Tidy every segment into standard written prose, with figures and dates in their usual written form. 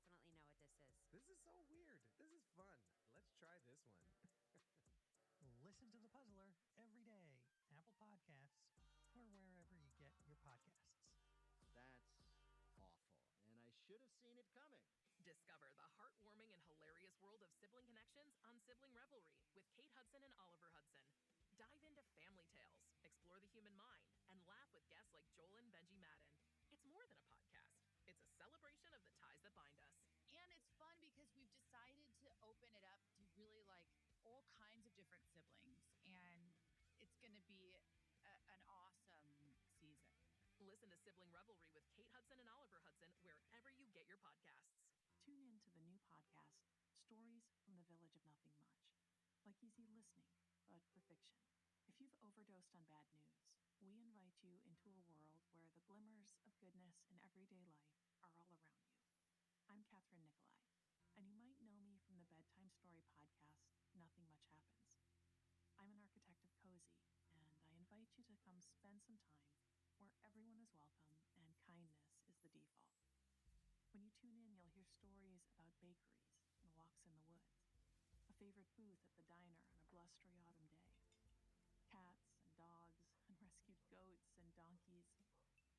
definitely know what this is. This is so weird. This is fun. Let's try this one. Listen to The Puzzler every day. Apple Podcasts or wherever you get your podcasts. That's awful, and I should have seen it coming. Discover the heartwarming and hilarious world of sibling connections on Sibling Revelry with Kate Hudson and Oliver Hudson. Dive into family tales, explore the human mind, and laugh with guests like Joel and Benji Madden. It's more than a podcast. It's a celebration of the ties that bind us. And it's fun because we've decided to open it up to really like all kinds of different siblings. And it's going to be an awesome season. Listen to Sibling Revelry with Kate Hudson and Oliver Hudson wherever you get your podcasts. Tune in to the new podcast, Stories from the Village of Nothing Much. Like easy listening, but for fiction. If you've overdosed on bad news, we invite you into a world where the glimmers of goodness in everyday life are all around you. I'm Catherine Nicolai, and you might know me from the bedtime story podcast, Nothing Much Happens. I'm an architect of cozy, and I invite you to come spend some time where everyone is welcome and kindness is the default. When you tune in, you'll hear stories about bakeries and walks in the woods, a favorite booth at the diner on a blustery autumn day, cats and dogs and rescued goats and donkeys,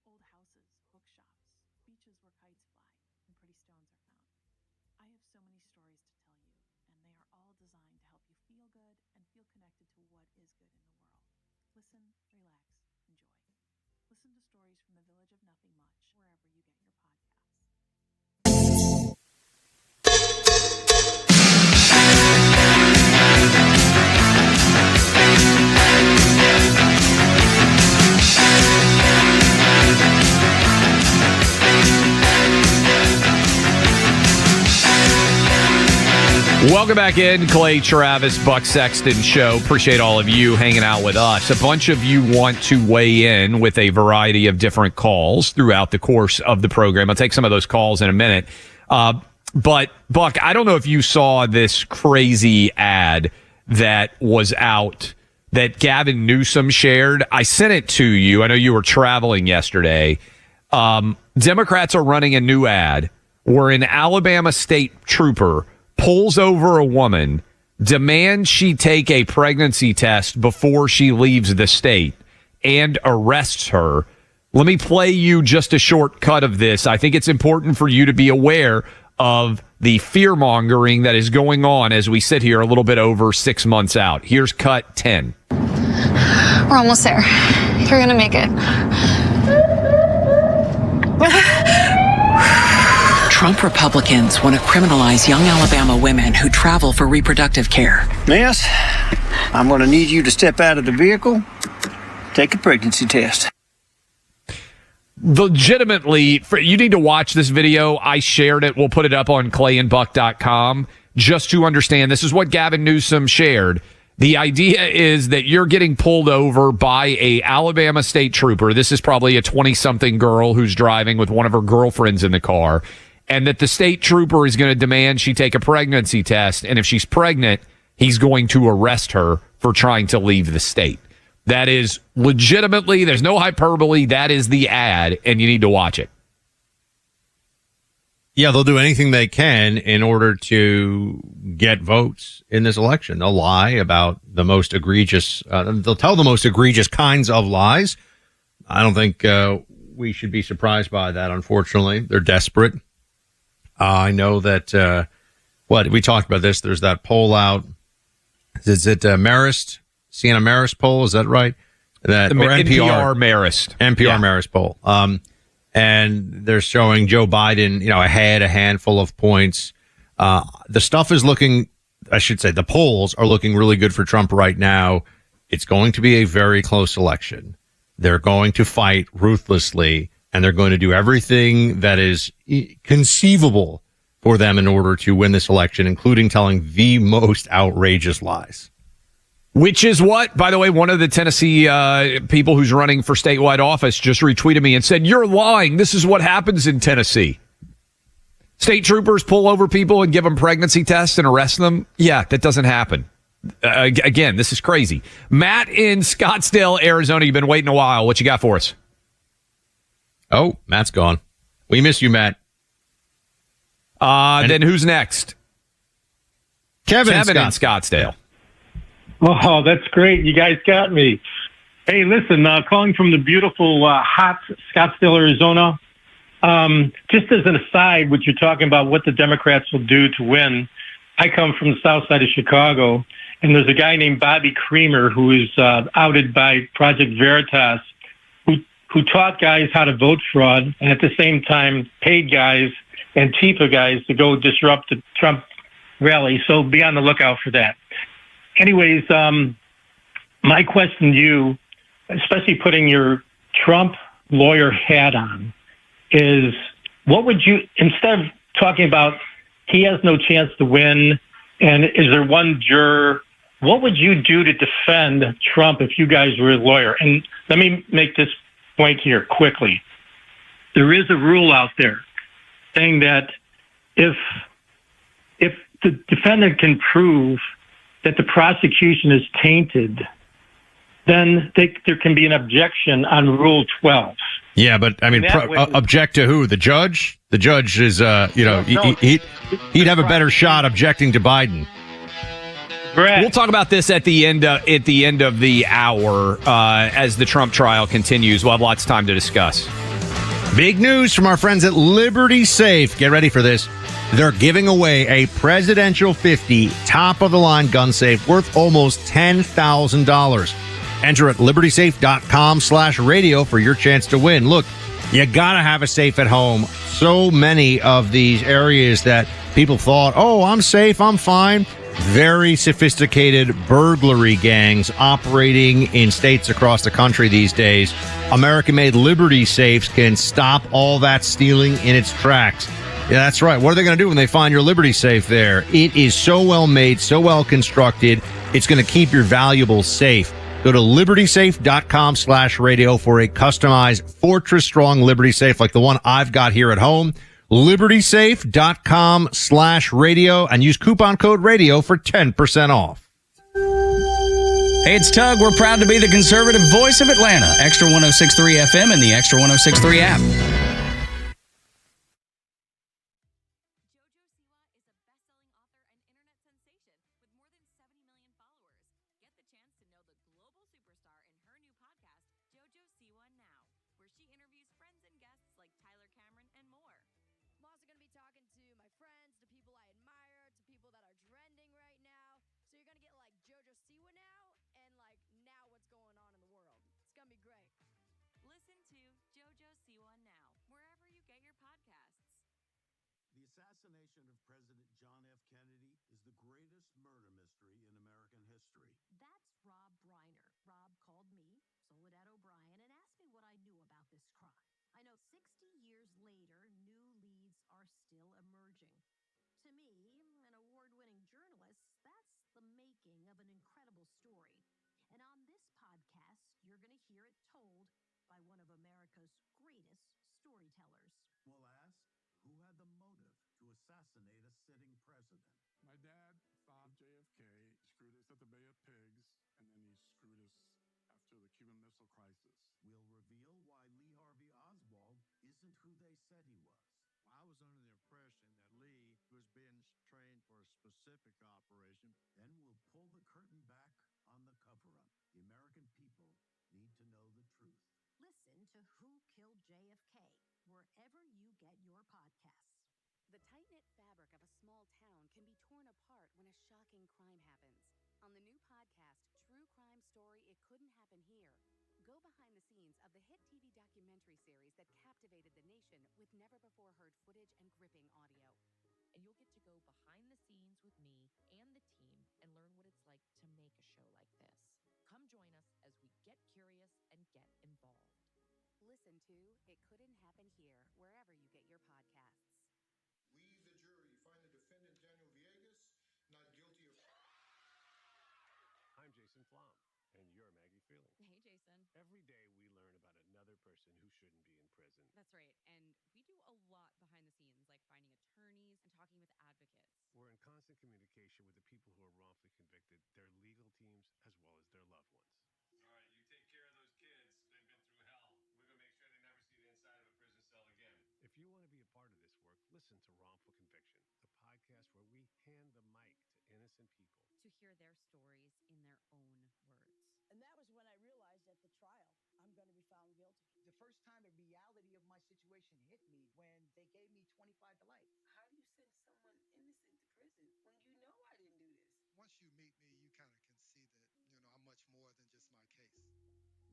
old houses, bookshops, beaches where kites fly and pretty stones are found. I have so many stories to tell you, and they are all designed to help you feel good and feel connected to what is good in the world. Listen, relax, enjoy. Listen to Stories from the Village of Nothing Much wherever you get your podcasts. Welcome back in, Clay Travis, Buck Sexton Show. Appreciate all of you hanging out with us. A bunch of you want to weigh in with a variety of different calls throughout the course of the program. I'll take some of those calls in a minute. But, Buck, I don't know if you saw this crazy ad that was out that Gavin Newsom shared. I sent it to you. I know you were traveling yesterday. Democrats are running a new ad where an Alabama state trooper pulls over a woman, demands she take a pregnancy test before she leaves the state, and arrests her. Let me play you just a short cut of this. I think it's important for you to be aware of the fear-mongering that is going on as we sit here a little bit over 6 months out. Here's cut 10. We're almost there. You're going to make it. Trump Republicans want to criminalize young Alabama women who travel for reproductive care. Miss, I'm going to need you to step out of the vehicle, take a pregnancy test. Legitimately, you need to watch this video. I shared it. We'll put it up on clayandbuck.com just to understand. This is what Gavin Newsom shared. The idea is that you're getting pulled over by a Alabama state trooper. This is probably a 20-something girl who's driving with one of her girlfriends in the car. And that the state trooper is going to demand she take a pregnancy test. And if she's pregnant, he's going to arrest her for trying to leave the state. That is legitimately, there's no hyperbole. That is the ad, and you need to watch it. Yeah, they'll do anything they can in order to get votes in this election. They'll lie about the most egregious, they'll tell the most egregious kinds of lies. I don't think we should be surprised by that, unfortunately. They're desperate. I know that, we talked about this. There's that poll out. Is it Marist? Sienna Marist poll? Is that right? That or NPR Marist. NPR Marist poll. And they're showing Joe Biden, ahead a handful of points. The stuff is looking, I should say, the polls are looking really good for Trump right now. It's going to be a very close election. They're going to fight ruthlessly, and they're going to do everything that is conceivable for them in order to win this election, including telling the most outrageous lies. Which is what, by the way, one of the Tennessee people who's running for statewide office just retweeted me and said, "You're lying. This is what happens in Tennessee. State troopers pull over people and give them pregnancy tests and arrest them. Yeah, that doesn't happen." Again, this is crazy. Matt in Scottsdale, Arizona, you've been waiting a while. What you got for us? Oh, Matt's gone. We miss you, Matt. Then who's next? Kevin in Scottsdale. Oh, that's great. You guys got me. Hey, listen, calling from the beautiful, hot Scottsdale, Arizona. Just as an aside, what you're talking about, what the Democrats will do to win. I come from the south side of Chicago, and there's a guy named Bobby Creamer who is outed by Project Veritas, who taught guys how to vote fraud, and at the same time paid guys, Antifa guys, to go disrupt the Trump rally. So be on the lookout for that. Anyways, my question to you, especially putting your Trump lawyer hat on, is what would you, instead of talking about he has no chance to win and is there one juror, what would you do to defend Trump if you guys were a lawyer? And let me make this point here quickly. There is a rule out there saying that if the defendant can prove that the prosecution is tainted, then there can be an objection on Rule 12. Yeah, but I mean, object to who? The judge? The judge is, he'd have a better shot objecting to Biden. Correct. We'll talk about this at the end of the hour as the Trump trial continues. We'll have lots of time to discuss. Big news from our friends at Liberty Safe. Get ready for this. They're giving away a presidential 50 top-of-the-line gun safe worth almost $10,000. Enter at libertysafe.com/radio for your chance to win. Look, you got to have a safe at home. So many of these areas that people thought, oh, I'm safe, I'm fine. Very sophisticated burglary gangs operating in states across the country these days. American-made Liberty Safes can stop all that stealing in its tracks. Yeah, that's right. What are they going to do when they find your Liberty Safe there? It is so well made, so well constructed. It's going to keep your valuables safe. Go to libertysafe.com/radio for a customized Fortress Strong Liberty Safe like the one I've got here at home. libertysafe.com/radio and use coupon code radio for 10% off. Hey, it's Tug. We're proud to be the conservative voice of Atlanta. XTRA 106.3 FM and the XTRA 106.3 app. assassination of President John F. Kennedy is the greatest murder mystery in American history. That's Rob Reiner. Rob called me, so did Ed O'Brien, and asked me what I knew about this crime. I know 60 years later, new leads are still emerging. To me, an award-winning journalist, that's the making of an incredible story. And on this podcast, you're going to hear it told by one of America's greatest storytellers. We'll ask, who had the motive to assassinate a sitting president? My dad thought JFK screwed us at the Bay of Pigs, and then he screwed us after the Cuban Missile Crisis. We'll reveal why Lee Harvey Oswald isn't who they said he was. I was under the impression that Lee was being trained for a specific operation. Then we'll pull the curtain back on the cover-up. The American people need to know the truth. Listen to Who Killed JFK, wherever you get your podcasts. The tight-knit fabric of a small town can be torn apart when a shocking crime happens. On the new podcast, True Crime Story, It Couldn't Happen Here, go behind the scenes of the hit TV documentary series that captivated the nation with never-before-heard footage and gripping audio. And you'll get to go behind the scenes with me and the team and learn what it's like to make a show like this. Come join us as we get curious and get involved. Listen to It Couldn't Happen Here, wherever you get your podcasts. We, the jury, find the defendant Daniel Villegas not guilty of... I'm Jason Flom, and you're Maggie Feeling. Hey, Jason. Every day we learn about another person who shouldn't be in prison. That's right, and we do a lot behind the scenes, like finding attorneys and talking with advocates. We're in constant communication with the people who are wrongfully convicted, their legal teams, as well as their loved ones. All right, you take care of those kids. They've been through hell. We're going to make sure they never see the inside of a prison cell again. If you want to be a part of this work, Listen to Wrongful Conviction, the podcast where we hand the mic to innocent people to hear their stories in their own words. And that was when I realized at the trial, I'm going to be found guilty. The first time the reality of my situation hit me when they gave me 25 to life. How do you send someone innocent to prison when you know I didn't do this? Once you meet me, you kind of can see that, I'm much more than just my case.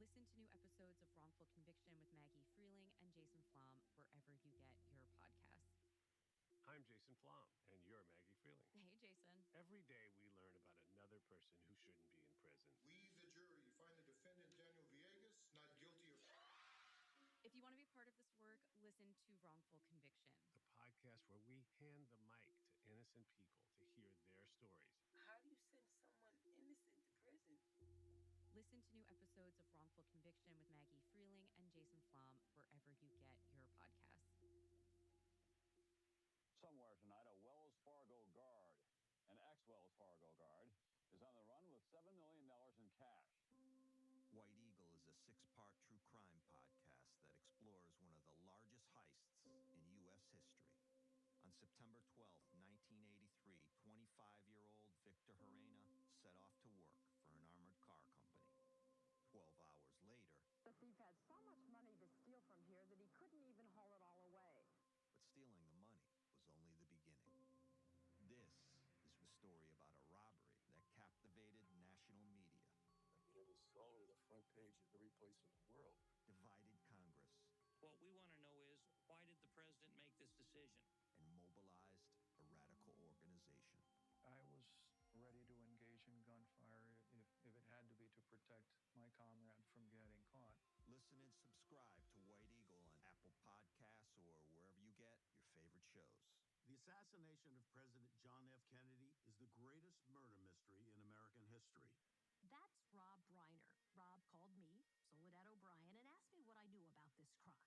Listen to new episodes of Wrongful Conviction with Maggie Freeling and Jason Flom wherever you get your podcasts. I'm Jason Flom, and you're Maggie Freeling. Hey, Jason. Every day we learn about another person who shouldn't be in prison. We, the jury, find the defendant Daniel Villegas not guilty of... If you want to be part of this work, listen to Wrongful Conviction, The podcast where we hand the mic to innocent people to hear their stories. How do you send someone innocent to prison? Listen to new episodes of Wrongful Conviction with Maggie Freeling and Jason Flom wherever you get your podcasts. Somewhere tonight, a Wells Fargo guard, an ex-Wells Fargo guard, is on the run with $7 million in cash. White Eagle is a 6-part true crime podcast that explores one of the largest heists in U.S. history. On September 12, 1983, 25-year-old Victor Herrera set off to work for an armored car company. 12 hours later, The thief had so much money to steal from here that he couldn't even haul it all away. but stealing the money was only the beginning. This is the story about a robbery that captivated national media, It was all over the front page of every place in the world. divided Congress, What we want to know is, why did the president make this decision? and mobilized a radical organization. I was ready to engage in gunfire if it had to be to protect my comrade from getting caught. Listen and subscribe to White Eagle on Apple Podcasts or wherever you get your favorite shows. The assassination of President John F. Kennedy is the greatest murder mystery in American history. That's Rob Reiner. Rob called me, Soledad O'Brien, and asked me what I knew about this crime.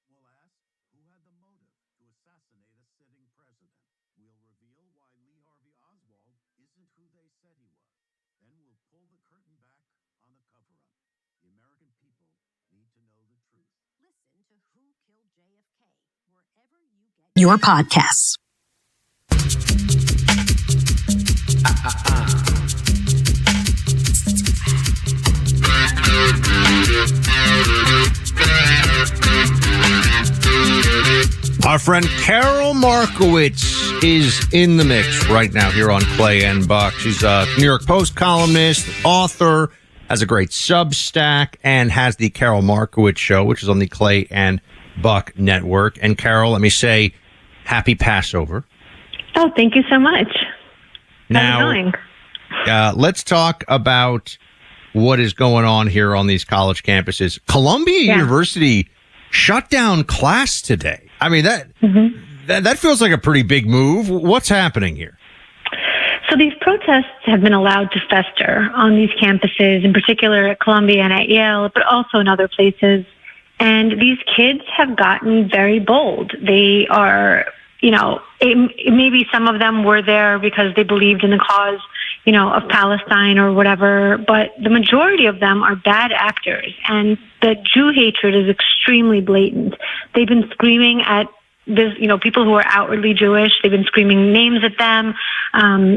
We'll ask who had the motive to assassinate a sitting president. We'll reveal why Lee Harvey Oswald isn't who they said he was. Then we'll pull the curtain back on the cover-up. The American people need to know the truth. Listen to Who Killed JFK wherever you get your podcasts. Our friend Carol Markowitz is in the mix right now here on Clay and Buck. She's a New York Post columnist, author, has a great Substack, and has the Carol Markowitz Show, which is on the Clay and Buck Network. And Carol, let me say happy Passover. Oh, thank you so much. Now, how's it going? Let's talk about what is going on here on these college campuses. Columbia University shut down class today. I mean, that feels like a pretty big move. What's happening here? So these protests have been allowed to fester on these campuses, in particular at Columbia and at Yale, but also in other places. And these kids have gotten very bold. They are, maybe some of them were there because they believed in the cause, of Palestine or whatever, but the majority of them are bad actors. And the Jew hatred is extremely blatant. They've been screaming at this, people who are outwardly Jewish. They've been screaming names at them.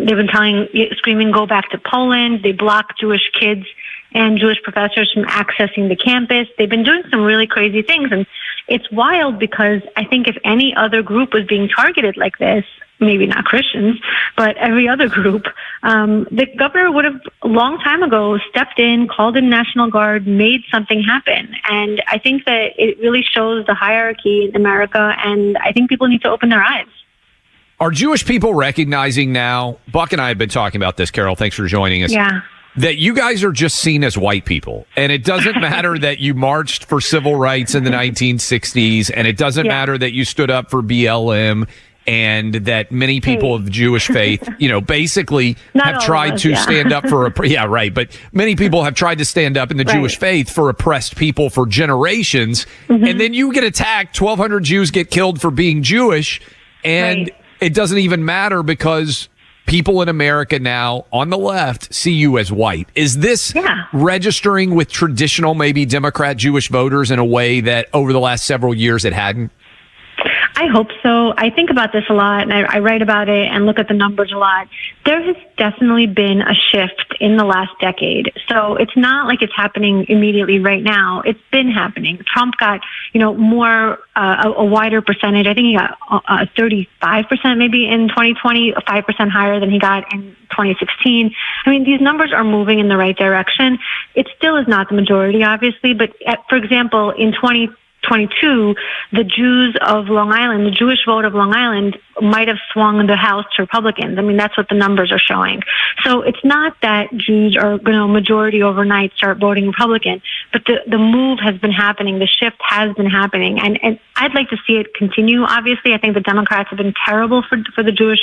They've been screaming, go back to Poland. They block Jewish kids and Jewish professors from accessing the campus. They've been doing some really crazy things. And it's wild because I think if any other group was being targeted like this, maybe not Christians, but every other group, the governor would have a long time ago stepped in, called in National Guard, made something happen. And I think that it really shows the hierarchy in America, and I think people need to open their eyes. Are Jewish people recognizing now, Buck and I have been talking about this, Carol, thanks for joining us. Yeah. That you guys are just seen as white people. And it doesn't matter that you marched for civil rights in the 1960s, and it doesn't matter that you stood up for BLM, and that many people of Jewish faith, basically have tried to stand up for, but many people have tried to stand up in the Jewish faith for oppressed people for generations. And then you get attacked, 1,200 Jews get killed for being Jewish, and it doesn't even matter because people in America now on the left see you as white. Is this registering with traditional, maybe Democrat Jewish voters in a way that over the last several years it hadn't? I hope so. I think about this a lot, and I write about it and look at the numbers a lot. There has definitely been a shift in the last decade. So it's not like it's happening immediately right now. It's been happening. Trump got, more, a wider percentage. I think he got 35% maybe in 2020, 5% higher than he got in 2016. I mean, these numbers are moving in the right direction. It still is not the majority, obviously, but for example, in 2022, the Jews of Long Island, the Jewish vote of Long Island might have swung the House to Republicans. I mean, that's what the numbers are showing. So it's not that Jews are going to majority overnight start voting Republican, but the move has been happening. The shift has been happening. And I'd like to see it continue. Obviously, I think the Democrats have been terrible for the Jewish,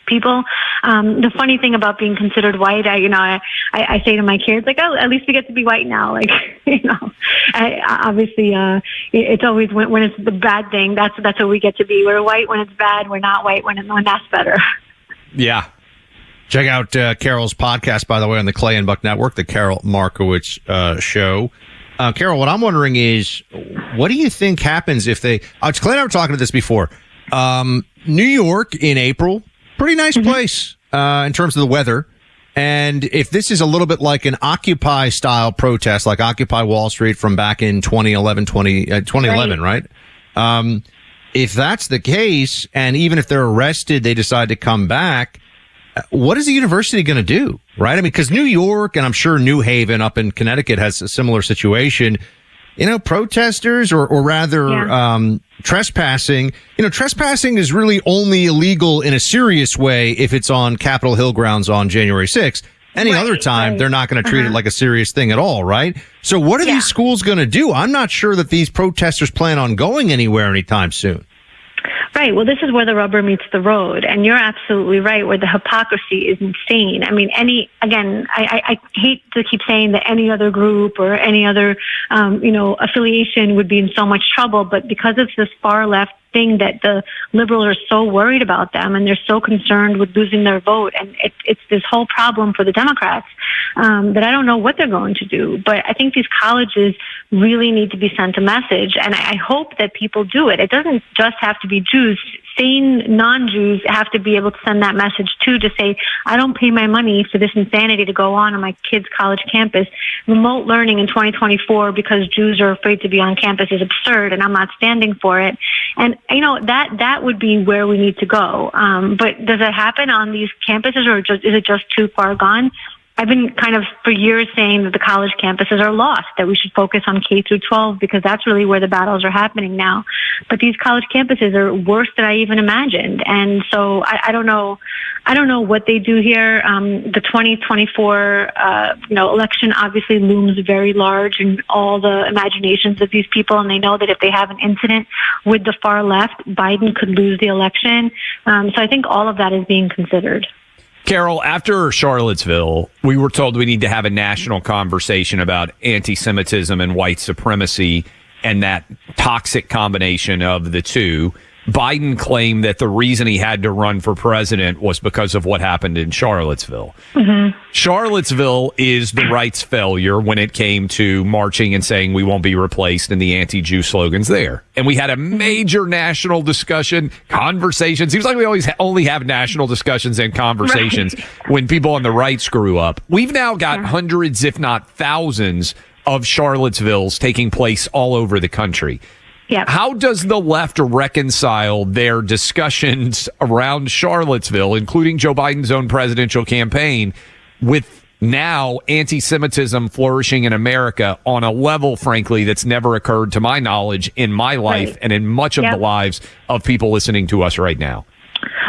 people. The funny thing about being considered white, I say to my kids, like, oh, at least we get to be white now. Like, obviously, it's always when it's the bad thing, that's what we get to be. We're white when it's bad. We're not white when that's better. Yeah. Check out Carol's podcast, by the way, on the Clay and Buck Network, the Carol Markowitz Show. Carol, what I'm wondering is, what do you think happens if they... Clay and I were talking to this before. New York in April, pretty nice place in terms of the weather. And if this is a little bit like an Occupy-style protest, like Occupy Wall Street from back in 2011, right? If that's the case, and even if they're arrested, they decide to come back, what is the university going to do, right? I mean, because New York, and I'm sure New Haven up in Connecticut has a similar situation. Protesters or rather trespassing, trespassing is really only illegal in a serious way if it's on Capitol Hill grounds on January 6th. Any other time, they're not going to treat it like a serious thing at all, right? So what are these schools going to do? I'm not sure that these protesters plan on going anywhere anytime soon. Right. Well, this is where the rubber meets the road. And you're absolutely right, where the hypocrisy is insane. I mean, I hate to keep saying that any other group or any other, affiliation would be in so much trouble. But because it's this far left thing that the liberals are so worried about them and they're so concerned with losing their vote. And it's this whole problem for the Democrats that I don't know what they're going to do. But I think these colleges really need to be sent a message. And I hope that people do it. It doesn't just have to be Jews. Sane non-Jews have to be able to send that message too, to say, I don't pay my money for this insanity to go on my kid's college campus. Remote learning in 2024 because Jews are afraid to be on campus is absurd, and I'm not standing for it. And, that would be where we need to go. But does it happen on these campuses, or is it just too far gone? I've been kind of for years saying that the college campuses are lost, that we should focus on K through 12 because that's really where the battles are happening now. But these college campuses are worse than I even imagined. And so I don't know what they do here. The 2024, election obviously looms very large in all the imaginations of these people. And they know that if they have an incident with the far left, Biden could lose the election. So I think all of that is being considered. Carol, after Charlottesville, we were told we need to have a national conversation about anti-Semitism and white supremacy and that toxic combination of the two. Biden claimed that the reason he had to run for president was because of what happened in Charlottesville. Mm-hmm. Charlottesville is the right's failure when it came to marching and saying we won't be replaced in the anti-Jew slogans there. And we had a major national discussion, conversation. Seems like we always only have national discussions and conversations when people on the right screw up. We've now got hundreds, if not thousands, of Charlottesvilles taking place all over the country. Yep. How does the left reconcile their discussions around Charlottesville, including Joe Biden's own presidential campaign, with now anti-Semitism flourishing in America on a level, frankly, that's never occurred to my knowledge in my life and in much of the lives of people listening to us right now?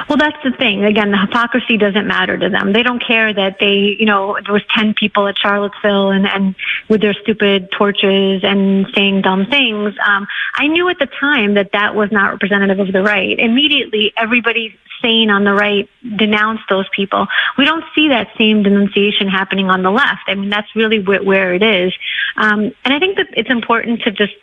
Well, that's the thing. Again, the hypocrisy doesn't matter to them. They don't care that there was 10 people at Charlottesville and with their stupid torches and saying dumb things. I knew at the time that was not representative of the right. Immediately, everybody sane on the right denounced those people. We don't see that same denunciation happening on the left. I mean, that's really where it is. And I think that it's important to just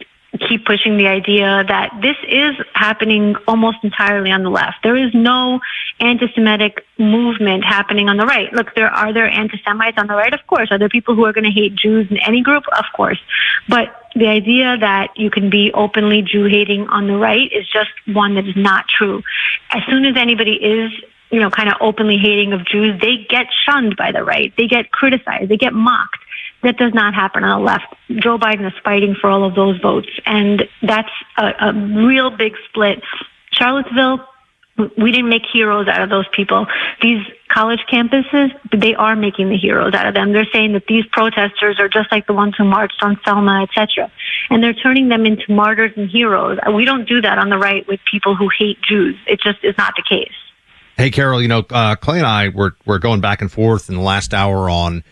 keep pushing the idea that this is happening almost entirely on the left. There is no anti-Semitic movement happening on the right. Look, are there anti-Semites on the right? Of course. Are there people who are going to hate Jews in any group? Of course. But the idea that you can be openly Jew-hating on the right is just one that is not true. As soon as anybody is, kind of openly hating of Jews, they get shunned by the right. They get criticized. They get mocked. That does not happen on the left. Joe Biden is fighting for all of those votes, and that's a real big split. Charlottesville, we didn't make heroes out of those people. These college campuses, they are making the heroes out of them. They're saying that these protesters are just like the ones who marched on Selma, etc. And they're turning them into martyrs and heroes. We don't do that on the right with people who hate Jews. It just is not the case. Hey, Carol, Clay and I were going back and forth in the last hour on,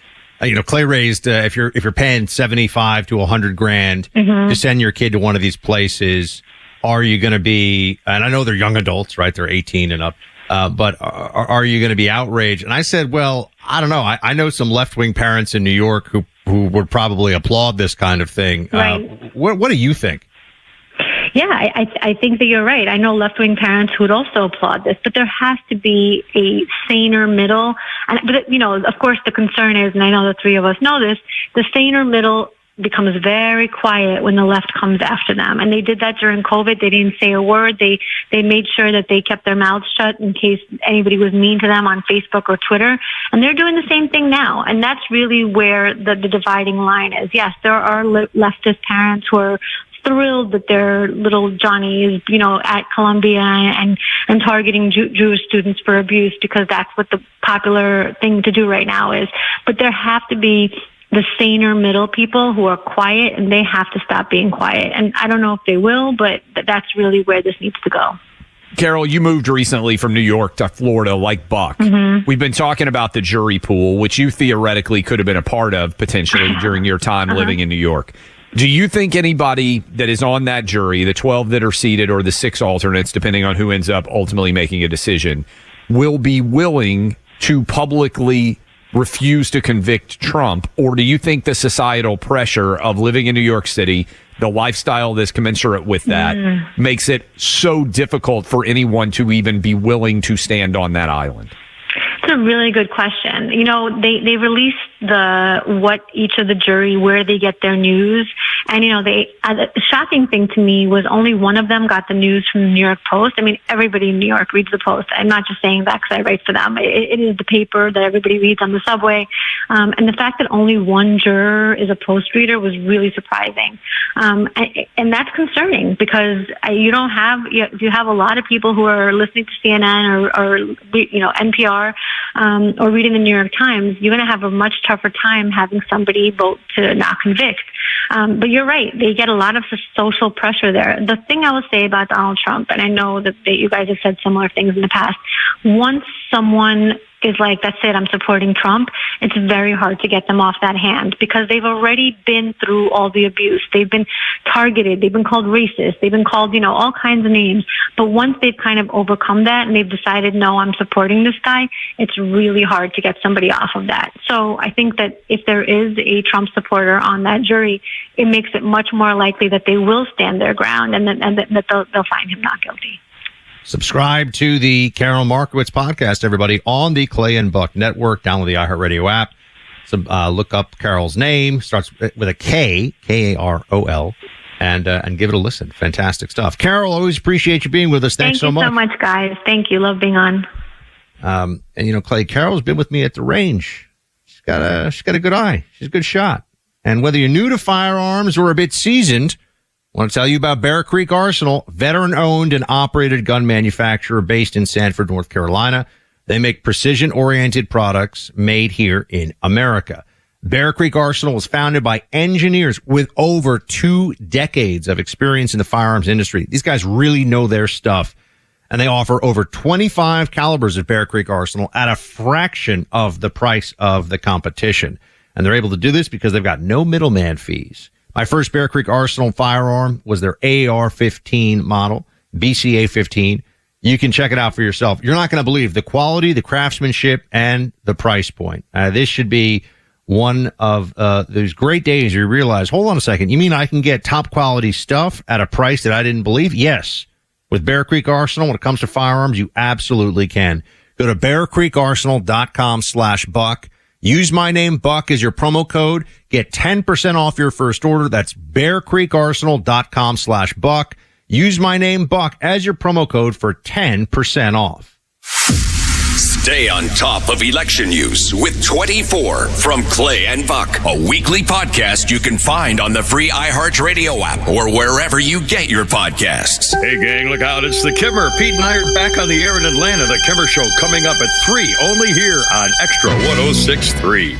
Clay raised, if you're paying 75 to 100 grand to send your kid to one of these places, are you going to be, and I know they're young adults, right? They're 18 and up. But are you going to be outraged? And I said, well, I don't know. I know some left-wing parents in New York who would probably applaud this kind of thing. Right. What do you think? Yeah, I think that you're right. I know left-wing parents who would also applaud this, but there has to be a saner middle. But of course, the concern is, and I know the three of us know this, the saner middle becomes very quiet when the left comes after them. And they did that during COVID. They didn't say a word. They made sure that they kept their mouths shut in case anybody was mean to them on Facebook or Twitter. And they're doing the same thing now. And that's really where the dividing line is. Yes, there are leftist parents who are thrilled that their little Johnny is, at Columbia and targeting Jewish students for abuse because that's what the popular thing to do right now is. But there have to be the saner middle people who are quiet, and they have to stop being quiet. And I don't know if they will, but that's really where this needs to go. Carol, you moved recently from New York to Florida like Buck. We've been talking about the jury pool, which you theoretically could have been a part of potentially during your time living in New York. Do you think anybody that is on that jury, the 12 that are seated or the 6 alternates, depending on who ends up ultimately making a decision, will be willing to publicly refuse to convict Trump? Or do you think the societal pressure of living in New York City, the lifestyle that's commensurate with that, makes it so difficult for anyone to even be willing to stand on that island? It's a really good question. They released what each of the jury, where they get their news. And, the shocking thing to me was only one of them got the news from the New York Post. I mean, everybody in New York reads the Post. I'm not just saying that because I write for them. It is the paper that everybody reads on the subway. And the fact that only one juror is a Post reader was really surprising. And that's concerning because you have a lot of people who are listening to CNN or NPR, or reading the New York Times, you're going to have a much tougher time having somebody vote to not convict. But you're right. They get a lot of social pressure there. The thing I will say about Donald Trump, and I know that you guys have said similar things in the past, once someone is like, that's it, I'm supporting Trump, it's very hard to get them off that hand because they've already been through all the abuse. They've been targeted. They've been called racist. They've been called, all kinds of names. But once they've kind of overcome that and they've decided, no, I'm supporting this guy, it's really hard to get somebody off of that. So I think that if there is a Trump supporter on that jury, it makes it much more likely that they will stand their ground and that they'll find him not guilty. Subscribe to the Carol Markowitz podcast, everybody, on the Clay and Buck Network. Download the iHeartRadio app. Look up Carol's name. Starts with a K, Karol, and give it a listen. Fantastic stuff. Carol, always appreciate you being with us. Thanks so much. Thank you so much, guys. Thank you. Love being on. And Clay, Carol's been with me at the range. She's got a good eye. She's a good shot. And whether you're new to firearms or a bit seasoned, I want to tell you about Bear Creek Arsenal, veteran-owned and operated gun manufacturer based in Sanford, North Carolina. They make precision-oriented products made here in America. Bear Creek Arsenal was founded by engineers with over 2 decades of experience in the firearms industry. These guys really know their stuff, and they offer over 25 calibers at Bear Creek Arsenal at a fraction of the price of the competition. And they're able to do this because they've got no middleman fees. My first Bear Creek Arsenal firearm was their AR-15 model, BCA-15. You can check it out for yourself. You're not going to believe the quality, the craftsmanship, and the price point. This should be one of those great days where you realize, hold on a second, you mean I can get top quality stuff at a price that I didn't believe? Yes. With Bear Creek Arsenal, when it comes to firearms, you absolutely can. Go to bearcreekarsenal.com/buck. Use my name, Buck, as your promo code. Get 10% off your first order. That's bearcreekarsenal.com/Buck. Use my name, Buck, as your promo code for 10% off. Stay on top of election news with 24 from Clay and Buck, a weekly podcast you can find on the free iHeartRadio app or wherever you get your podcasts. Hey, gang, look out. It's the Kimmer. Pete and I are back on the air in Atlanta. The Kimmer Show coming up at 3, only here on XTRA 106.3.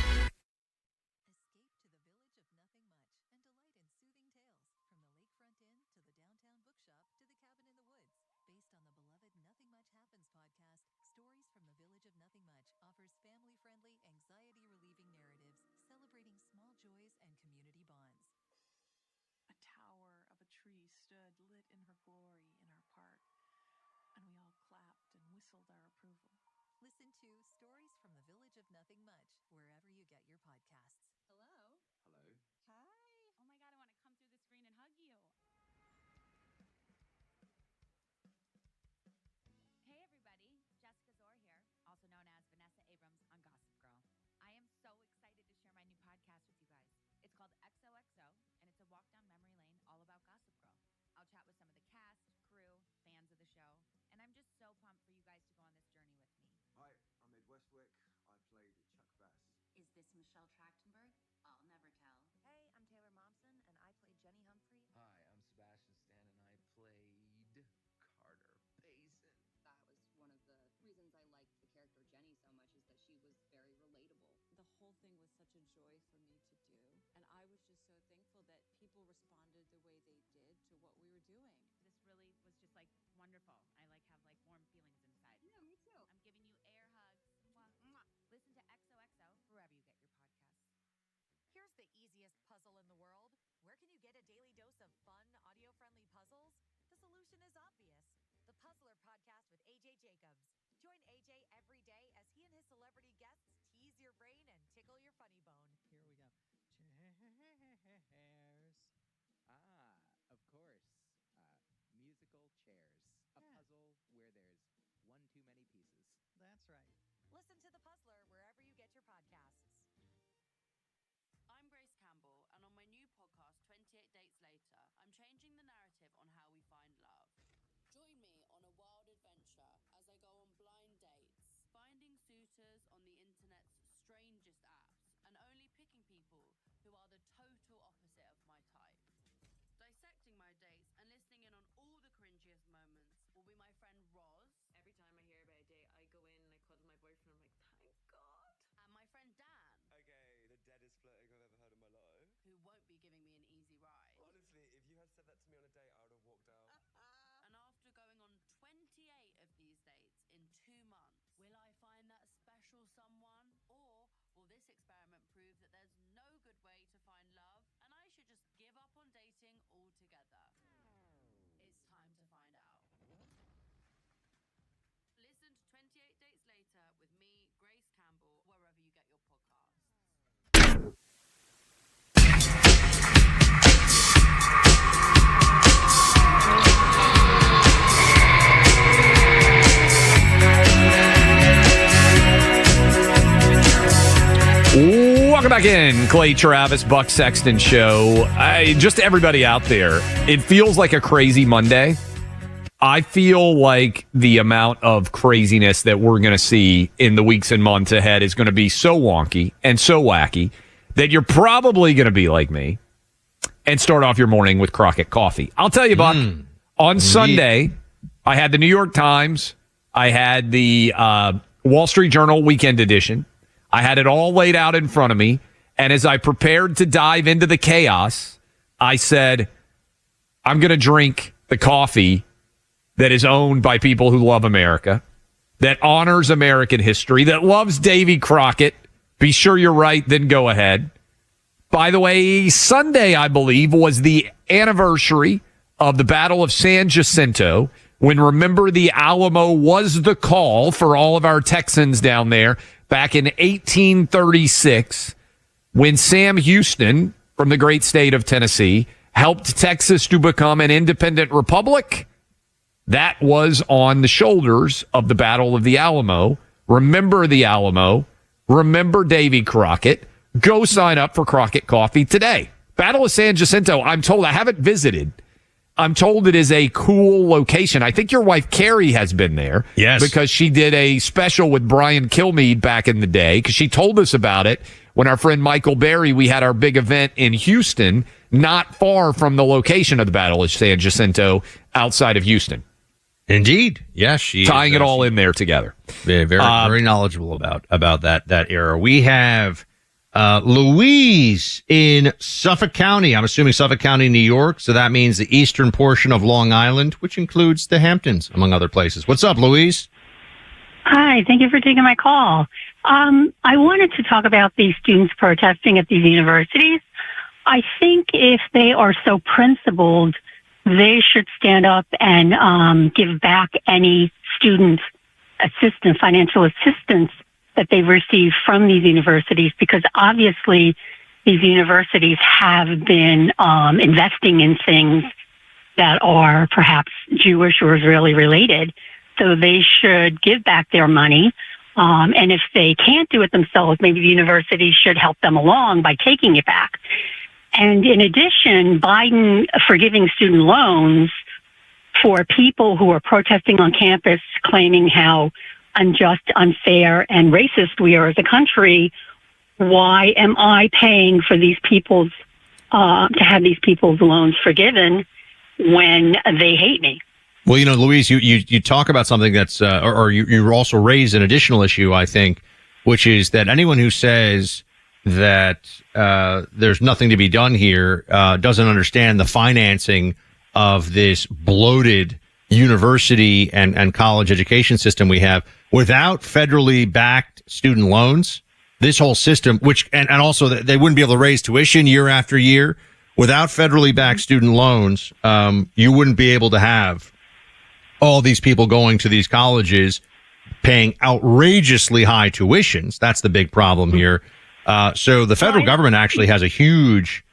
Listen to Stories from the Village of Nothing Much, wherever you get your podcasts. Hello? Hello. Hi. Oh my God, I want to come through the screen and hug you. Hey everybody, Jessica Zor here, also known as Vanessa Abrams on Gossip Girl. I am so excited to share my new podcast with you guys. It's called XOXO, and it's a walk down memory lane all about Gossip Girl. I'll chat with some of the cast, crew, fans of the show, and I'm just so pumped for you guys to go on this journey with me. Hi, I'm Ed Westwick. I played Chuck Bass. Is this Michelle Trachtenberg? I'll never tell. Hey, I'm Taylor Momsen, and I played Jenny Humphrey. Hi, I'm Sebastian Stan, and I played Carter Payson. That was one of the reasons I liked the character Jenny so much, is that she was very relatable. The whole thing was such a joy for me to do, and I was just so thankful that people responded the way they did to what we were doing. This really was just like wonderful. I have warm feelings inside. Yeah, me too. I'm giving you air hugs. Mwah, mwah. Listen to XOXO wherever you get your podcasts. Here's the easiest puzzle in the world. Where can you get a daily dose of fun, audio-friendly puzzles? The solution is obvious. The Puzzler Podcast with AJ Jacobs. Join AJ every day as he and his celebrity guests tease your brain and tickle your funny bone. Here we go. Chairs. Of course. Musical chairs. A puzzle where there's one too many pieces. That's right. Listen to The Puzzler wherever you get your podcasts. I'm Grace Campbell, and on my new podcast, 28 Dates Later, I'm changing the narrative on how we find love. Join me on a wild adventure as I go on blind dates, finding suitors on the internet's strangest apps, and only picking people who are the total opposite of my type. Dissecting my dates and listening in on all the cringiest moments will be my friend Roz. Every time I hear about a date, I go in and I cuddle my boyfriend. I'm like, thank God. And my friend Dan. Okay, the deadest flirting I've ever heard in my life. Who won't be giving me an easy ride. Honestly, if you had said that to me on a date, I would have walked out. And after going on 28 of these dates in 2 months, will I find that special someone? Or will this experiment prove that there's no good way to find love and I should just give up on dating altogether? It's time to find out. Listen to 28 Dates Later with me, Grace Campbell, wherever you get your podcasts. Welcome back in, Clay Travis, Buck Sexton Show. Just to everybody out there, it feels like a crazy Monday. I feel like the amount of craziness that we're going to see in the weeks and months ahead is going to be so wonky and so wacky that you're probably going to be like me and start off your morning with Crockett Coffee. I'll tell you, Buck, on Sunday, I had the New York Times. I had the Wall Street Journal Weekend Edition. I had it all laid out in front of me. And as I prepared to dive into the chaos, I said, I'm going to drink the coffee that is owned by people who love America, that honors American history, that loves Davy Crockett. Be sure you're right, then go ahead. By the way, Sunday, I believe, was the anniversary of the Battle of San Jacinto, when, remember, the Alamo was the call for all of our Texans down there back in 1836, when Sam Houston from the great state of Tennessee helped Texas to become an independent republic. That was on the shoulders of the Battle of the Alamo. Remember the Alamo. remember Davy Crockett, go sign up for Crockett Coffee today. Battle of San Jacinto, I'm told, I haven't visited. I'm told it is a cool location. I think your wife, Carrie, has been there. Yes. Because she did a special with Brian Kilmeade back in the day, because she told us about it when our friend Michael Berry, we had our big event in Houston, not far from the location of the Battle of San Jacinto outside of Houston. Indeed. Yes, she tying it all in there together. Very knowledgeable about that era. We have Louise in Suffolk County. I'm assuming Suffolk County, New York. So that means the eastern portion of Long Island, which includes the Hamptons, among other places. What's up, Louise? Hi, thank you for taking my call. I wanted to talk about these students protesting at these universities. I think if they are so principled, they should stand up and give back any student assistance, financial assistance that they've received from these universities, because obviously these universities have been investing in things that are perhaps Jewish or Israeli related. So they should give back their money. And if they can't do it themselves, maybe the university should help them along by taking it back. And in addition, Biden forgiving student loans for people who are protesting on campus, claiming how unjust, unfair, and racist we are as a country. Why am I paying for these people's to have these people's loans forgiven when they hate me? Well, Louise, you talk about something that's, or you also raise an additional issue, I think, which is that anyone who says that there's nothing to be done here doesn't understand the financing of this bloated university and college education system we have. Without federally backed student loans, this whole system, which and also they wouldn't be able to raise tuition year after year. Without federally backed student loans, you wouldn't be able to have all these people going to these colleges paying outrageously high tuitions. That's the big problem here. So the federal government actually has a huge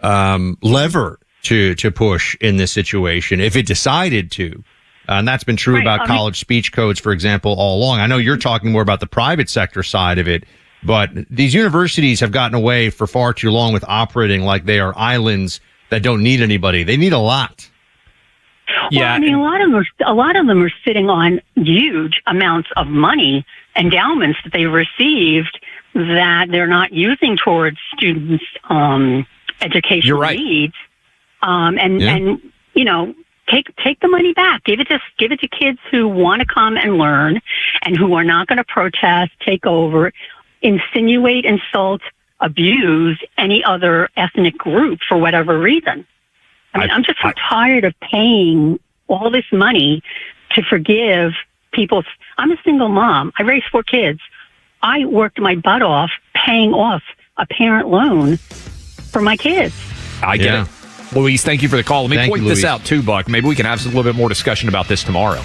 lever to push in this situation if it decided to. And that's been true about college speech codes, for example, all along. I know you're talking more about the private sector side of it, but these universities have gotten away for far too long with operating like they are islands that don't need anybody. They need a lot. Well, I mean, a lot of them are sitting on huge amounts of money, endowments that they received that they're not using towards students' educational needs. And take the money back. Give it to kids who want to come and learn and who are not going to protest, take over, insinuate, insult, abuse any other ethnic group for whatever reason. I mean, I'm just so tired of paying all this money to forgive people. I'm a single mom. I raised 4 kids. I worked my butt off paying off a parent loan for my kids. I get it. Louise, thank you for the call. Let me point this out too, Buck. Maybe we can have a little bit more discussion about this tomorrow.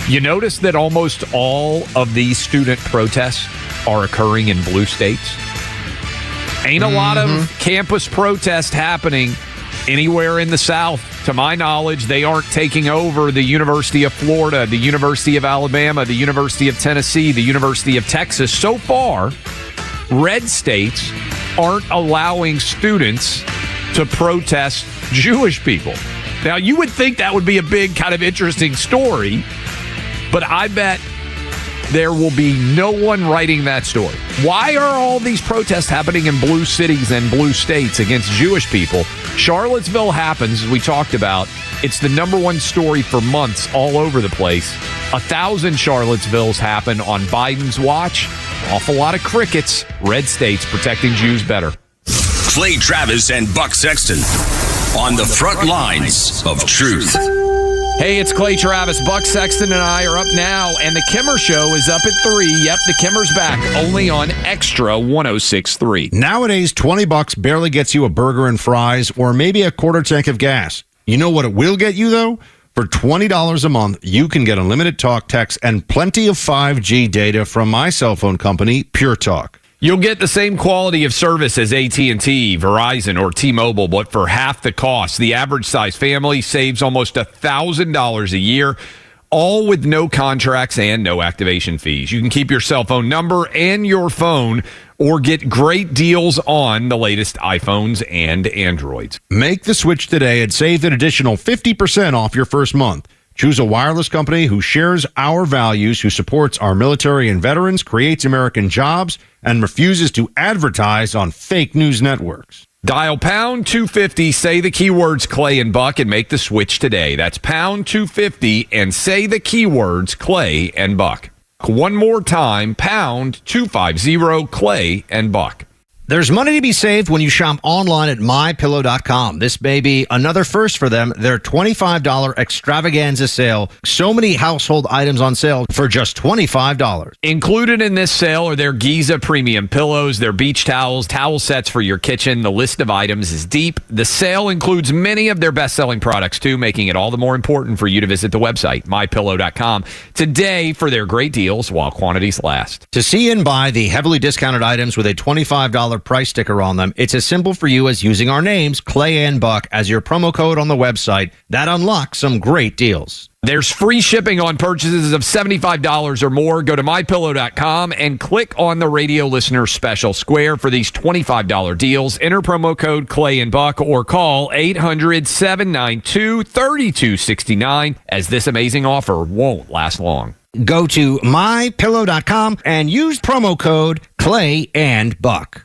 You notice that almost all of these student protests are occurring in blue states? Ain't a lot of campus protests happening anywhere in the South. To my knowledge, they aren't taking over the University of Florida, the University of Alabama, the University of Tennessee, the University of Texas. So far, red states aren't allowing students to protest Jewish people. Now, you would think that would be a big kind of interesting story, but I bet there will be no one writing that story. Why are all these protests happening in blue cities and blue states against Jewish people? Charlottesville happens, as we talked about. It's the #1 story for months all over the place. 1,000 Charlottesvilles happen on Biden's watch. Awful lot of crickets. Red states protecting Jews better. Clay Travis and Buck Sexton on the front lines of truth. Hey, it's Clay Travis. Buck Sexton and I are up now, and the Kimmer Show is up at 3. Yep, the Kimmer's back, only on XTRA 106.3. Nowadays, $20 barely gets you a burger and fries or maybe a quarter tank of gas. You know what it will get you, though? For $20 a month, you can get unlimited talk, text, and plenty of 5G data from my cell phone company, Pure Talk. You'll get the same quality of service as AT&T, Verizon, or T-Mobile, but for half the cost. The average size family saves almost $1,000 a year. all with no contracts and no activation fees. You can keep your cell phone number and your phone or get great deals on the latest iPhones and Androids. Make the switch today and save an additional 50% off your first month. Choose a wireless company who shares our values, who supports our military and veterans, creates American jobs, and refuses to advertise on fake news networks. Dial pound 250, say the keywords Clay and Buck, and make the switch today. That's pound 250 and say the keywords Clay and Buck. One more time, pound 250, Clay and Buck. There's money to be saved when you shop online at MyPillow.com. This may be another first for them. Their $25 extravaganza sale. So many household items on sale for just $25. Included in this sale are their Giza premium pillows, their beach towels, towel sets for your kitchen. The list of items is deep. The sale includes many of their best-selling products, too, making it all the more important for you to visit the website, MyPillow.com, today for their great deals while quantities last. To see and buy the heavily discounted items with a $25 price sticker on them, it's as simple for you as using our names, Clay and Buck, as your promo code on the website. That unlocks some great deals. There's free shipping on purchases of $75 or more. Go to MyPillow.com and click on the radio listener special square for these $25 deals. Enter promo code Clay and Buck or call 800-792-3269 as this amazing offer won't last long. Go to MyPillow.com and use promo code Clay and Buck.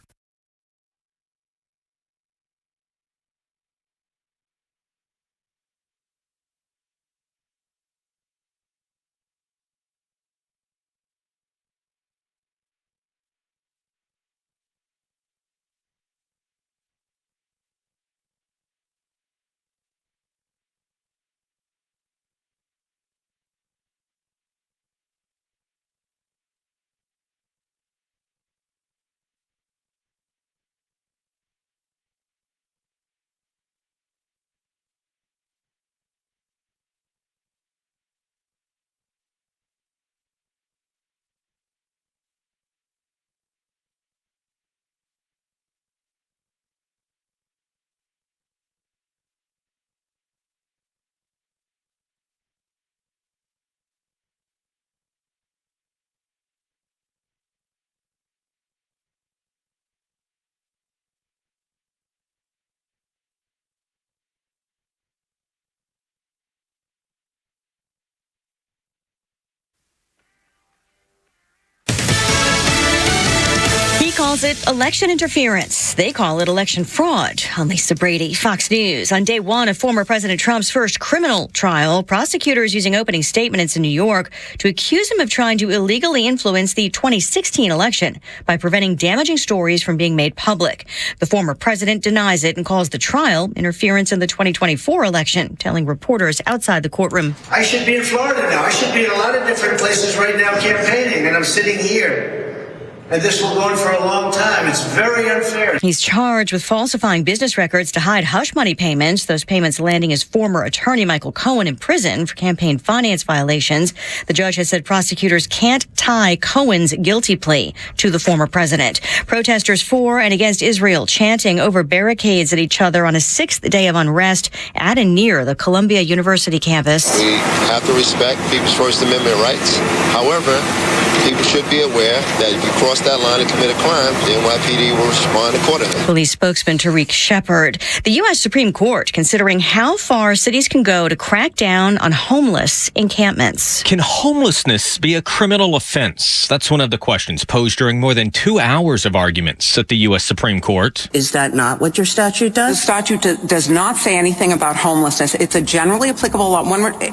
Calls it election interference. They call it election fraud. I'm Lisa Brady, Fox News. On day one of former President Trump's first criminal trial, prosecutors using opening statements in New York to accuse him of trying to illegally influence the 2016 election by preventing damaging stories from being made public. The former president denies it and calls the trial interference in the 2024 election, telling reporters outside the courtroom. I should be in Florida now. I should be in a lot of different places right now campaigning, and I'm sitting here. And this will go on for a long time. It's very unfair. He's charged with falsifying business records to hide hush money payments, those payments landing his former attorney Michael Cohen in prison for campaign finance violations. The judge has said prosecutors can't tie Cohen's guilty plea to the former president. Protesters for and against Israel chanting over barricades at each other on a sixth day of unrest at and near the Columbia University campus. We have to respect people's First Amendment rights. However, people should be aware that if you cross that line and commit a crime, the NYPD will respond accordingly. Police spokesman Tariq Shepard. The U.S. Supreme Court considering how far cities can go to crack down on homeless encampments. Can homelessness be a criminal offense? That's one of the questions posed during more than 2 hours of arguments at the U.S. Supreme Court. Is that not what your statute does? The statute does not say anything about homelessness. It's a generally applicable law.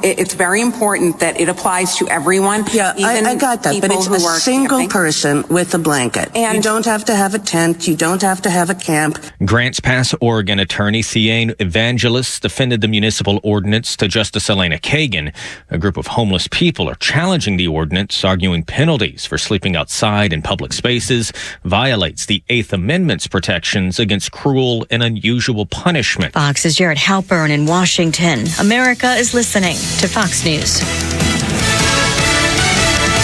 It's very important that it applies to everyone. Yeah, I got that, but it's a single person with a blanket. And you don't have to have a tent. You don't have to have a camp. Grants Pass, Oregon attorney Cian Evangelos defended the municipal ordinance to Justice Elena Kagan. A group of homeless people are challenging the ordinance, arguing penalties for sleeping outside in public spaces violates the Eighth Amendment's protections against cruel and unusual punishment. Fox's Jared Halpern in Washington. America is listening to Fox News.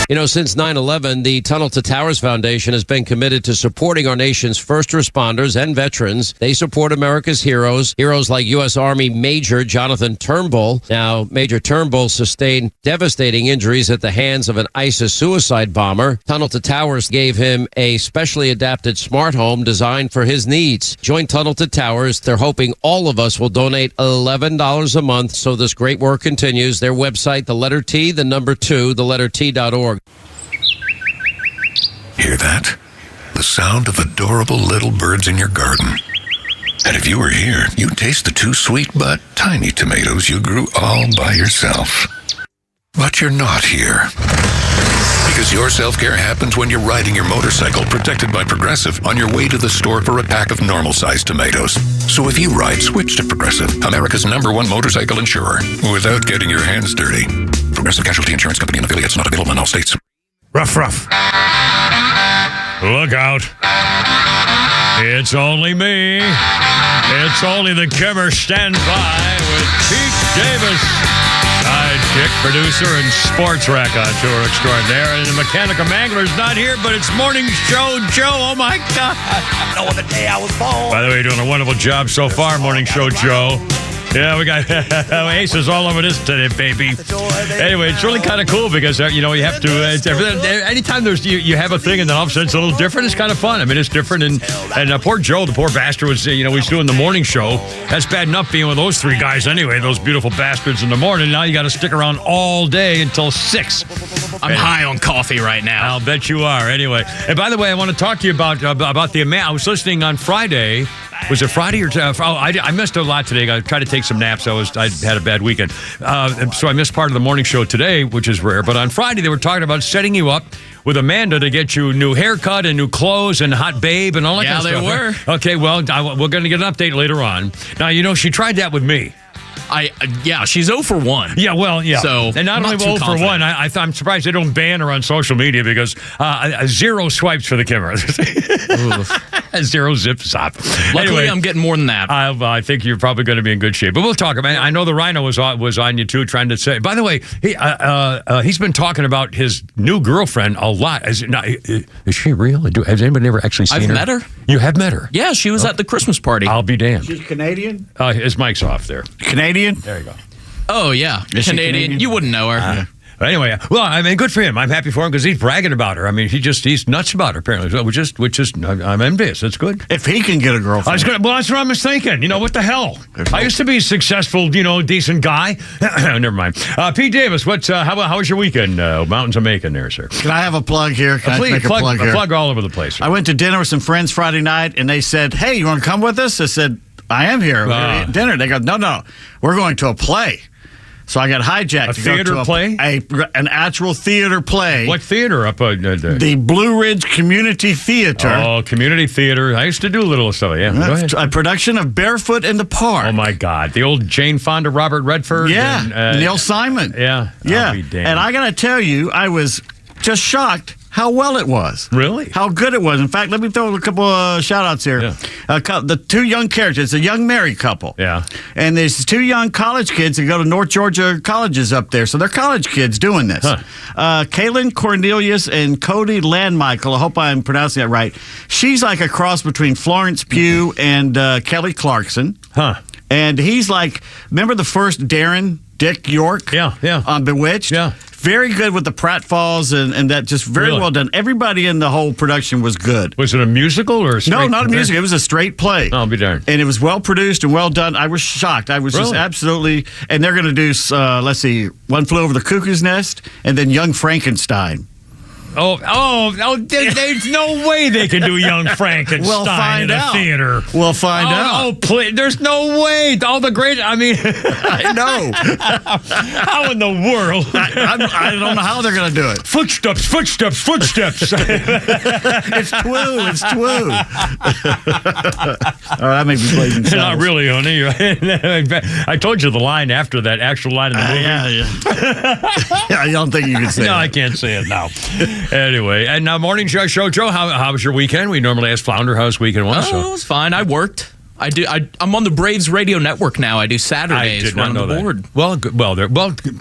Since 9/11, the Tunnel to Towers Foundation has been committed to supporting our nation's first responders and veterans. They support America's heroes like U.S. Army Major Jonathan Turnbull. Now, Major Turnbull sustained devastating injuries at the hands of an ISIS suicide bomber. Tunnel to Towers gave him a specially adapted smart home designed for his needs. Join Tunnel to Towers. They're hoping all of us will donate $11 a month so this great work continues. Their website, the letter T, the number 2, the letter T.org. Hear that? The sound of adorable little birds in your garden. And if you were here, you'd taste the 2 sweet but tiny tomatoes you grew all by yourself. But you're not here. Because your self-care happens when you're riding your motorcycle protected by Progressive on your way to the store for a pack of normal-sized tomatoes. So if you ride, switch to Progressive, America's #1 motorcycle insurer, without getting your hands dirty. Progressive Casualty Insurance Company and affiliates, not available in all states. Ruff. Look out. It's only me. It's only the Kimmer standby with Pete Davis, sidekick, producer, and sports rec on tour extraordinaire. And the Mechanical Mangler's not here, but it's Morning Show Joe. Oh, my God. I know the day I was born. By the way, you're doing a wonderful job so far, Morning Show Joe. Yeah, we got aces all over this today, baby. Anyway, it's really kind of cool because, you have to, anytime you have a thing and then all of a sudden it's a little different, it's kind of fun. I mean, it's different. And poor Joe, the poor bastard was, he's doing the morning show. That's bad enough being with those 3 guys anyway, those beautiful bastards in the morning. Now you got to stick around all day until 6. I'm high on coffee right now. I'll bet you are. Anyway, and by the way, I want to talk to you about the amount. I was listening on Friday. Was it Friday or I missed a lot today. I tried to take some naps. I had a bad weekend, so I missed part of the morning show today, which is rare. But on Friday, they were talking about setting you up with Amanda to get you new haircut and new clothes and hot babe and all that kind of stuff. Yeah, they were. Okay, well, we're going to get an update later on. Now, she tried that with me. She's 0 for 1. Yeah, well, yeah. So, and not only 0 for 1, I'm surprised they don't ban her on social media because 0 swipes for the Kimmer. 0 zip zop. Luckily, anyway, I'm getting more than that. I think you're probably going to be in good shape. But we'll talk about it. I know the Rhino was on you, too, trying to say. By the way, he's been talking about his new girlfriend a lot. Is she real? Has anybody ever actually seen her? I've met her. You have met her? Yeah, she was at the Christmas party. I'll be damned. She's Canadian? His mic's off there. Canadian? There you go. Oh, yeah. Canadian. You wouldn't know her. But anyway, well, I mean, good for him. I'm happy for him because he's bragging about her. I mean, he's nuts about her, apparently, which is I'm envious. That's good. If he can get a girlfriend. That's what I was thinking. What the hell? I used to be a successful, decent guy. Never mind. Pete Davis, how was your weekend? Mountains of Macon there, sir. Can I have a plug here? Please, make a plug here? Plug all over the place. Sir. I went to dinner with some friends Friday night, and they said, hey, you want to come with us? I said, I am here. We're at dinner. They go, no, we're going to a play. So I got hijacked. A theater play? An actual theater play. What theater up there? The Blue Ridge Community Theater. Oh, community theater. I used to do a little stuff. Yeah, go ahead. A production of Barefoot in the Park. Oh, my God. The old Jane Fonda, Robert Redford. Yeah, Neil Simon. Yeah. Yeah. I'll be damned. And I got to tell you, I was just shocked how well it was. Really? How good it was. In fact, let me throw a couple of shout-outs here. Yeah. The 2 young characters. It's a young married couple. Yeah. And there's 2 young college kids that go to North Georgia colleges up there. So they're college kids doing this. Kaylin Cornelius and Cody Landmichael. I hope I'm pronouncing that right. She's like a cross between Florence Pugh and Kelly Clarkson. And he's like, remember the first Darren Dick York? Yeah. On Bewitched? Yeah. Very good with the pratfalls and that, just very well done. Everybody in the whole production was good. Was it a musical or a straight? No, not a musical. It was a straight play. I'll be darned. And it was well produced and well done. I was shocked. I was just absolutely. And they're going to do, let's see, One Flew Over the Cuckoo's Nest and then Young Frankenstein. There's no way they can do Young Frankenstein in a theater. We'll find out. Oh, please. There's no way. All the great, I mean. I know. How in the world? I don't know how they're going to do it. Footsteps. It's Twoo. All right, I may be blazing saddles. Not really, honey. I told you the line after that actual line in the movie. Yeah, I don't think you can say No, that. I can't say it now. Anyway, and now Morning Show Joe, how was your weekend? We normally ask Flounder how his weekend was. It was fine. I worked. I do. I'm on the Braves radio network now. I do Saturdays. I did not know the that. board. Well,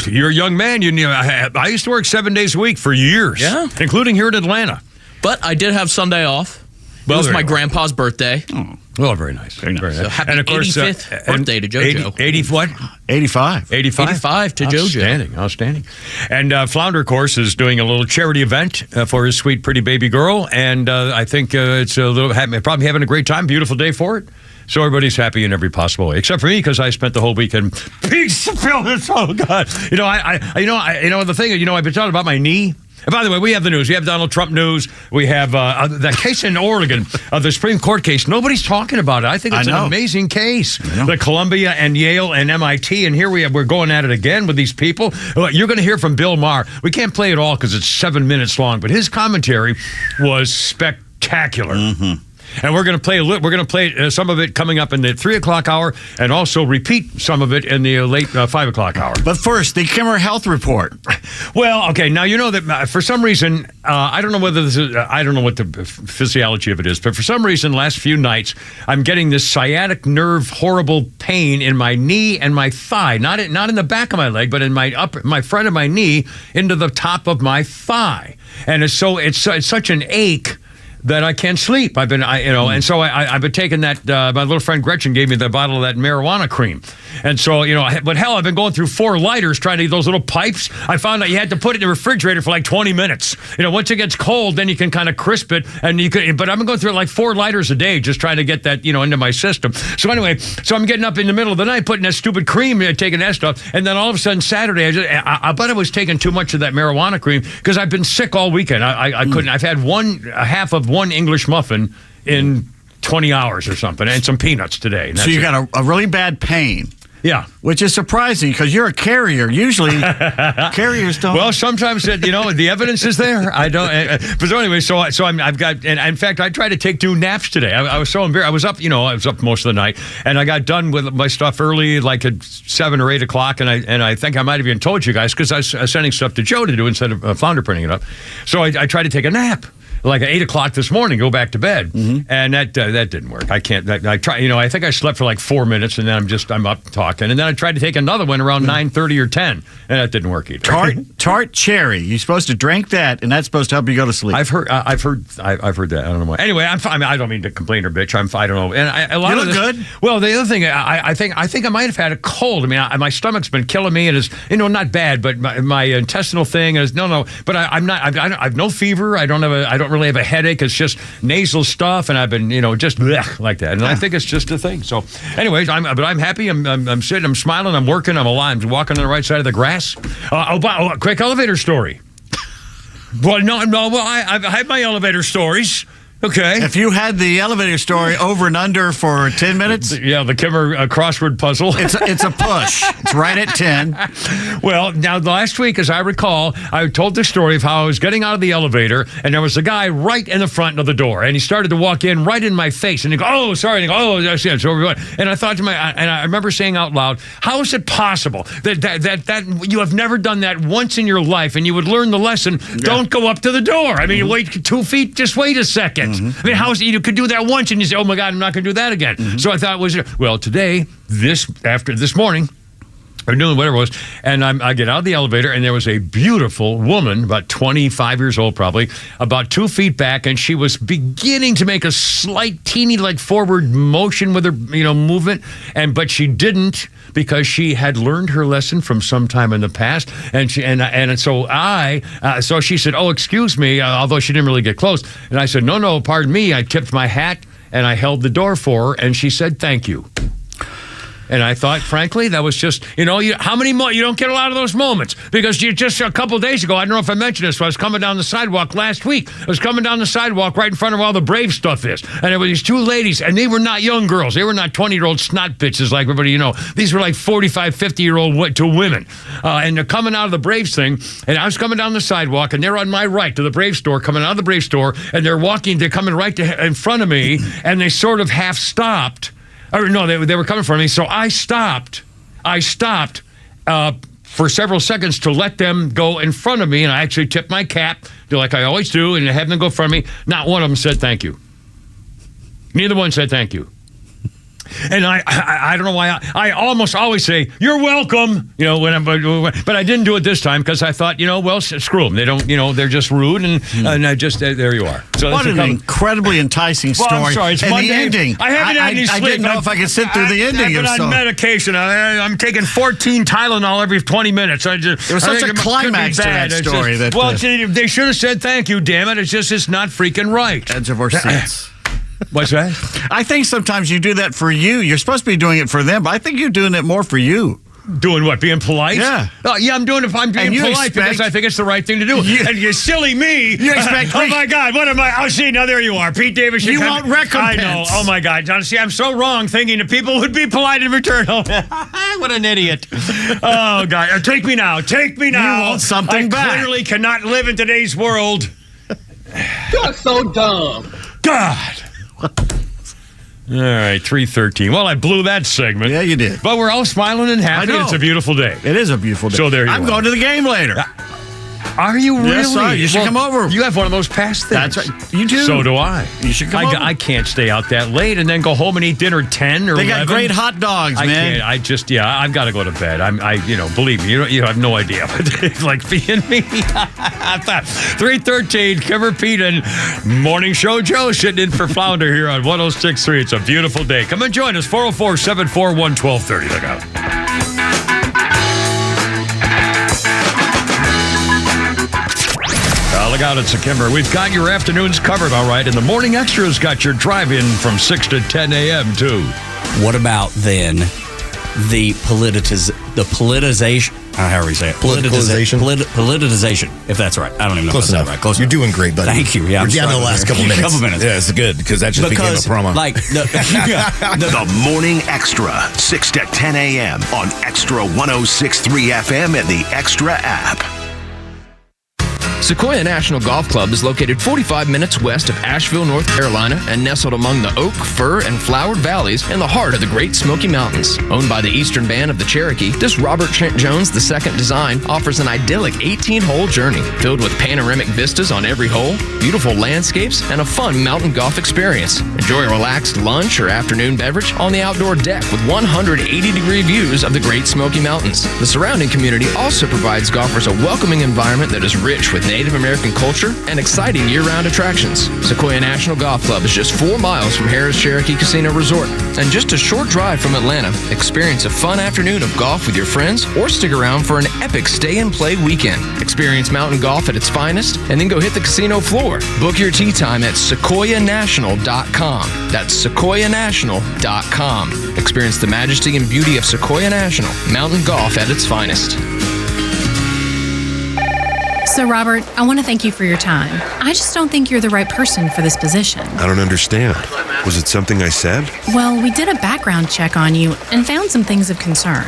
you're a young man. You know, I used to work 7 days a week for years, including here in Atlanta. But I did have Sunday off. It was my grandpa's birthday. Oh. Well, very nice. Very nice. So happy 85th birthday to JoJo. 80 what? 85. 85 to JoJo. Outstanding. And Flounder, of course, is doing a little charity event for his sweet, pretty baby girl. And I think it's a little probably having a great time. Beautiful day for it. So everybody's happy in every possible way, except for me, because I spent the whole weekend. Oh God! You know, the thing. You know, I've been talking about my knee. And by the way, we have the news. We have Donald Trump news. We have that case in Oregon, the Supreme Court case. Nobody's talking about it. I think it's an amazing case. The Columbia and Yale and MIT, and here we're going at it again with these people. You're going to hear from Bill Maher. We can't play it all because it's 7 minutes long, but his commentary was spectacular. Mm-hmm. And we're going to play some of it coming up in the 3 o'clock hour, and also repeat some of it in the late 5 o'clock hour. But first, the Kimmer Health Report. Well, okay. Now you know that for some reason, I don't know whether this is. I don't know what the physiology of it is, but for some reason, last few nights, I'm getting this sciatic nerve, horrible pain in my knee and my thigh. Not in the back of my leg, but in my front of my knee, into the top of my thigh, and it's such an ache that I can't sleep. I've been taking that. My little friend Gretchen gave me the bottle of that marijuana cream, and so but hell, I've been going through 4 lighters trying to get those little pipes. I found out you had to put it in the refrigerator for like 20 minutes. Once it gets cold, then you can kind of crisp it, and you could. But I've been going through like 4 lighters a day just trying to get that into my system. So anyway, I'm getting up in the middle of the night putting that stupid cream, taking that stuff, and then all of a sudden Saturday, I bet I was taking too much of that marijuana cream because I've been sick all weekend. I couldn't. I've had half of one English muffin in 20 hours or something, and some peanuts today. So you got a really bad pain. Yeah. Which is surprising because you're a carrier. Usually, carriers don't. Well, sometimes, the evidence is there. I don't. But anyway, so I've got, and in fact, I tried to take 2 naps today. I was so embarrassed. I was up most of the night, and I got done with my stuff early, like at 7 or 8 o'clock, and I think I might have even told you guys because I was sending stuff to Joe to do instead of Flounder printing it up. So I tried to take a nap. Like at 8 o'clock this morning, go back to bed, and that didn't work. I can't. I try. I think I slept for like 4 minutes, and then I'm up talking, and then I tried to take another one around 9:30 or 10, and that didn't work either. Tart cherry. You're supposed to drink that, and that's supposed to help you go to sleep. I've heard that. I don't know why. Anyway, I'm fine. I don't mean to complain or bitch. I don't know. And a lot you of look this, good. Well, the other thing, I think I might have had a cold. I mean, my stomach's been killing me, and it's not bad, but my intestinal thing is no. But I'm not. I've no fever. I don't really have a headache. It's just nasal stuff, and I've been, just blech, like that. And I think it's just a thing. So, anyways, I'm happy. I'm sitting. I'm smiling. I'm working. I'm alive. I'm walking on the right side of the grass. Quick elevator story. Well, no. Well, I've had my elevator stories. Okay. If you had the elevator story over and under for 10 minutes? Yeah, the Kimmer crossword puzzle. It's a push. It's right at 10. Well, now last week, as I recall, I told the story of how I was getting out of the elevator, and there was a guy right in the front of the door, and he started to walk in right in my face, and he go, "Oh, sorry," and he go, "Oh, that's it." So and I thought to and I remember saying out loud, "How is it possible that you have never done that once in your life, and you would learn the lesson? Yeah. Don't go up to the door. I mean, you wait 2 feet. Just wait a second." I mean, how is it you could do that once and you say, "Oh my God, I'm not going to do that again." So I thought today, after this morning, or noon, whatever it was, and I get out of the elevator, and there was a beautiful woman, about 25 years old probably, about 2 feet back, and she was beginning to make a slight, teeny, forward motion with her, movement, but she didn't, because she had learned her lesson from some time in the past, and so she said, "Oh, excuse me," although she didn't really get close, and I said, "No, pardon me." I tipped my hat, and I held the door for her, and she said, "Thank you." And I thought, frankly, that was just, how many more? You don't get a lot of those moments, because just a couple days ago, I don't know if I mentioned this, but I was coming down the sidewalk last week. I was coming down the sidewalk right in front of all the Brave stuff is. And there were these 2 ladies, and they were not young girls. They were not 20-year-old snot bitches like everybody, These were like 45, 50-year-old to women. And they're coming out of the Braves thing, and I was coming down the sidewalk, and they're on my right to the Brave store, coming out of the Brave store, and they're coming right in front of me, and they sort of half stopped. Or no, they were coming for me, so I stopped for several seconds to let them go in front of me, and I actually tipped my cap, like I always do, and have them go in front of me. Not one of them said thank you. Neither one said thank you. And I don't know why I almost always say you're welcome, but I didn't do it this time because I thought, well, screw them. They don't, they're just rude, and I just there you are. So what an incredibly enticing story. Well, I'm sorry, it's and Monday. the ending. I haven't had any sleep. I didn't know if I could sit through the ending. I've been on medication. I'm taking 14 Tylenol every 20 minutes. It was such a climax to that story. They should have said thank you. Damn it! It's not freaking right. Edge of our seats. What's that? I think sometimes you do that for you. You're supposed to be doing it for them, but I think you're doing it more for you. Doing what? Being polite? Yeah. Oh, yeah, I'm doing it. I'm being polite because I think it's the right thing to do. And you silly me. You expect oh, my God. What am I? Oh, see, now there you are. Pete Davis. You want recompense. I know. Oh, my God. John, see, I'm so wrong thinking that people would be polite in return. What an idiot. Oh, God. Take me now. Take me now. You want something back. I clearly cannot live in today's world. You're so dumb. God. All right, 3:13. Well, I blew that segment. Yeah, you did. But we're all smiling and happy. I know. It's a beautiful day. It is a beautiful day. So there you I'm are. going to the game later. Are you really? Yes, sir. You should come over. You have one of those past things. That's right. You do. So do I. You should come over. I can't stay out that late and then go home and eat dinner 10 or 11. They got great hot dogs, I man. can't. I've got to go to bed. Believe me, you have no idea. It's like being me. 3:13, Kimmer Pete and Morning Show Joe sitting in for Flounder here on 106.3. It's a beautiful day. Come and join us, 404-741-1230. Look out. Look out, it's a Kimber. We've got your afternoons covered, all right, and the Morning Extra's got your drive-in from 6 to 10 a.m., too. What about, then, the politicization, however you say it. Politicization, if that's right. I don't even know if that's right. Close You're enough. doing great, buddy. Thank you. Yeah, We're down to the last couple minutes. Yeah, it's good, because that just became a promo. The Morning Extra, 6 to 10 a.m. on XTRA 106.3 FM and the XTRA app. Sequoia National Golf Club is located 45 minutes west of Asheville, North Carolina, and nestled among the Oak, Fir, and Flowered Valleys in the heart of the Great Smoky Mountains. Owned by the Eastern Band of the Cherokee, this Robert Trent Jones II design offers an idyllic 18-hole journey filled with panoramic vistas on every hole, beautiful landscapes, and a fun mountain golf experience. Enjoy a relaxed lunch or afternoon beverage on the outdoor deck with 180-degree views of the Great Smoky Mountains. The surrounding community also provides golfers a welcoming environment that is rich with Native American culture and exciting year-round attractions. Sequoia National Golf Club is just 4 miles from Harrah's Cherokee Casino Resort and just a short drive from Atlanta. Experience a fun afternoon of golf with your friends or stick around for an epic stay-and-play weekend. Experience mountain golf at its finest and then go hit the casino floor. Book your tee time at sequoianational.com. That's sequoianational.com. Experience the majesty and beauty of Sequoia National, mountain golf at its finest. So, Robert, I want to thank you for your time. I just don't think you're the right person for this position. I don't understand. Was it something I said? Well, we did a background check on you and found some things of concern.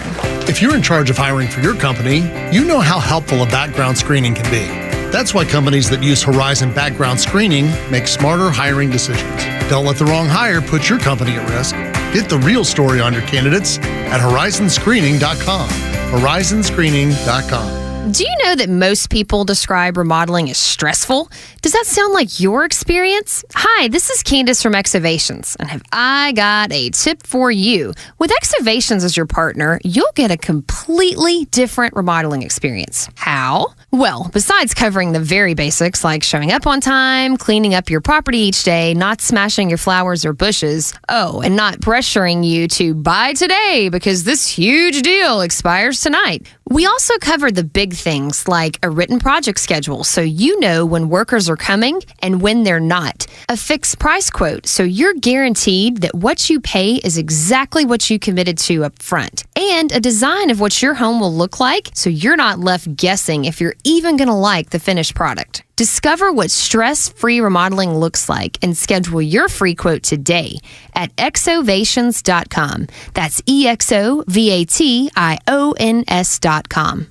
If you're in charge of hiring for your company, you know how helpful a background screening can be. That's why companies that use Horizon background screening make smarter hiring decisions. Don't let the wrong hire put your company at risk. Get the real story on your candidates at horizonscreening.com. horizonscreening.com. Do you know that most people describe remodeling as stressful? Does that sound like your experience? Hi, this is Candace from Excavations, and have I got a tip for you. With Excavations as your partner, you'll get a completely different remodeling experience. How? Well, besides covering the very basics like showing up on time, cleaning up your property each day, not smashing your flowers or bushes, and not pressuring you to buy today because this huge deal expires tonight. We also cover the big things like a written project schedule so you know when workers are coming and when they're not. A fixed price quote so you're guaranteed that what you pay is exactly what you committed to up front. And a design of what your home will look like so you're not left guessing if you're even going to like the finished product. Discover what stress-free remodeling looks like and schedule your free quote today at exovations.com. That's EXOVATIONS.com.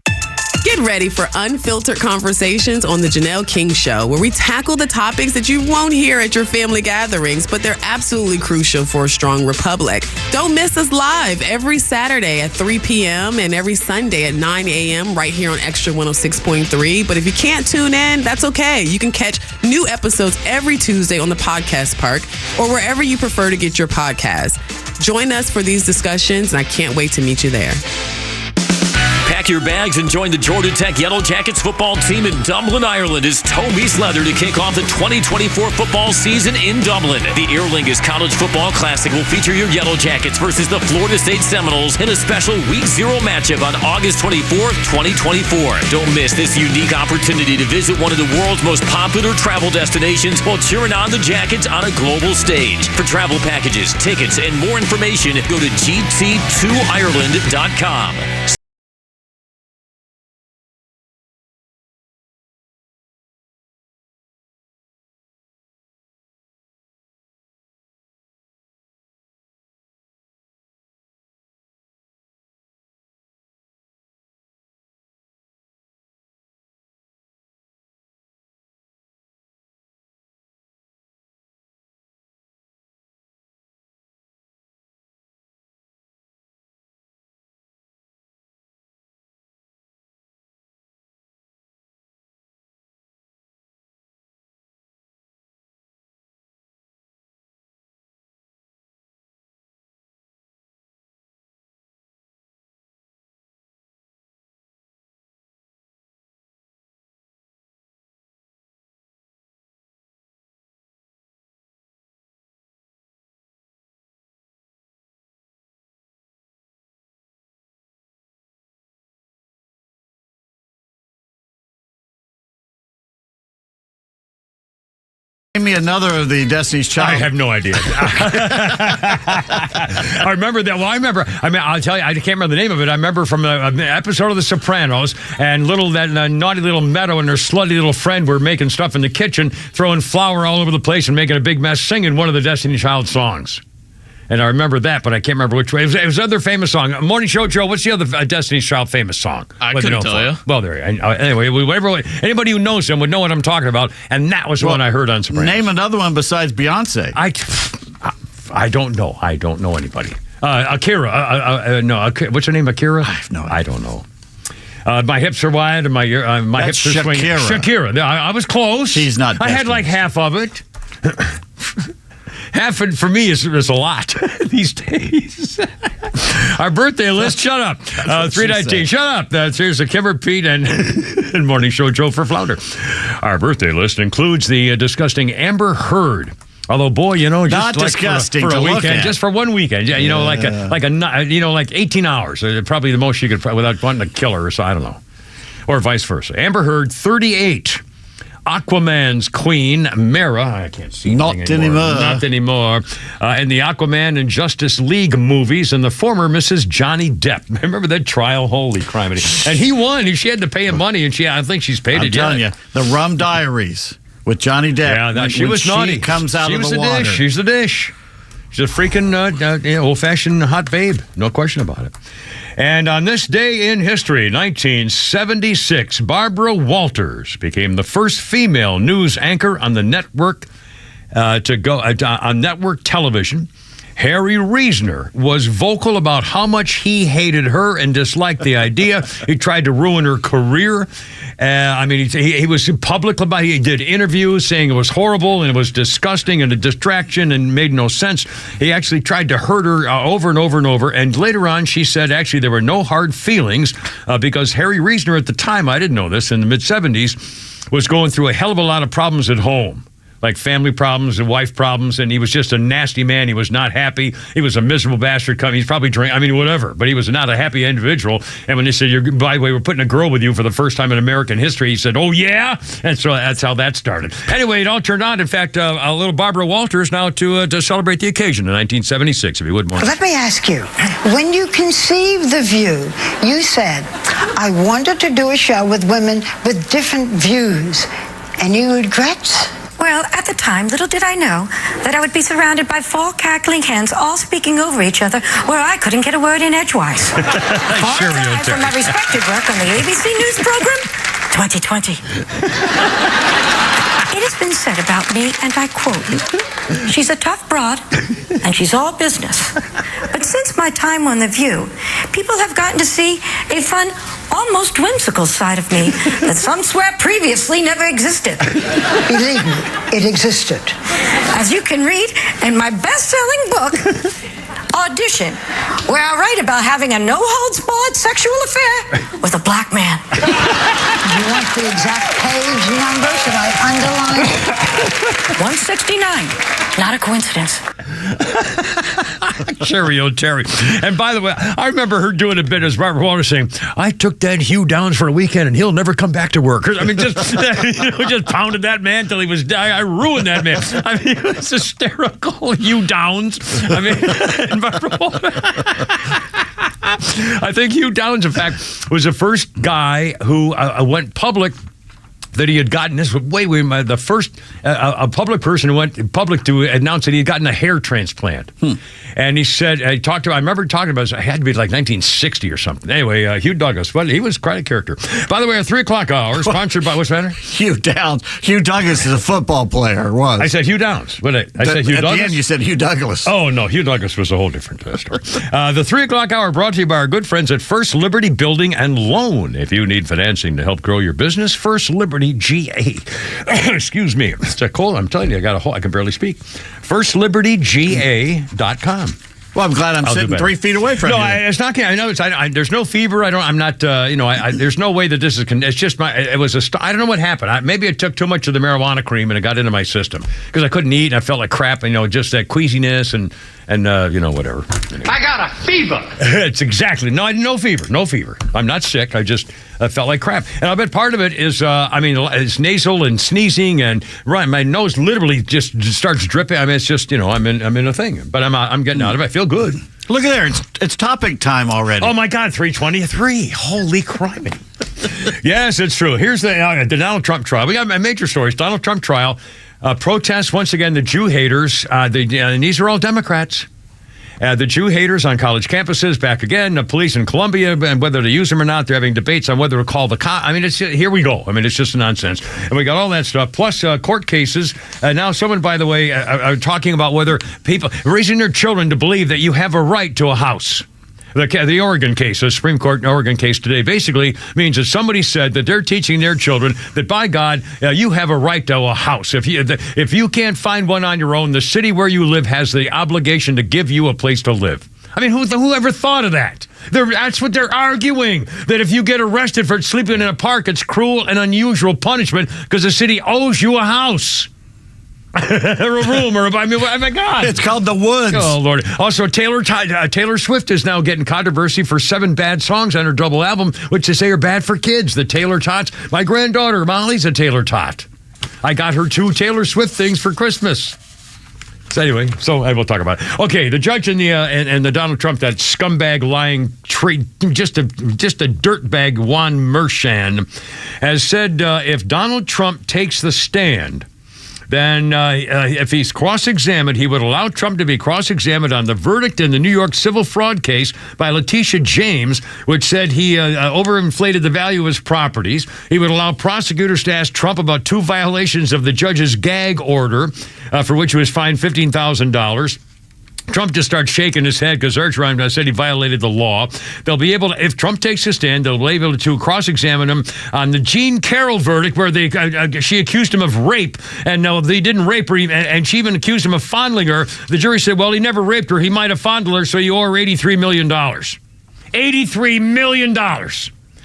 Get ready for unfiltered conversations on The Janelle King Show, where we tackle the topics that you won't hear at your family gatherings, but they're absolutely crucial for a strong republic. Don't miss us live every Saturday at 3 p.m. and every Sunday at 9 a.m. right here on XTRA 106.3. But if you can't tune in, that's okay. You can catch new episodes every Tuesday on the Podcast Park or wherever you prefer to get your podcasts. Join us for these discussions, and I can't wait to meet you there. Pack your bags and join the Georgia Tech Yellow Jackets football team in Dublin, Ireland as Toe meets leather to kick off the 2024 football season in Dublin. The Aer Lingus College Football Classic will feature your Yellow Jackets versus the Florida State Seminoles in a special Week 0 matchup on August 24th, 2024. Don't miss this unique opportunity to visit one of the world's most popular travel destinations while cheering on the Jackets on a global stage. For travel packages, tickets, and more information, go to gt2ireland.com. Name me another of the Destiny's Child. I have no idea. I remember that. Well, I mean, I'll tell you, I can't remember the name of it. I remember from an episode of The Sopranos, and that naughty little Meadow and her slutty little friend were making stuff in the kitchen, throwing flour all over the place and making a big mess, singing one of the Destiny's Child songs. And I remember that, but I can't remember which way. It was another famous song. Morning Show Joe, what's the other Destiny's Child famous song? I couldn't tell you. Well, there. Anyway, anybody who knows him would know what I'm talking about, and that was the one I heard on Sopranos. Name another one besides Beyonce. I don't know. I don't know anybody. Akira. No, what's her name? Akira? I don't know. My hips are wide and my hips are swinging. Shakira. I was close. She's not. I had like half of it. Half for me is a lot these days. Our birthday list, shut up. 319, shut up. Here's a Kimmer, Pete, and Morning Show Joe for Flounder. Our birthday list includes the disgusting Amber Heard. Although, boy, just not like disgusting for a weekend, at. Just for one weekend, like 18 hours, probably the most you could without wanting to kill her. So I don't know, or vice versa. Amber Heard, 38. Aquaman's queen, Maher, I can't see Not anymore. In the Aquaman and Justice League movies, and the former Mrs. Johnny Depp. Remember that trial? Holy criminy. And he won. She had to pay him money, and I think she's paid it yet. I'm telling you, the Rum Diaries with Johnny Depp. Yeah, she was naughty. She comes out of the water. She's the dish. She's a freaking old-fashioned hot babe. No question about it. And on this day in history, 1976, Barbara Walters became the first female news anchor on the network to go on network television. Harry Reasoner was vocal about how much he hated her and disliked the idea. He tried to ruin her career. He was public about it. He did interviews saying it was horrible and it was disgusting and a distraction and made no sense. He actually tried to hurt her over and over and over. And later on, she said, actually, there were no hard feelings because Harry Reasoner at the time, I didn't know this, in the mid-'70s, was going through a hell of a lot of problems at home. Like family problems and wife problems, and he was just a nasty man. He was not happy. He was a miserable bastard. He's probably whatever, but he was not a happy individual. And when they said, by the way, we're putting a girl with you for the first time in American history, he said, oh, yeah? And so that's how that started. Anyway, it all turned out, in fact, a little Barbara Walters now to celebrate the occasion in 1976, if you would. Let me ask you, when you conceived The View, you said, I wanted to do a show with women with different views. Any regrets? Well, at the time, little did I know that I would be surrounded by 4 cackling hens all speaking over each other where I couldn't get a word in edgewise. Far cry from my respected work on the ABC News program, 2020. It has been said about me, and I quote, "She's a tough broad, and she's all business." But since my time on The View, people have gotten to see a fun, almost whimsical side of me that some swear previously never existed. Believe me, it existed. As you can read in my best-selling book, Audition, where I write about having a no-holds-barred sexual affair with a black man. You want the exact page number? Should I underline it? 169. Not a coincidence. Cheerio, Terry. And by the way, I remember her doing a bit as Barbara Walters saying, "I took that Hugh Downs for a weekend and he'll never come back to work." I mean, just just pounded that man till he was dying. I ruined that man. I mean, it was hysterical. Hugh Downs. I mean, and Barbara Walters. I think Hugh Downs, in fact, was the first guy who went public that he had gotten this. The first a public person who went public to announce that he had gotten a hair transplant. And he said, I remember talking about it had to be like 1960 or something. Anyway, Hugh Douglas, well, he was quite a character. By the way, our 3 o'clock hour, sponsored by, what's the matter? Hugh Downs. Hugh Douglas is a football player, was. I said Hugh Downs. I said Hugh Douglas. At the end, you said Hugh Douglas. Oh, no, Hugh Douglas was a whole different story. The 3 o'clock hour brought to you by our good friends at First Liberty Building and Loan. If you need financing to help grow your business, First Liberty GA. Excuse me. It's a cold. I'm telling you, I can barely speak. FirstLibertyGA.com. Well, I'm glad I'm sitting 3 feet away from you. No, it's not. I know. There's no fever. I'm not. There's no way that this is. It's just it was I don't know what happened. Maybe I took too much of the marijuana cream and it got into my system because I couldn't eat and I felt like crap. Just that queasiness and whatever. Anyway. I got a fever. It's exactly no fever. No fever. I'm not sick. I just felt like crap. And I bet part of it is it's nasal and sneezing and my nose literally just starts dripping. I mean, it's just I'm in a thing. But I'm getting out of it. I feel good. Look at there. It's topic time already. Oh, my God. 3:23. Holy crime. Yes, it's true. Here's the Donald Trump trial. We got major stories. Donald Trump trial. Protests, once again, the Jew haters. And these are all Democrats. The Jew haters on college campuses back again. The police in Columbia, and whether to use them or not, they're having debates on whether to call the cops. I mean, here we go. I mean, it's just nonsense. And we got all that stuff. Plus court cases. Now someone, by the way, talking about whether people raising their children to believe that you have a right to a house. The Oregon case, the Supreme Court Oregon case today, basically means that somebody said that they're teaching their children that, by God, you have a right to a house. If you can't find one on your own, the city where you live has the obligation to give you a place to live. I mean, who ever thought of that? That's what they're arguing, that if you get arrested for sleeping in a park, it's cruel and unusual punishment because the city owes you a house. Or a room, oh my God. It's called The Woods. Oh, Lord. Also, Taylor Swift is now getting controversy for 7 bad songs on her double album, which they say are bad for kids. The Taylor Tots. My granddaughter, Molly's a Taylor Tot. I got her 2 Taylor Swift things for Christmas. So anyway, I will talk about it. Okay, the judge and the Donald Trump, that scumbag lying just a dirtbag Juan Merchan, has said if Donald Trump takes the stand, then if he's cross-examined, he would allow Trump to be cross-examined on the verdict in the New York civil fraud case by Letitia James, which said he overinflated the value of his properties. He would allow prosecutors to ask Trump about 2 violations of the judge's gag order, for which he was fined $15,000. Trump just starts shaking his head because Ertram said he violated the law. They'll be able to, if Trump takes his stand, they'll be able to cross-examine him on the Jean Carroll verdict where she accused him of rape, and they didn't rape her, and she even accused him of fondling her. The jury said, well, he never raped her. He might have fondled her, so you owe her $83 million. $83 million.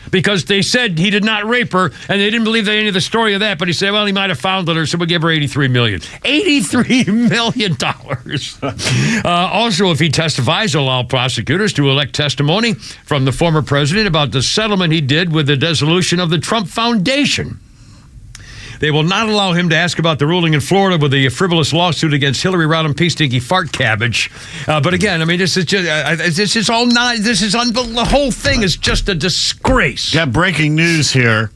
Because they said he did not rape her, and they didn't believe any of the story of that, but he said, well, he might have fondled her, so we'll give her $83 million. $83 million. Also, if he testifies, he'll allow prosecutors to elect testimony from the former president about the settlement he did with the dissolution of the Trump Foundation. They will not allow him to ask about the ruling in Florida with the frivolous lawsuit against Hillary Rodham P. Stinky Fart Cabbage. But again, I mean, this is all not. This is unbelievable. The whole thing is just a disgrace. Got breaking news here.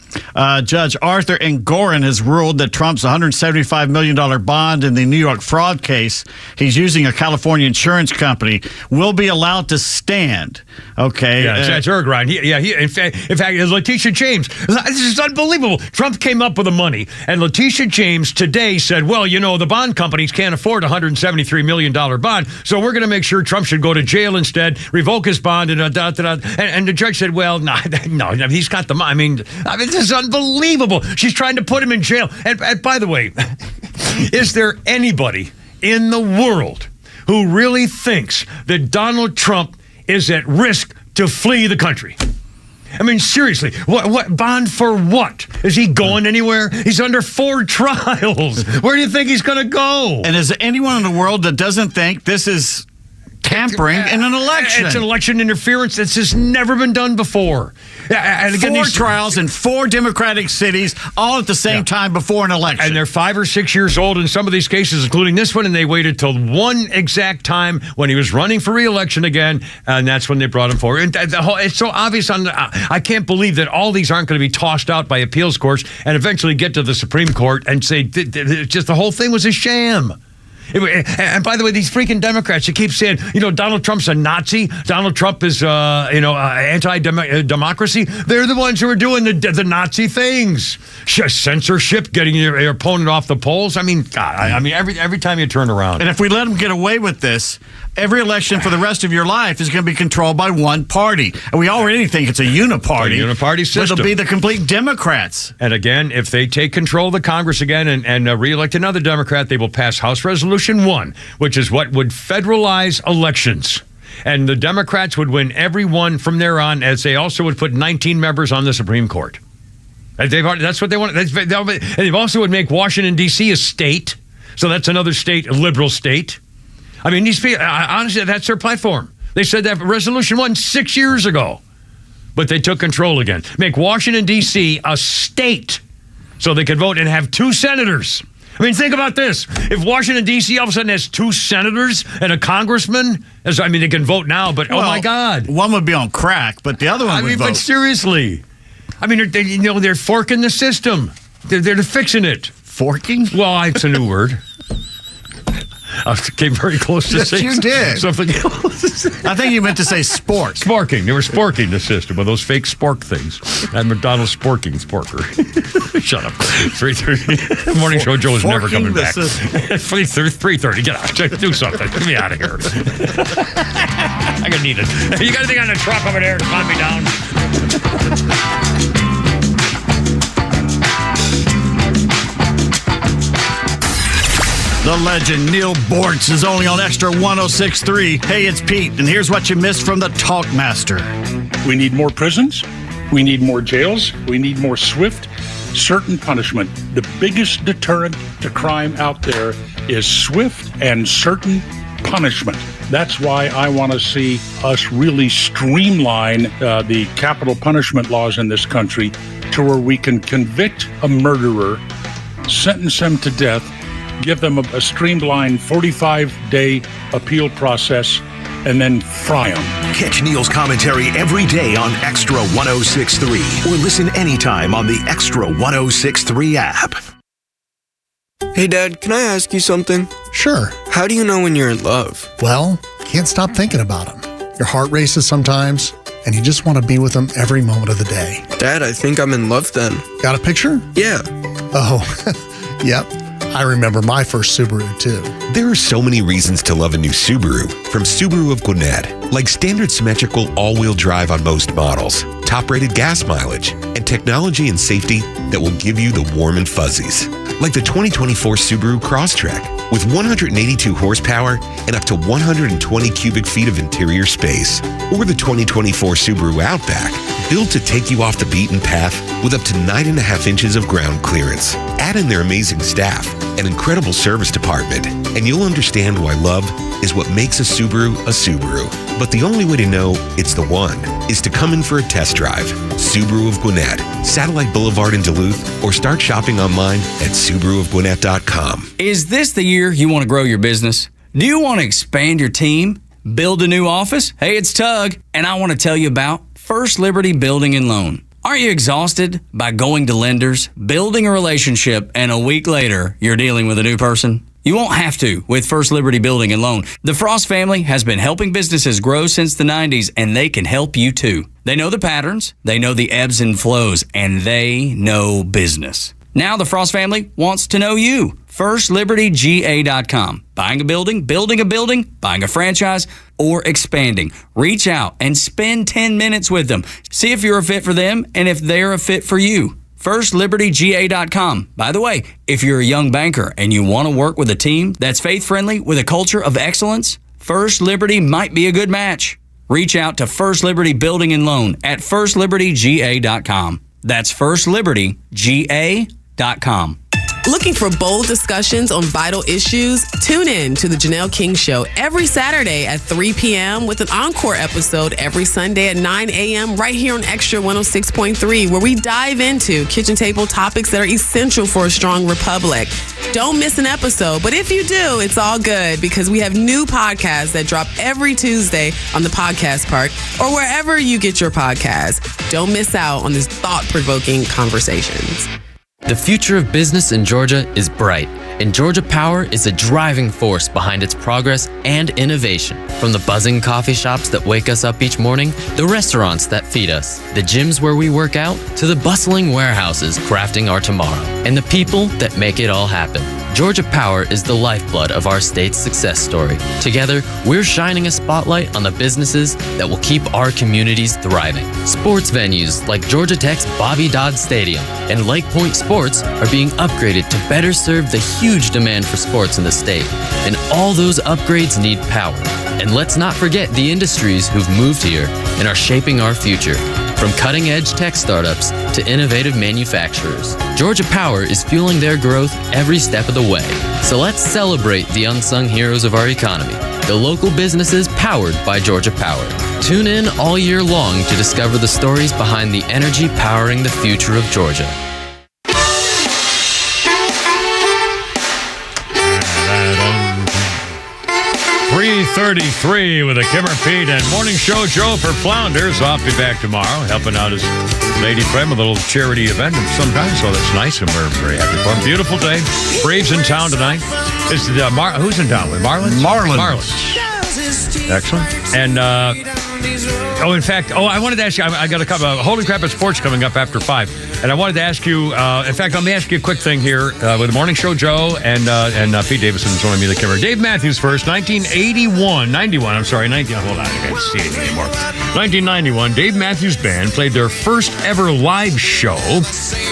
Judge Arthur Engoron has ruled that Trump's $175 million bond in the New York fraud case he's using a California insurance company will be allowed to stand. Okay. Yeah, that's Ergrein. In fact, Letitia James. This is unbelievable. Trump came up with the money, and Letitia James today said, well, you know, the bond companies can't afford a $173 million bond, so we're going to make sure Trump should go to jail instead, revoke his bond, and the judge said, well, no, he's got the money. I mean, this is unbelievable. She's trying to put him in jail. And by the way, is there anybody in the world who really thinks that Donald Trump is at risk to flee the country? I mean, seriously, what bond for what? Is he going anywhere? He's under 4 trials. Where do you think he's going to go? And is there anyone in the world that doesn't think this is tampering in an election? It's an election interference that's just never been done before. And again, 4 trials in 4 Democratic cities, all at the same time before an election. And they're 5 or 6 years old in some of these cases, including this one, and they waited till one exact time when he was running for re-election again, and that's when they brought him forward. And it's so obvious. I can't believe that all these aren't going to be tossed out by appeals courts and eventually get to the Supreme Court and say, just the whole thing was a sham. And by the way, these freaking Democrats, you keep saying, you know, Donald Trump's a Nazi. Donald Trump is, anti-democracy. They're the ones who are doing the Nazi things. Censorship, getting your opponent off the polls. I mean, God, every time you turn around. And if we let them get away with this, every election for the rest of your life is going to be controlled by one party. And we already think it's a uniparty. A uniparty system. It'll be the complete Democrats. And again, if they take control of the Congress again and re-elect another Democrat, they will pass House Resolution 1, which is what would federalize elections. And the Democrats would win every one from there on, as they also would put 19 members on the Supreme Court. That's what they want. They also would make Washington, D.C. a state. So that's another state, a liberal state. I mean, these people, honestly, that's their platform. They said that Resolution 1 6 years ago. But they took control again. Make Washington, D.C. a state so they could vote and have 2 senators. I mean, think about this. If Washington, D.C. all of a sudden has 2 senators and a congressman, they can vote now, but oh my God. One would be on crack, but the other one would vote. But seriously. I mean, they're forking the system. They're fixing it. Forking? Well, it's a new word. I came very close to saying you did. Something else. I think you meant to say spork. Sporking. They were sporking the system with those fake spork things. And McDonald's sporker. Shut up. 3:30. Morning show Joe is never coming back. 3:30. Get out. Do something. Get me out of here. I'm going to need it. You got anything on the truck over there to calm me down? The legend Neil Boortz is only on Extra 106.3. Hey, it's Pete, and here's what you missed from the Talkmaster. We need more prisons. We need more jails. We need more swift, certain punishment. The biggest deterrent to crime out there is swift and certain punishment. That's why I want to see us really streamline the capital punishment laws in this country to where we can convict a murderer, sentence him to death, give them a streamlined 45-day appeal process, and then fry them. Catch Neil's commentary every day on Extra 106.3 or listen anytime on the Extra 106.3 app. Hey, Dad, can I ask you something? Sure. How do you know when you're in love? Well, can't stop thinking about him. Your heart races sometimes, and you just want to be with him every moment of the day. Dad, I think I'm in love then. Got a picture? Yeah. Oh, yep. I remember my first Subaru, too. There are so many reasons to love a new Subaru. From Subaru of Gwinnett, like standard symmetrical all-wheel drive on most models, top-rated gas mileage, and technology and safety that will give you the warm and fuzzies. Like the 2024 Subaru Crosstrek, with 182 horsepower and up to 120 cubic feet of interior space. Or the 2024 Subaru Outback, built to take you off the beaten path with up to 9.5 inches of ground clearance. Add in their amazing staff, an incredible service department, and you'll understand why love is what makes a Subaru a Subaru. But the only way to know it's the one is to come in for a test drive. Subaru of Gwinnett, Satellite Boulevard in Duluth, or start shopping online at SubaruofGwinnett.com. Is this the year you want to grow your business? Do you want to expand your team? Build a new office? Hey, it's Tug, and I want to tell you about First Liberty Building and Loan. Aren't you exhausted by going to lenders, building a relationship, and a week later, you're dealing with a new person? You won't have to with First Liberty Building and Loan. The Frost family has been helping businesses grow since the 90s, and they can help you too. They know the patterns, they know the ebbs and flows, and they know business. Now the Frost family wants to know you. FirstLibertyGA.com. Buying a building, building a building, buying a franchise, or expanding. Reach out and spend 10 minutes with them. See if you're a fit for them and if they're a fit for you. FirstLibertyGA.com. By the way, if you're a young banker and you want to work with a team that's faith-friendly with a culture of excellence, First Liberty might be a good match. Reach out to First Liberty Building and Loan at FirstLibertyGA.com. That's FirstLibertyGA.com. Looking for bold discussions on vital issues? Tune in to The Janelle King Show every Saturday at 3 p.m. with an encore episode every Sunday at 9 a.m. right here on XTRA 106.3, where we dive into kitchen table topics that are essential for a strong republic. Don't miss an episode, but if you do, it's all good because we have new podcasts that drop every Tuesday on the Podcast Park or wherever you get your podcasts. Don't miss out on these thought-provoking conversations. The future of business in Georgia is bright, and Georgia Power is a driving force behind its progress and innovation. From the buzzing coffee shops that wake us up each morning, the restaurants that feed us, the gyms where we work out, to the bustling warehouses crafting our tomorrow, and the people that make it all happen. Georgia Power is the lifeblood of our state's success story. Together, we're shining a spotlight on the businesses that will keep our communities thriving. Sports venues like Georgia Tech's Bobby Dodd Stadium and Lake Point Sports are being upgraded to better serve the huge demand for sports in the state. And all those upgrades need power. And let's not forget the industries who've moved here and are shaping our future. From cutting-edge tech startups to innovative manufacturers, Georgia Power is fueling their growth every step of the way. So let's celebrate the unsung heroes of our economy, the local businesses powered by Georgia Power. Tune in all year long to discover the stories behind the energy powering the future of Georgia. 3:33 with a Kimmer Pete and Morning Show Joe for Flounders. I'll be back tomorrow helping out his lady friend with a little charity event of some kind, so that's nice and we're very happy for him. Beautiful day. Braves in town tonight. It's who's in town with Marlins? Marlins. Excellent. And in fact, I wanted to ask you, I got a couple of Holy Crap at Sports coming up after 5. And I wanted to ask you, in fact, let me ask you a quick thing here with the Morning Show Joe and Pete Davidson joining me, the Kimmer. Dave Matthews first, 91, I'm sorry, hold on, I can't see it anymore. 1991, Dave Matthews Band played their first ever live show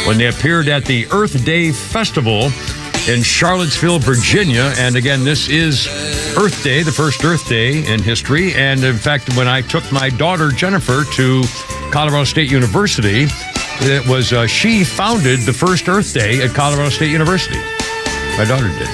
when they appeared at the Earth Day Festival in Charlottesville, Virginia. And again, this is Earth Day, the first Earth Day in history. And in fact, when I took my daughter Jennifer to Colorado State University, it was she founded the first Earth Day at Colorado State University. My daughter did,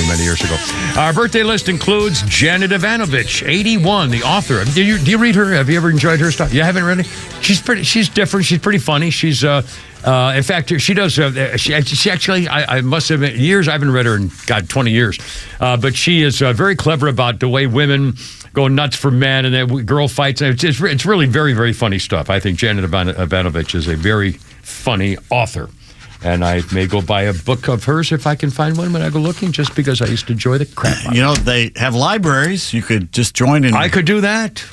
many years ago. Our birthday list includes Janet Ivanovich, 81, the author. Do you read her? Have you ever enjoyed her stuff? You haven't really? She's different. She's pretty funny. She's in fact, she does. She actually, I must admit, years I haven't read her in 20 years, but she is very clever about the way women go nuts for men and then girl fights. It's really very, very funny stuff. I think Janet Ivanovich is a very funny author. And I may go buy a book of hers if I can find one when I go looking, just because I used to enjoy the crap out of it. You know, they have libraries. You could just join in. I could do that.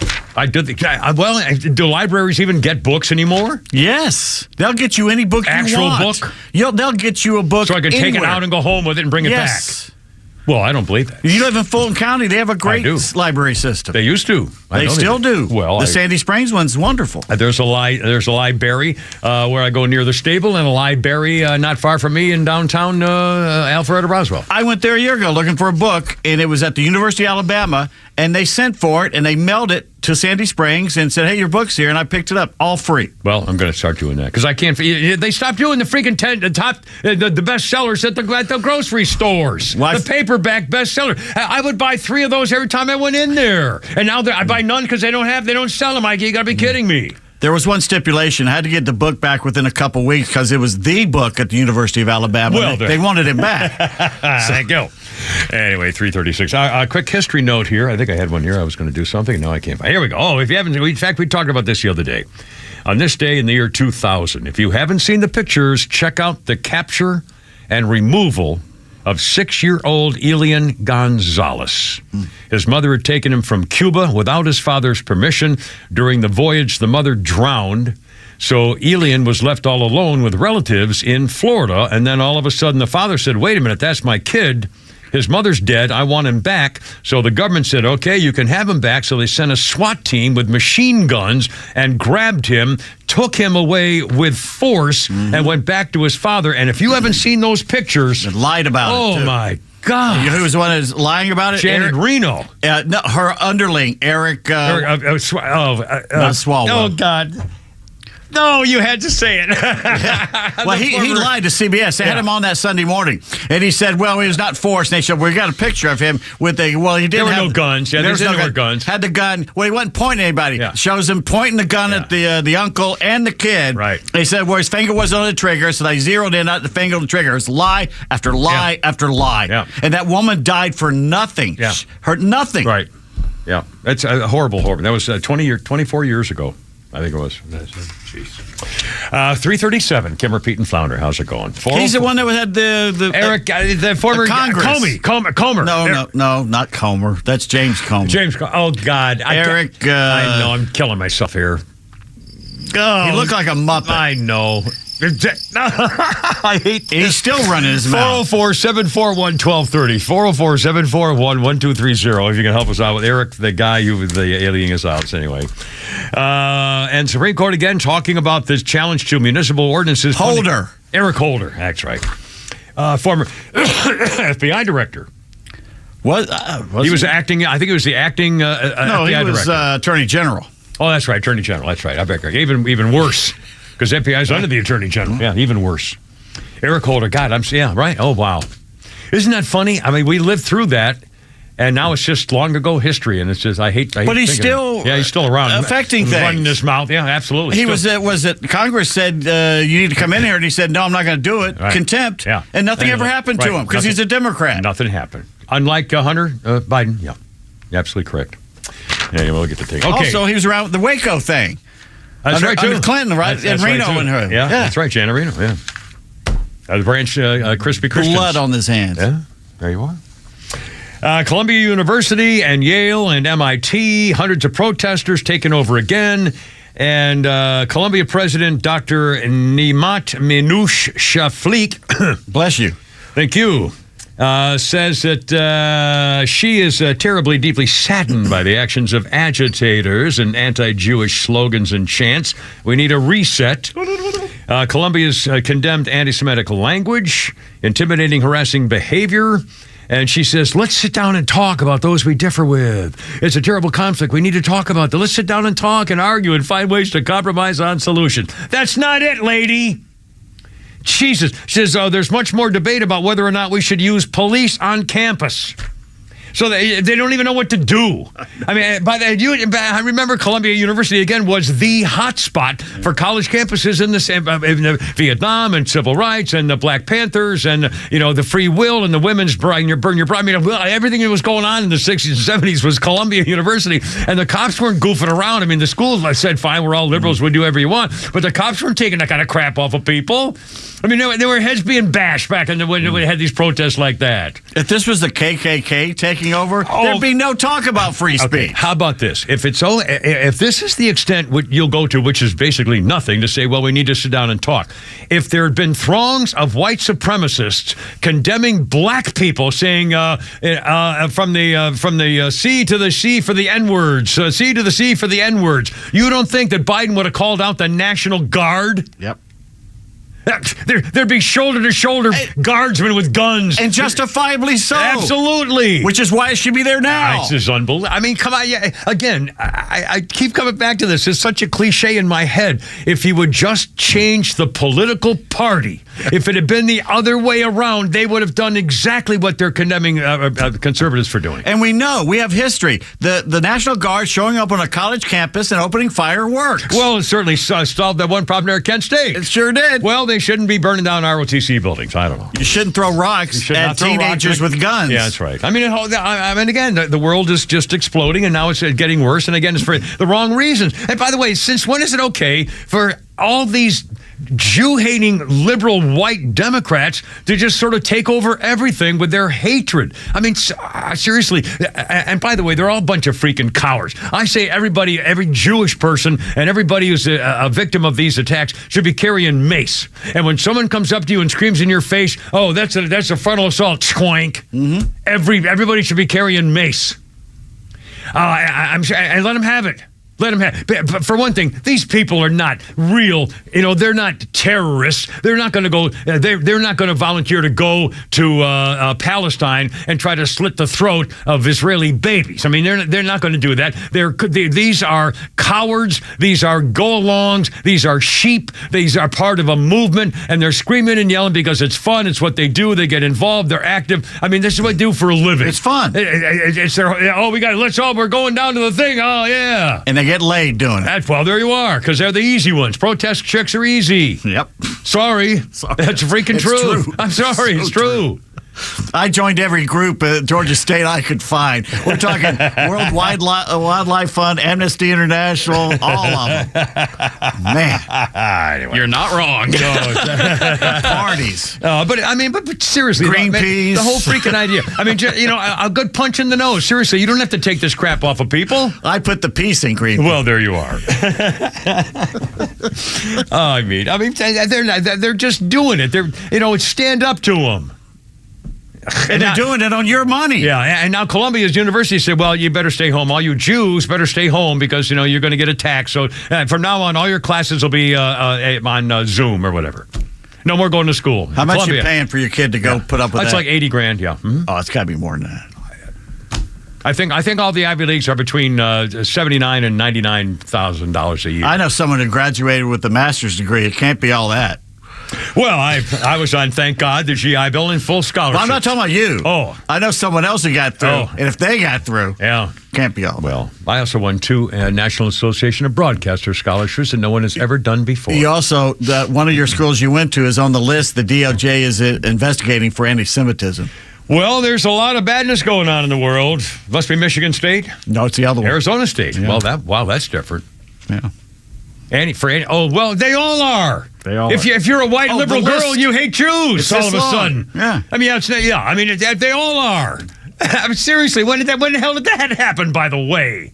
Do libraries even get books anymore? Yes. They'll get you any book you want. Actual book? They'll get you a book so I can take it out and go home with it and bring it back. Well, I don't believe that. You live in Fulton County. They have a great library system. They used to. They still do. Well, the Sandy Springs one's wonderful. There's a library where I go near the stable, and a library not far from me in downtown Alpharetta, Roswell. I went there a year ago looking for a book, and it was at the University of Alabama, And they sent for it, and they mailed it to Sandy Springs and said, hey, your book's here, and I picked it up, all free. Well, I'm going to start doing that because I can't. They stopped doing the freaking the best sellers at the grocery stores. The paperback bestseller. I would buy 3 of those every time I went in there, and now I buy none because they don't sell them. You got to be kidding me. There was one stipulation. I had to get the book back within a couple weeks because it was the book at the University of Alabama. Well, they wanted it back. Thank you. Anyway, 3:36. A quick history note here. I think I had one here. I was going to do something. No, I can't find. Here we go. Oh, if you haven't, in fact, we talked about this the other day. On this day in the year 2000, if you haven't seen the pictures, check out the capture and removal of 6-year-old Elian Gonzalez. His mother had taken him from Cuba without his father's permission. During the voyage, the mother drowned. So Elian was left all alone with relatives in Florida. And then all of a sudden, the father said, wait a minute, that's my kid. His mother's dead. I want him back. So the government said, okay, you can have him back. So they sent a SWAT team with machine guns and grabbed him, took him away with force, and went back to his father. And if you haven't seen those pictures... They lied about it, too. Oh, my God. You know who was the one that's lying about it? Janet Reno. No, her underling, Eric... not Swalwell. Oh, God. No, you had to say it. Well, he lied to CBS. They had him on that Sunday morning. And he said, well, he was not forced. And they said, we got a picture of him with he didn't there were have... no guns. Yeah, there were guns. Had the gun. Well, he wasn't pointing at anybody. Yeah. Shows him pointing the gun at the uncle and the kid. Right. They said, well, his finger was on the trigger, so they zeroed in on the finger on the trigger. It's lie after lie after lie. Yeah. And that woman died for nothing. Yeah. Hurt nothing. Right. Yeah. That's horrible. That was 24 years ago. I think it was. Jeez. 3:37. Kimmer, Pete, and Flounder. How's it going? He's the one that had the Eric, the former Congress. Comer. No, not Comer. That's James Comer. Oh God, Eric. I know. I'm killing myself here. Oh, he looked like a Muppet. I know. I hate this. He's still running his mouth. 404-741-1230. 404-741-1230. If you can help us out with Eric, the guy who was the alien is out. Anyway. And Supreme Court again talking about this challenge to municipal ordinances. Holder. Eric Holder. That's right. Former FBI director. He was acting, I think he was the acting FBI he was Attorney General. Oh, that's right. Attorney General. That's right. I bet even worse. Because FBI is under the Attorney General. Yeah, even worse. Eric Holder. God, right. Oh, wow. Isn't that funny? I mean, we lived through that, and now it's just long ago history, and it's just, I hate But he's still... he's still around. Affecting things. Running his mouth. Yeah, absolutely. He was it Congress said, you need to come in here, and he said, no, I'm not going to do it. Right. Contempt. Yeah. And nothing ever happened to him, because he's a Democrat. Nothing happened. Unlike Hunter Biden. Yeah. You're absolutely correct. Yeah, we'll get the thing. Okay. Also, he was around with the Waco thing. That's right, too. Under Clinton, right? That's Reno right, and her. Yeah, that's right, Janet Reno, yeah. The branch, Crispy Christians. Blood on his hands. Yeah, there you are. Columbia University and Yale and MIT, hundreds of protesters taken over again. And Columbia President Dr. Nimat Minouche Shaflik. Bless you. Thank you. Says that she is terribly, deeply saddened by the actions of agitators and anti-Jewish slogans and chants. We need a reset. Columbia's condemned anti-Semitic language, intimidating, harassing behavior. And she says, let's sit down and talk about those we differ with. It's a terrible conflict. We need to talk about that. Let's sit down and talk and argue and find ways to compromise on solutions. That's not it, lady. Jesus. She says, there's much more debate about whether or not we should use police on campus. So they don't even know what to do. I mean, I remember Columbia University, again, was the hot spot for college campuses in the Vietnam and civil rights and the Black Panthers and, the free will and the women's burn your bride. I mean, everything that was going on in the 60s and 70s was Columbia University. And the cops weren't goofing around. I mean, the schools said, fine, we're all liberals, we'll do whatever you want. But the cops weren't taking that kind of crap off of people. I mean, there were heads being bashed back when we had these protests like that. If this was the KKK taking over, there'd be no talk about free speech. Okay, how about this? If this is the extent you'll go to, which is basically nothing, to say, well, we need to sit down and talk. If there had been throngs of white supremacists condemning black people, saying from the C to the C for the N-words, C to the C for the N-words, you don't think that Biden would have called out the National Guard? Yep. There'd be shoulder-to-shoulder guardsmen with guns. And justifiably so. Absolutely. Which is why it should be there now. It's just unbelievable. I mean, come on. Yeah, again, I keep coming back to this. It's such a cliche in my head. If he would just change the political party, if it had been the other way around, they would have done exactly what they're condemning conservatives for doing. And we know, we have history. The National Guard showing up on a college campus and opening fireworks. Well, it certainly solved that one problem there at Kent State. It sure did. Well, they shouldn't be burning down ROTC buildings. I don't know. You shouldn't throw rocks at teenagers with guns. Yeah, that's right. I mean, again, the world is just exploding, and now it's getting worse. And again, it's for the wrong reasons. And by the way, since when is it okay for all these Jew-hating liberal white Democrats to just sort of take over everything with their hatred? I mean, seriously. And by the way, they're all a bunch of freaking cowards. I say every Jewish person and everybody who's a victim of these attacks should be carrying mace. And when someone comes up to you and screams in your face, "Oh, that's a frontal assault," squank. Mm-hmm. Everybody should be carrying mace. I'm sure, and let them have it. Let them have. But for one thing, these people are not real. They're not terrorists. They're not going to go. They're not going to volunteer to go to Palestine and try to slit the throat of Israeli babies. I mean, they're not going to do that. These are cowards. These are go-alongs. These are sheep. These are part of a movement, and they're screaming and yelling because it's fun. It's what they do. They get involved. They're active. I mean, this is what they do for a living. It's fun. We're going down to the thing. Oh yeah. And they get laid doing it. Well, there you are, because they're the easy ones. Protest chicks are easy. Yep. Sorry. That's freaking true. I'm sorry. It's true. I joined every group at Georgia State I could find. We're talking World Wildlife Fund, Amnesty International, all of them. Man. Anyway. You're not wrong. Parties. But seriously. Greenpeace. The whole freaking idea. I mean, a good punch in the nose. Seriously, you don't have to take this crap off of people. I put the peace in Greenpeace. Well, there you are. They're just doing it. It's stand up to them. And they're doing it on your money. Yeah, and now Columbia's University said, well, you better stay home. All you Jews better stay home because, you're going to get attacked. So from now on, all your classes will be on Zoom or whatever. No more going to school. How much are you paying for your kid to go put up with that? That's like $80,000, yeah. Mm-hmm. Oh, it's got to be more than that. I think all the Ivy Leagues are between $79,000 and $99,000 a year. I know someone who graduated with a master's degree. It can't be all that. Well, I was on, thank God, the GI Bill in full scholarship. Well, I'm not talking about you. Oh. I know someone else who got through. Oh. And if they got through, can't be all that. Well, I also won 2 National Association of Broadcasters scholarships that no one has ever done before. You also, one of your schools you went to is on the list. The DOJ is investigating for anti-Semitism. Well, there's a lot of badness going on in the world. Must be Michigan State. No, it's the other one. Arizona State. Yeah. Well, that's different. Yeah. They all are. They all if you're a white liberal girl, you hate Jews it's all of a sudden. Yeah. They all are. I mean, seriously, when the hell did that happen, by the way?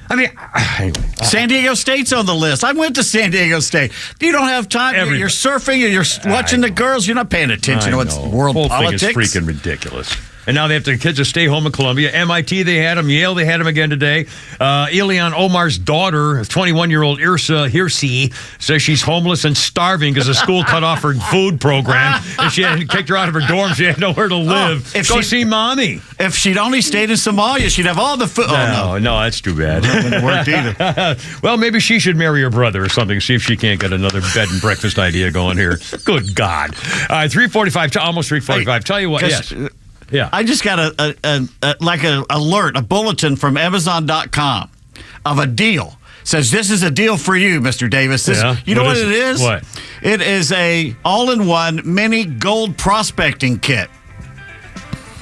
I mean, anyway. San Diego State's on the list. I went to San Diego State. You don't have time. You're surfing or you're watching the girls. You're not paying attention to what's world politics. The whole thing is freaking ridiculous. And now they have the kids to stay home at Columbia. MIT, they had them. Yale, they had them again today. Elian Omar's daughter, 21-year-old Irsa Hirsi, says she's homeless and starving because the school cut off her food program. And she had kicked her out of her dorm. She had nowhere to live. Go see mommy. If she'd only stayed in Somalia, she'd have all the food. No, that's too bad. That wouldn't work either. Well, maybe she should marry her brother or something. See if she can't get another bed and breakfast idea going here. Good God. 3:45, almost 3:45. Hey, tell you what, yes. Yeah, I just got an alert, a bulletin from Amazon.com of a deal. Says this is a deal for you, Mr. Davis. You know what it is? What? It is a all-in-one mini gold prospecting kit.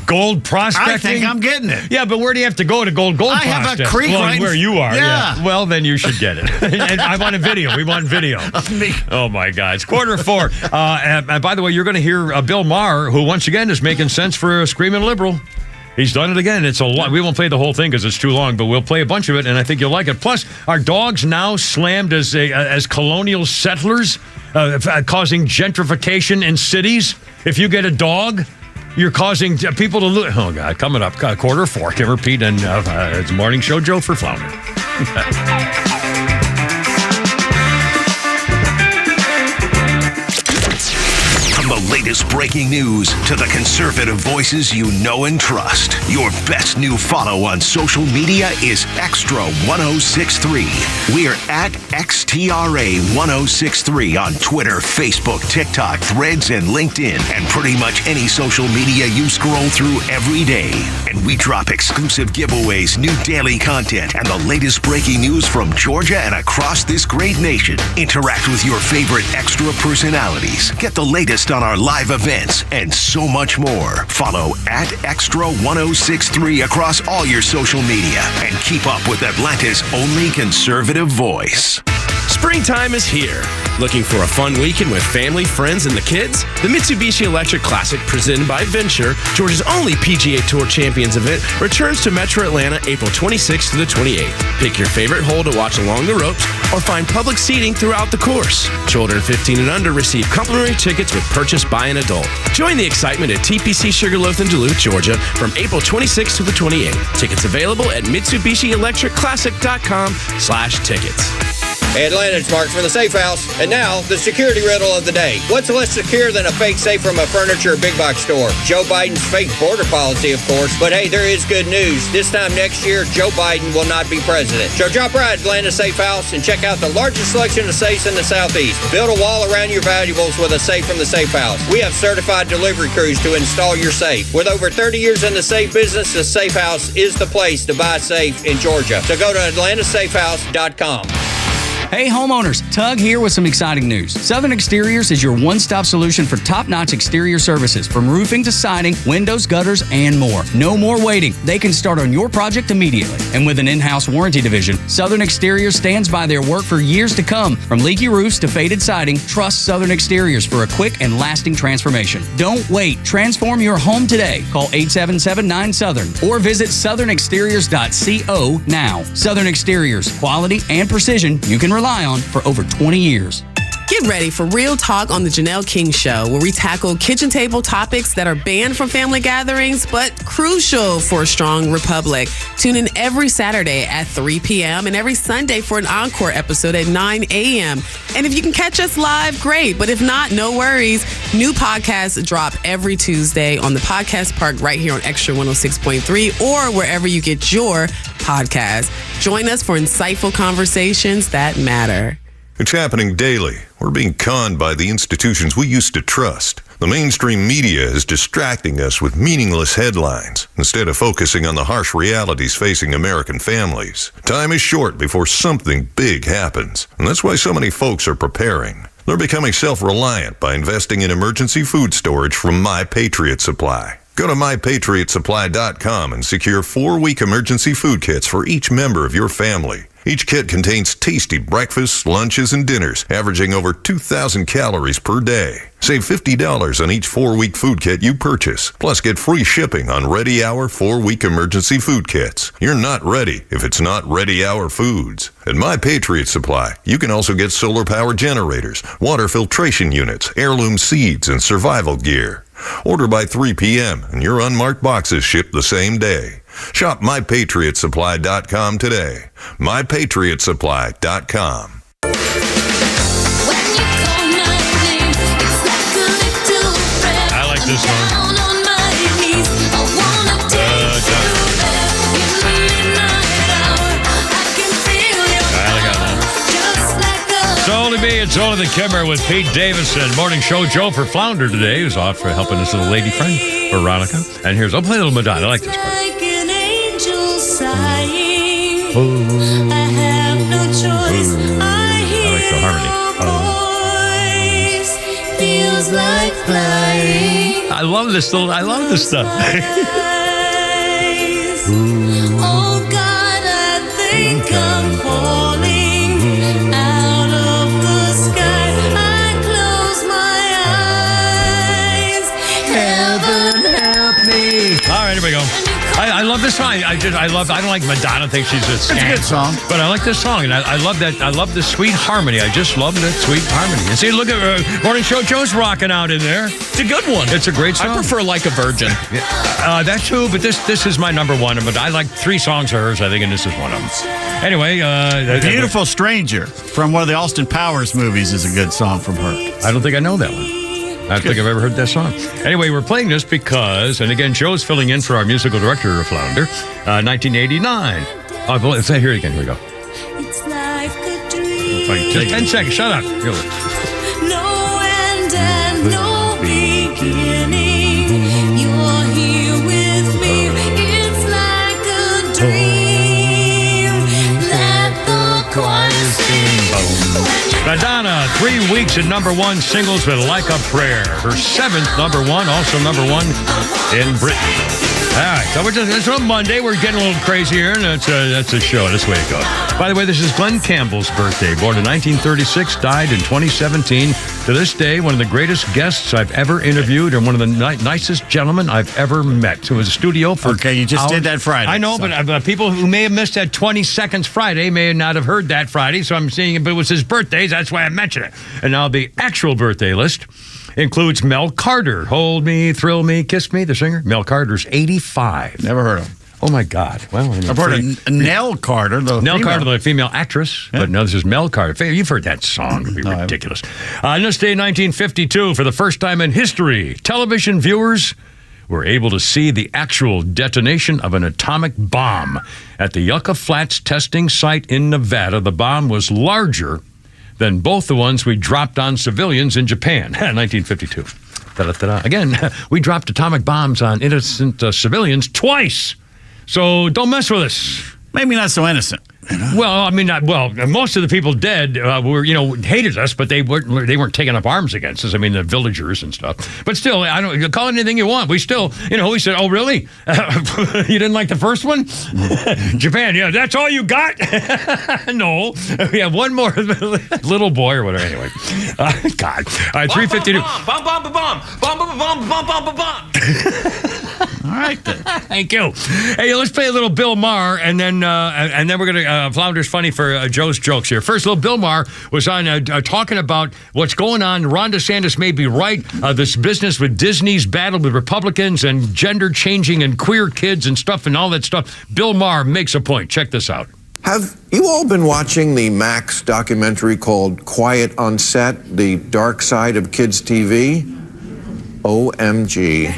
Gold prospecting? I think I'm getting it. Yeah, but where do you have to go to gold prospect? I have a creek right where you are. Yeah. Well, then you should get it. And I want a video. We want video. Oh, my God. It's 4:45. And by the way, you're going to hear Bill Maher, who once again is making sense for a screaming liberal. He's done it again. It's a lot. We won't play the whole thing because it's too long, but we'll play a bunch of it, and I think you'll like it. Plus, are dogs now slammed as colonial settlers, causing gentrification in cities? If you get a dog, you're causing people to lose. Oh, God. Coming up, 4:15. Give her Pete and it's Morning Show Joe for Flounder. latest breaking news to the conservative voices you know and trust. Your best new follow on social media is XTRA 106.3. We're at XTRA 106.3 on Twitter, Facebook, TikTok, Threads, and LinkedIn, and pretty much any social media you scroll through every day. And we drop exclusive giveaways, new daily content, and the latest breaking news from Georgia and across this great nation. Interact with your favorite Extra personalities. Get the latest on our live events and so much more. Follow at XTRA 106.3 across all your social media and keep up with Atlanta's only conservative voice. Springtime is here. Looking for a fun weekend with family, friends, and the kids? The Mitsubishi Electric Classic, presented by Venture, Georgia's only PGA Tour Champions event, returns to Metro Atlanta April 26th to the 28th. Pick your favorite hole to watch along the ropes or find public seating throughout the course. Children 15 and under receive complimentary tickets with purchase by an adult. Join the excitement at TPC Sugarloaf in Duluth, Georgia from April 26th to the 28th. Tickets available at MitsubishiElectricClassic.com/tickets. Hey Atlanta, it's Mark from the Safe House. And now, the security riddle of the day. What's less secure than a fake safe from a furniture or big box store? Joe Biden's fake border policy, of course. But hey, there is good news. This time next year, Joe Biden will not be president. So drop by Atlanta Safe House and check out the largest selection of safes in the Southeast. Build a wall around your valuables with a safe from the Safe House. We have certified delivery crews to install your safe. With over 30 years in the safe business, the Safe House is the place to buy safe in Georgia. So go to AtlantaSafeHouse.com. Hey homeowners, Tug here with some exciting news. Southern Exteriors is your one-stop solution for top-notch exterior services, from roofing to siding, windows, gutters, and more. No more waiting. They can start on your project immediately. And with an in-house warranty division, Southern Exteriors stands by their work for years to come. From leaky roofs to faded siding, trust Southern Exteriors for a quick and lasting transformation. Don't wait. Transform your home today. Call 877-9-SOUTHERN or visit southernexteriors.co now. Southern Exteriors, quality and precision you can rely on for over 20 years. Get ready for Real Talk on the Janelle King Show, where we tackle kitchen table topics that are banned from family gatherings, but crucial for a strong republic. Tune in every Saturday at 3 p.m. and every Sunday for an encore episode at 9 a.m. And if you can catch us live, great. But if not, no worries. New podcasts drop every Tuesday on the Podcast Park right here on XTRA 106.3 or wherever you get your podcast. Join us for insightful conversations that matter. It's happening daily. We're being conned by the institutions we used to trust. The mainstream media is distracting us with meaningless headlines instead of focusing on the harsh realities facing American families. Time is short before something big happens, and that's why so many folks are preparing. They're becoming self-reliant by investing in emergency food storage from My Patriot Supply. Go to MyPatriotSupply.com and secure 4-week emergency food kits for each member of your family. Each kit contains tasty breakfasts, lunches, and dinners, averaging over 2,000 calories per day. Save $50 on each 4-week food kit you purchase. Plus, get free shipping on Ready Hour 4-week emergency food kits. You're not ready if it's not Ready Hour Foods. At My Patriot Supply, you can also get solar power generators, water filtration units, heirloom seeds, and survival gear. Order by 3 p.m. and your unmarked boxes ship the same day. Shop MyPatriotSupply.com today. MyPatriotSupply.com. I like this one. It's only the Kimmer with Pete Davidson. Morning Show Joe for Flounder today, who's off for helping his little lady friend, Veronica. And here's, I'll play a little Madonna. I like this part. Like an angel sighing. I have no choice. I like the harmony. Voice feels like flying. I love this stuff. Oh God, I think I'm falling. All right, here we go. I love this song. I don't like Madonna. I think she's a scam. It's a good song. But I like this song, and I love that. I love the sweet harmony. I just love that sweet harmony. And see, look at Morning Show Joe's rocking out in there. It's a good one. It's a great song. I prefer Like a Virgin. Yeah. That's true, but this is my number one. But I like 3 songs of hers, I think, and this is one of them. Anyway. Beautiful Stranger from one of the Austin Powers movies is a good song from her. I don't think I know that one. I don't think I've ever heard that song. Anyway, we're playing this because, and again, Joe's filling in for our musical director of Flounder, 1989. Oh, let's say here again. Here we go. It's like a dream. Wait, just 10 seconds. Shut up. No end and no beginning. You're here with me. It's like a dream. Let the choir sing. Madonna, 3 weeks at #1 singles with Like a Prayer. Her 7th #1, also #1 in Britain. All right, so it's on Monday. We're getting a little crazy here, and that's a show. That's the way it goes. By the way, this is Glenn Campbell's birthday. Born in 1936, died in 2017. To this day, one of the greatest guests I've ever interviewed and one of the nicest gentlemen I've ever met. So it was a studio for Okay, you just did that Friday. I know, so. but people who may have missed that 20 seconds Friday may not have heard that Friday, so I'm saying if it was his birthday, that's why I mentioned it. And now the actual birthday list includes Mel Carter. Hold Me, Thrill Me, Kiss Me, the singer. Mel Carter's 85. Never heard of him. Oh, my God. Well, I've heard of Nell Carter, the female actress. Yeah. But no, this is Mel Carter. You've heard that song. It'd be ridiculous. On this day, 1952, for the first time in history, television viewers were able to see the actual detonation of an atomic bomb at the Yucca Flats testing site in Nevada. The bomb was larger than both the ones we dropped on civilians in Japan, 1952. Da-da-da-da. Again, we dropped atomic bombs on innocent civilians twice. So don't mess with us. Maybe not so innocent. Well, I mean, most of the people dead were, hated us, but they weren't taking up arms against us. I mean, the villagers and stuff. But still, I don't call it anything you want. We still, we said, oh, really? You didn't like the first one? Japan, yeah, that's all you got? No, we have one more little boy or whatever. Anyway, God, all right, 352. Bomb, bomb, bomb, bomb, bomb, bomb, bomb, bomb, bomb, bomb, bomb. All right, then. Thank you. Hey, let's play a little Bill Maher, and then we're gonna Flounder's funny for Joe's jokes here. First, little Bill Maher was on talking about what's going on. Ron DeSantis may be right. This business with Disney's battle with Republicans and gender changing and queer kids and stuff and all that stuff. Bill Maher makes a point. Check this out. Have you all been watching the Max documentary called Quiet on Set, The Dark Side of Kids TV? OMG.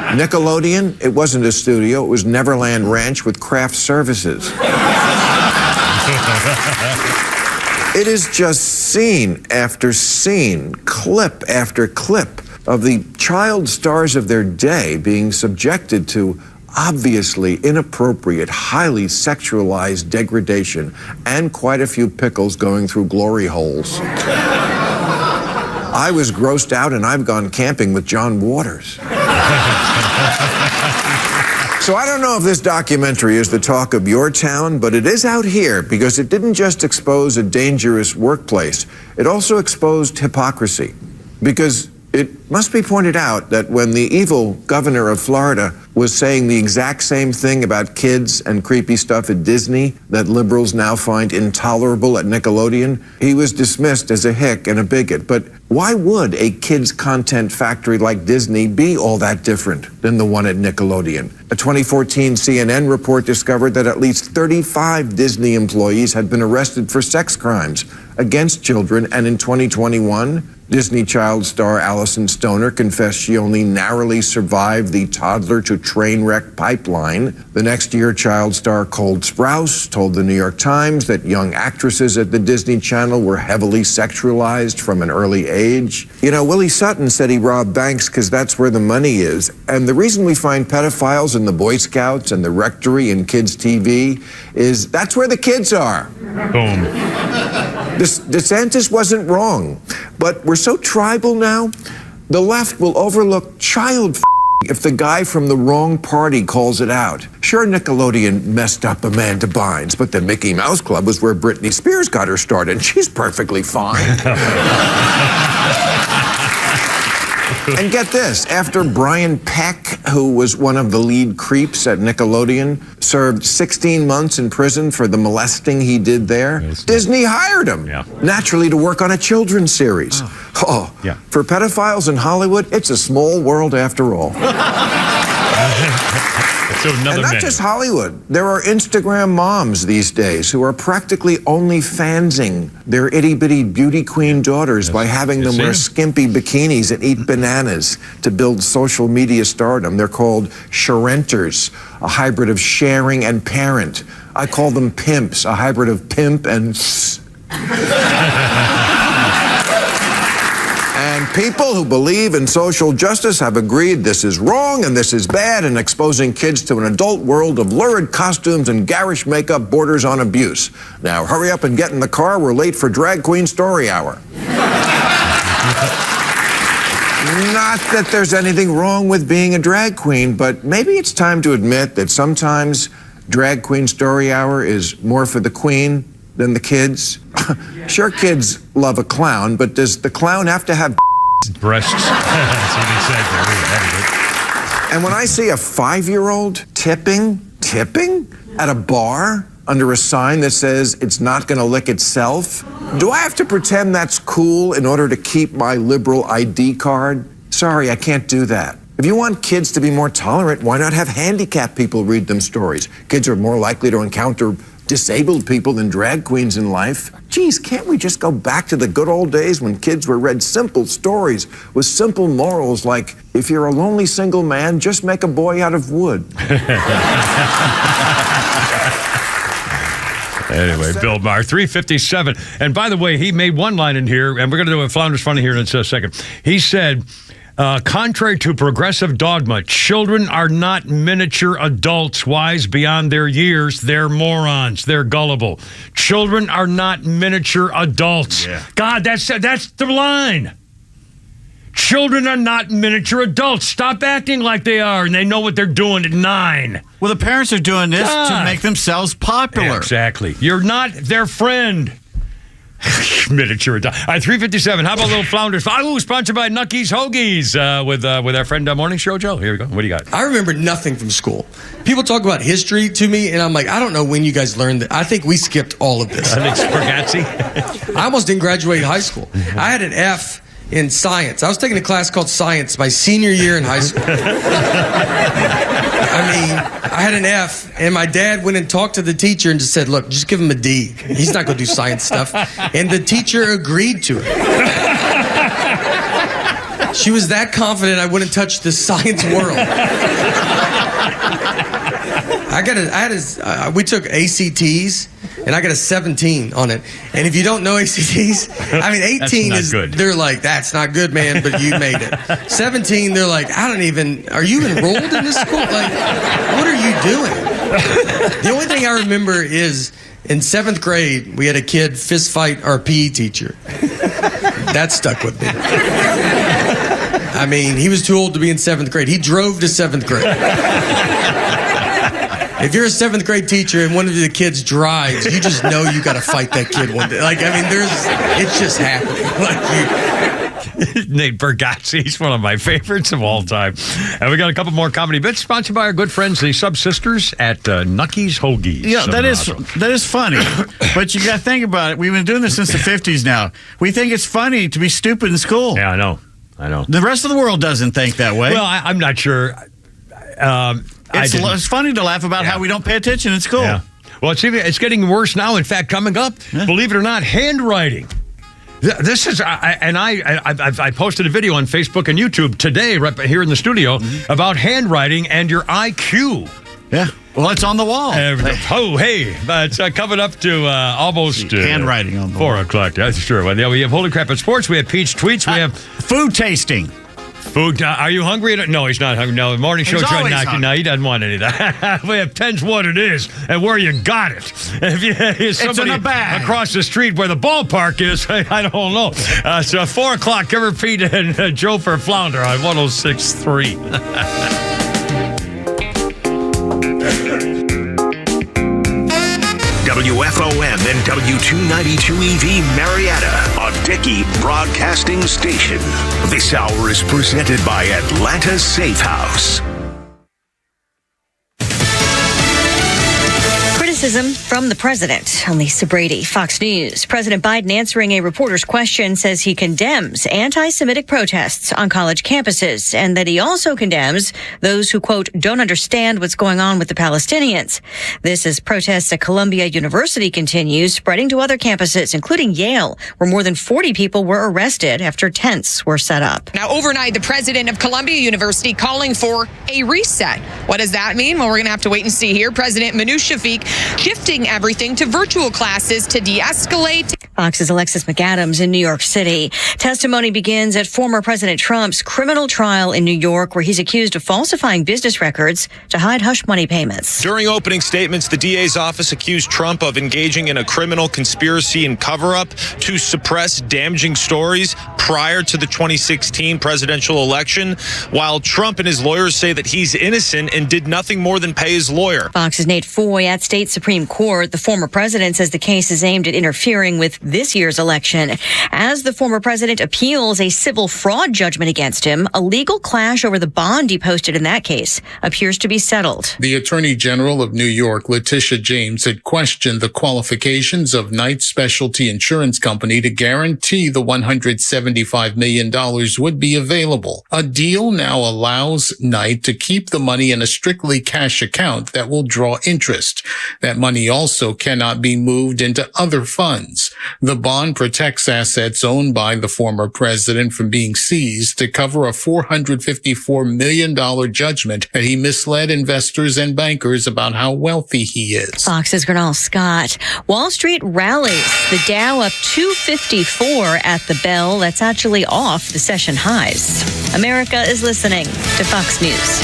Nickelodeon, it wasn't a studio, it was Neverland Ranch with craft services. It is just scene after scene, clip after clip of the child stars of their day being subjected to obviously inappropriate, highly sexualized degradation, and quite a few pickles going through glory holes. I was grossed out, and I've gone camping with John Waters. So I don't know if this documentary is the talk of your town, but it is out here because it didn't just expose a dangerous workplace. It also exposed hypocrisy. Because it must be pointed out that when the evil governor of Florida was saying the exact same thing about kids and creepy stuff at Disney that liberals now find intolerable at Nickelodeon, he was dismissed as a hick and a bigot. But why would a kids' content factory like Disney be all that different than the one at Nickelodeon? A 2014 CNN report discovered that at least 35 Disney employees had been arrested for sex crimes against children, and in 2021, Disney child star Allison Stoner confessed she only narrowly survived the toddler-to-train wreck pipeline. The next year, child star Cole Sprouse told the New York Times that young actresses at the Disney Channel were heavily sexualized from an early age. Willie Sutton said he robbed banks because that's where the money is. And the reason we find pedophiles in the Boy Scouts and the Rectory and kids' TV is that's where the kids are. Boom. DeSantis wasn't wrong, but we're so tribal now, the left will overlook child if the guy from the wrong party calls it out. Sure, Nickelodeon messed up Amanda Bynes, but the Mickey Mouse Club was where Britney Spears got her start, and she's perfectly fine. And get this, after Brian Peck, who was one of the lead creeps at Nickelodeon, served 16 months in prison for the molesting he did there, Disney hired him, naturally to work on a children's series. For pedophiles in Hollywood, it's a small world after all. So another and not minute. just Hollywood. There are Instagram moms these days who are practically only fansing their itty-bitty beauty queen daughters by having them wear skimpy bikinis and eat bananas to build social media stardom. They're called sharenters, a hybrid of sharing and parent. I call them pimps, a hybrid of pimp and And people who believe in social justice have agreed this is wrong and this is bad, and exposing kids to an adult world of lurid costumes and garish makeup borders on abuse. Now, hurry up and get in the car. We're late for Drag Queen Story Hour. Not that there's anything wrong with being a drag queen, but maybe it's time to admit that sometimes Drag Queen Story Hour is more for the queen than the kids. Sure, kids love a clown, but does the clown have to have breasts? That's what he said there. And when I see a 5-year-old tipping at a bar under a sign that says it's not going to lick itself, do I have to pretend that's cool in order to keep my liberal ID card? Sorry, I can't do that. If you want kids to be more tolerant, why not have handicapped people read them stories? Kids are more likely to encounter disabled people than drag queens in life. Geez, can't we just go back to the good old days when kids were read simple stories with simple morals like, if you're a lonely single man, just make a boy out of wood. Anyway, Bill Maher, 357. And by the way, he made one line in here, and we're going to do a Flounders Funny here in a second. He said, contrary to progressive dogma, children are not miniature adults wise beyond their years. They're morons. They're gullible. Children are not miniature adults. Yeah. God, that's the line. Children are not miniature adults. Stop acting like they are, and they know what they're doing at 9. Well, the parents are doing this to make themselves popular. Exactly. You're not their friend. Miniature adult. All right, 357. How about a little Flounders? Oh, sponsored by Nucky's Hoagies with our friend Morning Show Joe. Here we go. What do you got? I remember nothing from school. People talk about history to me, and I'm like, I don't know when you guys learned that. I think we skipped all of this. I think Spargazzi. I almost didn't graduate high school. I had an F in science. I was taking a class called science my senior year in high school. I mean, I had an F, and my dad went and talked to the teacher and just said, look, just give him a D. He's not going to do science stuff. And the teacher agreed to it. She was that confident I wouldn't touch the science world. We took ACTs, and I got a 17 on it. And if you don't know ACTs, I mean, 18 is good. They're like, that's not good, man, but you made it. 17, they're like, are you enrolled in this school? Like, what are you doing? The only thing I remember is in 7th grade, we had a kid fist fight our PE teacher. That stuck with me. I mean, he was too old to be in 7th grade. He drove to 7th grade. If you're a 7th grade teacher and one of the kids drives, you just know you got to fight that kid one day. Like, I mean, it's just happening. Like, Nate Bargatze, he's one of my favorites of all time. And we got a couple more comedy bits sponsored by our good friends, the Sub Sisters at Nucky's Hoagies. Yeah, that is funny. But you got to think about it. We've been doing this since the 50s now. We think it's funny to be stupid in school. Yeah, I know. The rest of the world doesn't think that way. Well, I'm not sure. It's funny to laugh about how we don't pay attention in school. Yeah. Well, it's getting worse now. In fact, coming up, believe it or not, handwriting. This is, I posted a video on Facebook and YouTube today, right here in the studio, about handwriting and your IQ. Yeah. Well, it's on the wall. It's coming up to almost handwriting on the 4 o'clock. That's true. Well, we have Holy Crap at Sports. We have Peach Tweets. We have food tasting. Food. Are you hungry? No, he's not hungry. No, the morning show trying not to. No, he doesn't want any of that. We have 10's what it is and where you got it. If it's in a bag across the street where the ballpark is, I don't know. So 4 o'clock, give her Pete and Joe for Flounder on 106.3. WFOM and W292EV Marietta, a Dickey Broadcasting Station. This hour is presented by Atlanta Safe House. criticism from the president. I'm Lisa Brady, Fox News. President Biden answering a reporter's question says he condemns anti-Semitic protests on college campuses and that he also condemns those who, quote, don't understand what's going on with the Palestinians. This as protests at Columbia University continue, spreading to other campuses, including Yale, where more than 40 people were arrested after tents were set up. Now, overnight, the president of Columbia University calling for a reset. What does that mean? Well, we're going to have to wait and see here. President Manoush Shafiq shifting everything to virtual classes to de-escalate. Fox's Alexis McAdams in New York City. Testimony begins at former President Trump's criminal trial in New York, where he's accused of falsifying business records to hide hush money payments. During opening statements, the DA's office accused Trump of engaging in a criminal conspiracy and cover-up to suppress damaging stories prior to the 2016 presidential election, while Trump and his lawyers say that he's innocent and did nothing more than pay his lawyer. Fox's Nate Foy at State Supreme Court. The former president says the case is aimed at interfering with this year's election. As the former president appeals a civil fraud judgment against him, a legal clash over the bond he posted in that case appears to be settled. The Attorney General of New York, Letitia James, had questioned the qualifications of Knight Specialty Insurance Company to guarantee the $175 million would be available. A deal now allows Knight to keep the money in a strictly cash account that will draw interest. That money also cannot be moved into other funds. The bond protects assets owned by the former president from being seized to cover a $454 million judgment that he misled investors and bankers about how wealthy he is. Fox's Gernal Scott. Wall Street rallies. The Dow up 254 at the bell. That's actually off the session highs. America is listening to Fox News.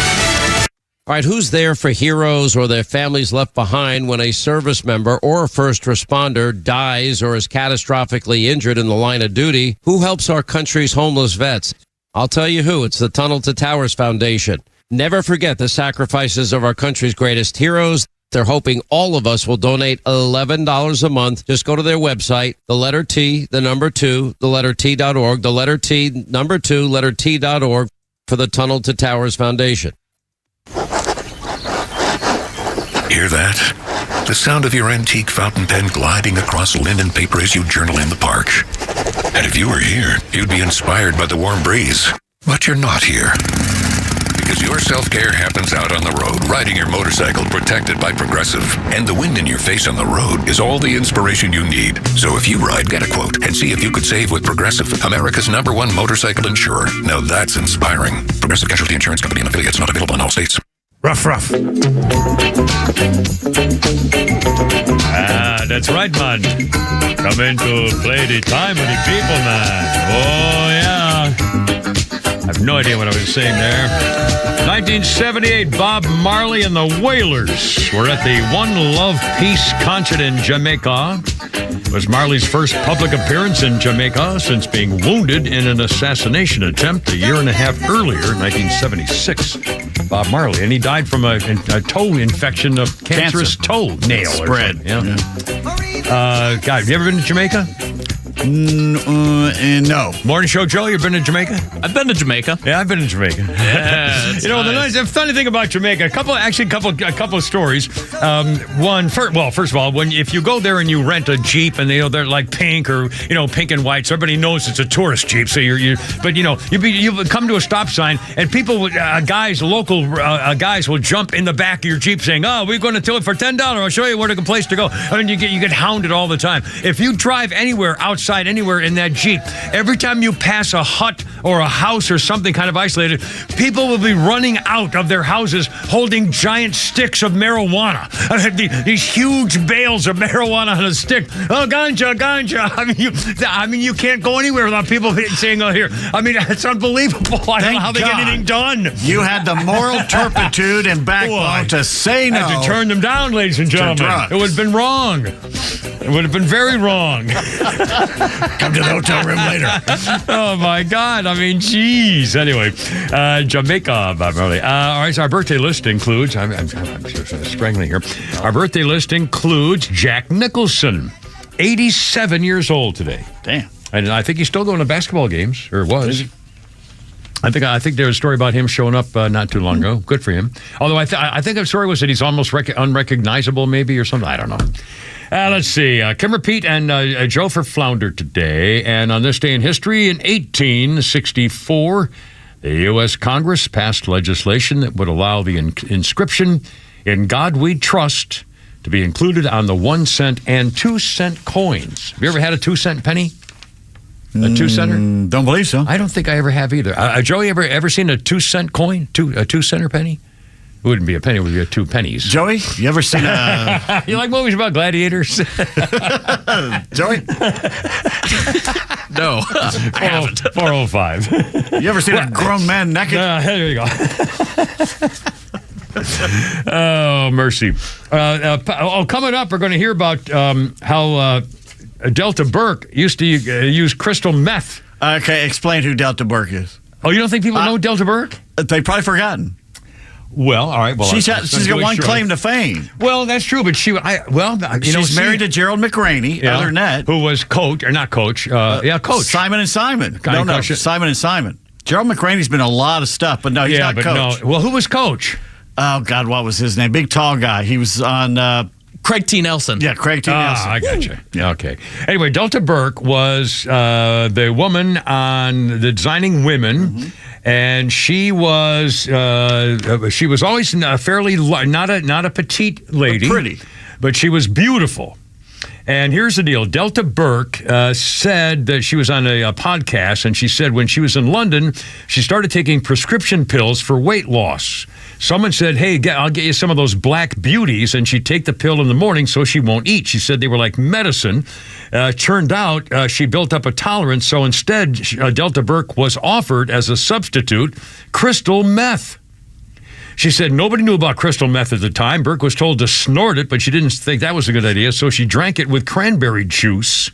All right, who's there for heroes or their families left behind when a service member or a first responder dies or is catastrophically injured in the line of duty? Who helps our country's homeless vets? I'll tell you who. It's the Tunnel to Towers Foundation. Never forget the sacrifices of our country's greatest heroes. They're hoping all of us will donate $11 a month. Just go to their website, the letter T, the number 2, the letter T.org, the letter T, number 2, letter T.org for the Tunnel to Towers Foundation. Hear that? The sound of your antique fountain pen gliding across linen paper as you journal in the park. And if you were here, you'd be inspired by the warm breeze. But you're not here. Because your self-care happens out on the road, riding your motorcycle protected by Progressive. And the wind in your face on the road is all the inspiration you need. So if you ride, get a quote and see if you could save with Progressive, America's #1 motorcycle insurer. Now that's inspiring. Progressive Casualty Insurance Company and affiliates, not available in all states. Rough. That's right, man. Coming to play the time of the people, man. Oh, yeah. I have no idea what I was saying there. 1978, Bob Marley and the Wailers were at the One Love Peace concert in Jamaica. It was Marley's first public appearance in Jamaica since being wounded in an assassination attempt a year and a half earlier, 1976. Bob Marley, and he died from a toe infection of cancerous toe nail. Spread. Yeah. God, have you ever been to Jamaica? No. Morning Show Joe, you've been to Jamaica? I've been to Jamaica. Yeah, I've been to Jamaica. Yeah, the funny thing about Jamaica, a couple of stories. First of all, if you go there and you rent a Jeep and they're like pink or pink and white, so everybody knows it's a tourist Jeep. So you come to a stop sign and people, local guys will jump in the back of your Jeep saying, "Oh, we're going to tow it for $10. I'll show you where the place to go." I mean, you get hounded all the time. If you drive anywhere outside, anywhere in that Jeep, every time you pass a hut or a house or something kind of isolated, people will be running out of their houses holding giant sticks of marijuana. These huge bales of marijuana on a stick. Oh, ganja. I mean, you can't go anywhere without people saying, "Oh, here." I mean, it's unbelievable. I don't know how they get anything done. You had the moral turpitude and backbone to say no. I had to turn them down, ladies and gentlemen. It would have been wrong. It would have been very wrong. Come to the hotel room later. Oh, my God. I mean, geez. Anyway, Jamaica, Bob Marley. All right, so our birthday list includes, I'm strangling here. Our birthday list includes Jack Nicholson, 87 years old today. Damn. And I think he's still going to basketball games, or was. I think there was a story about him showing up not too long ago. Good for him. Although I think the story was that he's almost unrecognizable, maybe, or something. I don't know. Let's see. Kimmer Pete and Jofer floundered today. And on this day in history, in 1864, the U.S. Congress passed legislation that would allow the inscription, "In God We Trust," to be included on the 1 cent and 2 cent coins. Have you ever had a 2 cent penny? A 2 center? Don't believe so. I don't think I ever have either. Joey, ever seen a 2 cent coin? A 2 center penny? It wouldn't be a penny, it would be 2 pennies. Joey, you ever seen a... You like movies about gladiators? Joey? No, I haven't. 405. You ever seen a grown man naked? There you go. Oh, mercy. Coming up, we're going to hear about how Delta Burke used to use crystal meth. Okay, explain who Delta Burke is. Oh, you don't think people know Delta Burke? They've probably forgotten. Well, all right. Well, she's got one claim to fame. Well, that's true, but she's married to Gerald McRaney. Yeah, other than that, who was coach or not coach? Coach Simon and Simon. No, Simon and Simon. Gerald McRaney's been a lot of stuff, but no, he's not coach. No. Well, who was coach? Oh God, what was his name? Big tall guy. He was on. Craig T. Nelson. Yeah, Craig T. Nelson. I got you. Yeah. Okay. Anyway, Delta Burke was the woman on the Designing Women, and she was always fairly not a petite lady, pretty, but she was beautiful. And here's the deal. Delta Burke said that she was on a podcast, and she said when she was in London, she started taking prescription pills for weight loss. Someone said, hey, I'll get you some of those black beauties, and she'd take the pill in the morning so she won't eat. She said they were like medicine. Turned out she built up a tolerance, so instead Delta Burke was offered as a substitute crystal meth. She said nobody knew about crystal meth at the time. Burke was told to snort it, but she didn't think that was a good idea, so she drank it with cranberry juice.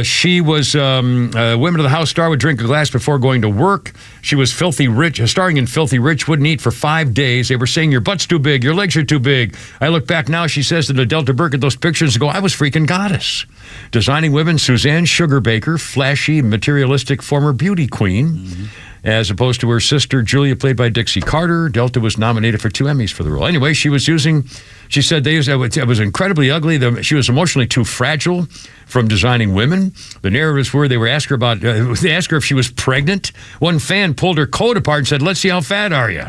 She was Women of the House star would drink a glass before going to work. She was Filthy Rich, starring in Filthy Rich, wouldn't eat for 5 days. They were saying, your butt's too big, your legs are too big. I look back now, she says to Delta Burke at those pictures and go, I was freaking goddess. Designing Women, Suzanne Sugarbaker, flashy, materialistic former beauty queen. As opposed to her sister, Julia, played by Dixie Carter. Delta was nominated for 2 Emmys for the role. Anyway, she said it was incredibly ugly. She was emotionally too fragile from Designing Women. The narratives were, they asked her if she was pregnant. One fan pulled her coat apart and said, let's see how fat are you?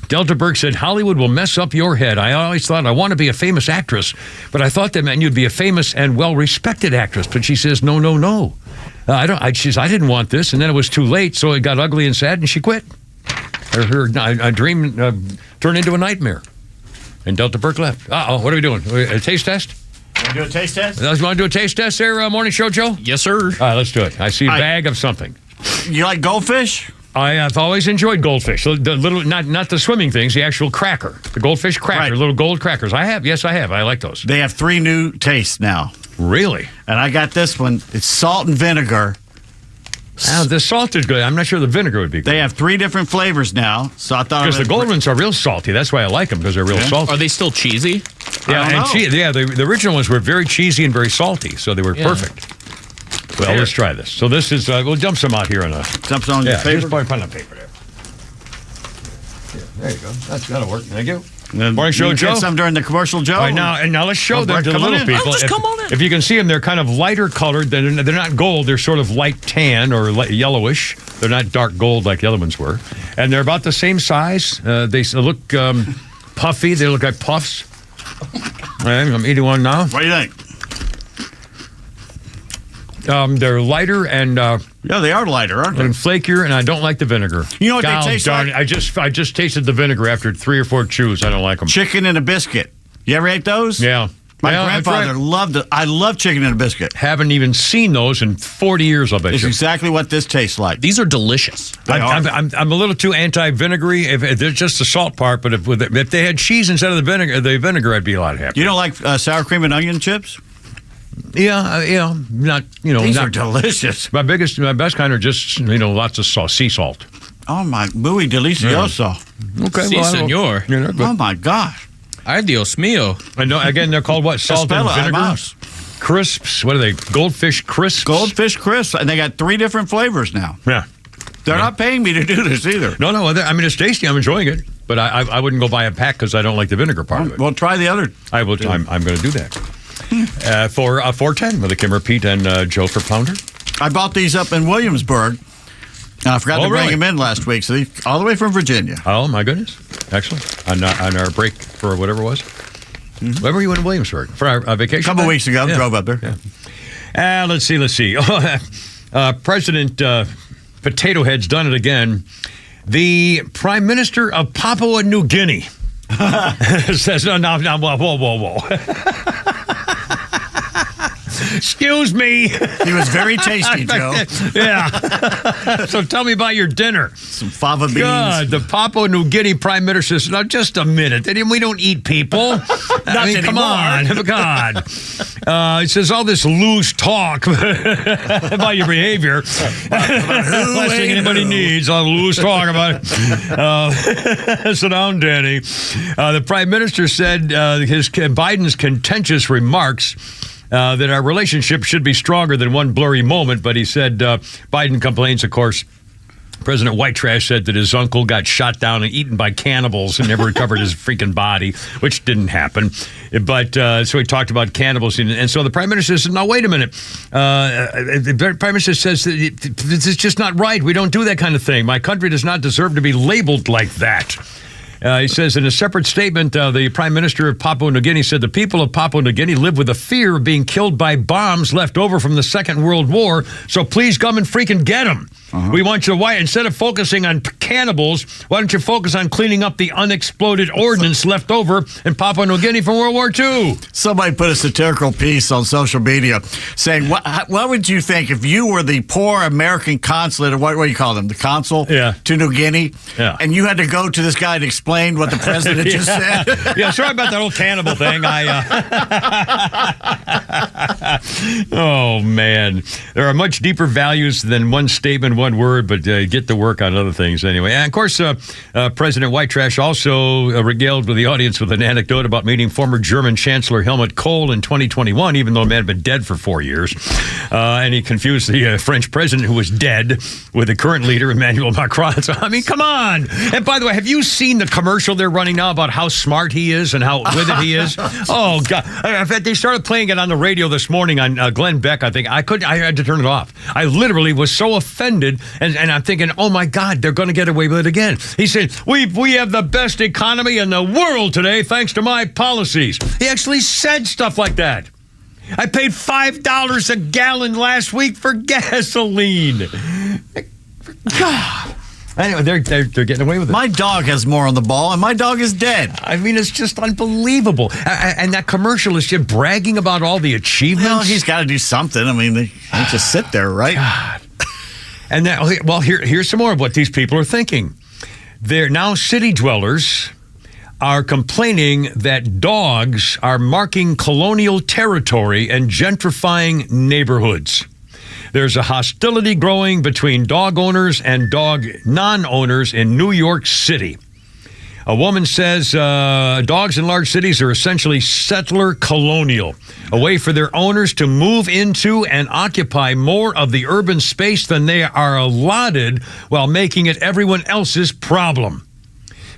Delta Burke said, Hollywood will mess up your head. I always thought I want to be a famous actress, but I thought that meant you'd be a famous and well-respected actress. But she says, no. I didn't want this, and then it was too late, so it got ugly and sad, and she quit. Her dream turned into a nightmare, and Delta Burke left. Uh-oh, what are we doing? A taste test? Want to do a taste test? You want to do a taste test there, Morning Show Joe? Yes, sir. All right, let's do it. I see a bag of something. You like goldfish? I have always enjoyed goldfish. The little, not the swimming things, the actual cracker. The goldfish cracker, little gold crackers. Yes, I have. I like those. They have 3 new tastes now. Really? And I got this one. It's salt and vinegar. The salt is good. I'm not sure the vinegar would be good. They have 3 different flavors now. So I thought because the gold ones are real salty. That's why I like them, because they're real salty. Are they still cheesy? Yeah, the original ones were very cheesy and very salty, so they were perfect. Well, let's try this. So this is we'll dump some out here on a your paper. Just put on paper there. Yeah, there you go. That'll work. Thank you. Morning Show Joe. Get some during the commercial, Joe. All right, now let's show them to the little people. Come on in. If you can see them, they're kind of lighter colored. They're not gold. They're sort of light tan or yellowish. They're not dark gold like the other ones were. And they're about the same size. They look puffy. They look like puffs. I'm eating one now. What do you think? They're lighter and they are lighter, aren't they? And flakier, and I don't like the vinegar. You know what they taste like? I just tasted the vinegar after 3 or 4 chews. I don't like them. Chicken and a biscuit. You ever ate those? Yeah. My grandfather loved it. I love chicken and a biscuit. Haven't even seen those in 40 years, I'll bet It's exactly what this tastes like. These are delicious. I'm a little too anti-vinegary. If there's just the salt part, but if they had cheese instead of the vinegar, I'd be a lot happier. You don't like sour cream and onion chips? Yeah, These are delicious. My best kind are just lots of sea salt. Oh my, muy delicioso. Yeah. Okay, si, senor. Oh my gosh. Ay, Dios mío. I know. Again, they're called what? Salt and vinegar. Crisps. What are they? Goldfish crisps. Goldfish crisps, and they got 3 different flavors now. Yeah. They're not paying me to do this either. No. I mean, it's tasty. I'm enjoying it. But I wouldn't go buy a pack because I don't like the vinegar part of it. Well, try the other. I will. I'm going to do that. For $4.10 with a Kimmer, Pete, and Joe for pounder. I bought these up in Williamsburg. And I forgot to bring them in last week. So all the way from Virginia. Oh, my goodness. Excellent. On our break for whatever it was. Mm-hmm. Where were you in Williamsburg? For our vacation? A couple weeks ago. Yeah. Drove up there. Yeah. Let's see. President Potato Head's done it again. The Prime Minister of Papua New Guinea says, no, whoa. Excuse me. He was very tasty, Joe. Yeah. So tell me about your dinner. Some fava beans. God, the Papua New Guinea Prime Minister says, now just a minute. We don't eat people. Come on. God. He says all this loose talk about your behavior. Last thing anybody needs, all loose talk about it. Sit down, Danny. The Prime Minister said Biden's contentious remarks that our relationship should be stronger than one blurry moment, but he said Biden complains, of course. President White Trash said that his uncle got shot down and eaten by cannibals and never recovered his freaking body, which didn't happen. But so he talked about cannibals. And so the Prime Minister said, no, wait a minute. The Prime Minister says that this is just not right. We don't do that kind of thing. My country does not deserve to be labeled like that. He says in a separate statement, the Prime Minister of Papua New Guinea said the people of Papua New Guinea live with the fear of being killed by bombs left over from the Second World War, so please come and freaking get them. We want you to, instead of focusing on cannibals, why don't you focus on cleaning up the unexploded ordnance left over in Papua New Guinea from World War II? Somebody put a satirical piece on social media saying, what would you think if you were the poor American consulate, or what do you call them, the consul to New Guinea, and you had to go to this guy to explain what the president just said? Yeah, sorry about that whole cannibal thing. Oh, man. There are much deeper values than one statement, one word, but get to work on other things anyway. And, of course, President White Trash also regaled with the audience with an anecdote about meeting former German Chancellor Helmut Kohl in 2021, even though the man had been dead for 4 years. And he confused the French president, who was dead, with the current leader, Emmanuel Macron. So, I mean, come on. And, by the way, have you seen the commercial they're running now about how smart he is and how with it he is? Oh, God. In fact, they started playing it on the radio this morning on Glenn Beck, I think. I had to turn it off. I literally was so offended, and I'm thinking, oh, my God, they're going to get away with it again. He said, we have the best economy in the world today thanks to my policies. He actually said stuff like that. I paid $5 a gallon last week for gasoline. God. Anyway, they're getting away with it. My dog has more on the ball, and my dog is dead. I mean, it's just unbelievable. And that commercial is just bragging about all the achievements. Well, he's got to do something. I mean, they just sit there, right? God. And that, well, here's some more of what these people are thinking. They're now city dwellers are complaining that dogs are marking colonial territory and gentrifying neighborhoods. There's a hostility growing between dog owners and dog non-owners in New York City. A woman says dogs in large cities are essentially settler colonial, a way for their owners to move into and occupy more of the urban space than they are allotted while making it everyone else's problem.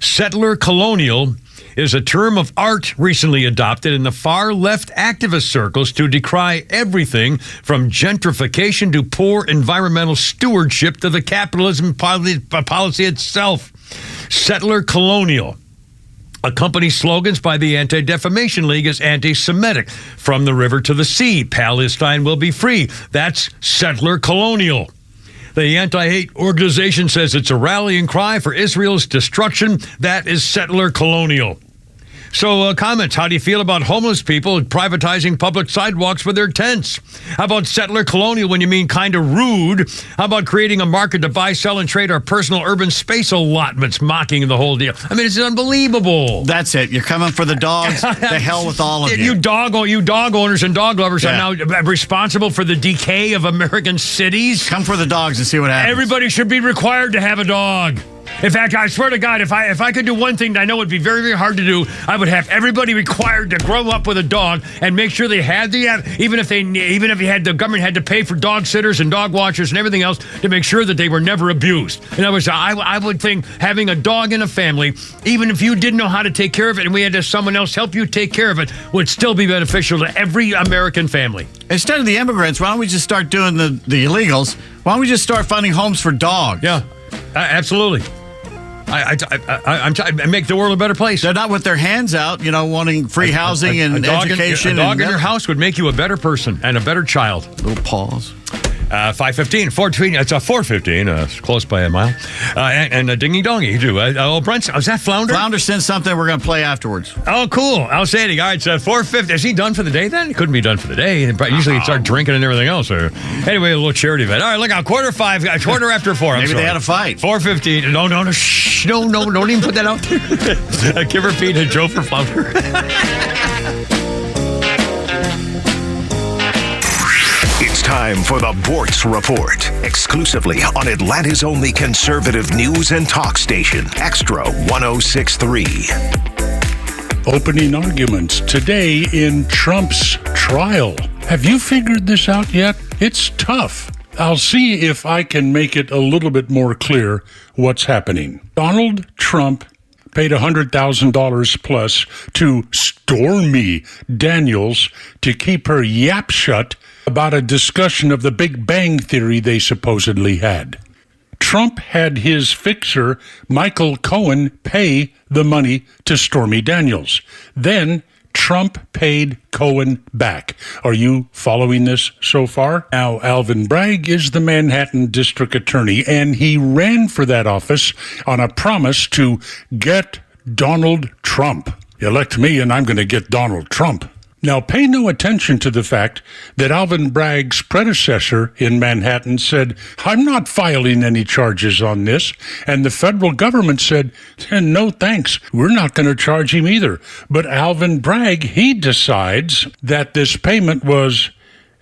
Settler colonial is a term of art recently adopted in the far-left activist circles to decry everything from gentrification to poor environmental stewardship to the capitalism policy itself. Settler colonial accompanies slogans by the Anti-Defamation League as anti-Semitic. From the river to the sea, Palestine will be free. That's settler colonial. The anti-hate organization says it's a rallying cry for Israel's destruction. That is settler colonial. So comments, how do you feel about homeless people privatizing public sidewalks with their tents? How about settler colonial when you mean kind of rude? How about creating a market to buy, sell, and trade our personal urban space allotments, mocking the whole deal? I mean, it's unbelievable. That's it. You're coming for the dogs. The hell with all of you. You dog owners and dog lovers are now responsible for the decay of American cities. Come for the dogs and see what happens. Everybody should be required to have a dog. In fact, I swear to God, if I could do one thing that I know would be very, very hard to do, I would have everybody required to grow up with a dog and make sure they had even if the government had to pay for dog sitters and dog watchers and everything else to make sure that they were never abused. In other words, I would think having a dog in a family, even if you didn't know how to take care of it and we had someone else help you take care of it, would still be beneficial to every American family. Instead of the immigrants, why don't we just start doing the illegals? Why don't we just start funding homes for dogs? Yeah, absolutely. I make the world a better place. They're not with their hands out, wanting free housing and education. A dog in your house would make you a better person and a better child. Little paws. 5:15, 4:15. It's 4:15. It's close by a mile. And a dingy dongy too. Brent, was that Flounder? Flounder sent something we're going to play afterwards. Oh, cool. Outstanding. All right, so 4:50. Is he done for the day then? He couldn't be done for the day. Usually he'd start drinking and everything else. Anyway, a little charity event. All right, look out. 4:45. Quarter after 4. Maybe they had a fight. 4:15. No. Shh. No. Don't even put that out there. Kipper Pete and Joe for Flounder. It's time for the Boortz Report, exclusively on Atlanta's only conservative news and talk station, XTRA 106.3. Opening arguments today in Trump's trial. Have you figured this out yet? It's tough. I'll see if I can make it a little bit more clear what's happening. Donald Trump paid $100,000 plus to Stormy Daniels to keep her yap shut about a discussion of the Big Bang Theory they supposedly had. Trump had his fixer, Michael Cohen, pay the money to Stormy Daniels. Then Trump paid Cohen back. Are you following this so far? Now, Alvin Bragg is the Manhattan District Attorney, and he ran for that office on a promise to get Donald Trump. Elect me, and I'm going to get Donald Trump. Now, pay no attention to the fact that Alvin Bragg's predecessor in Manhattan said, I'm not filing any charges on this. And the federal government said, no thanks, we're not going to charge him either. But Alvin Bragg, he decides that this payment was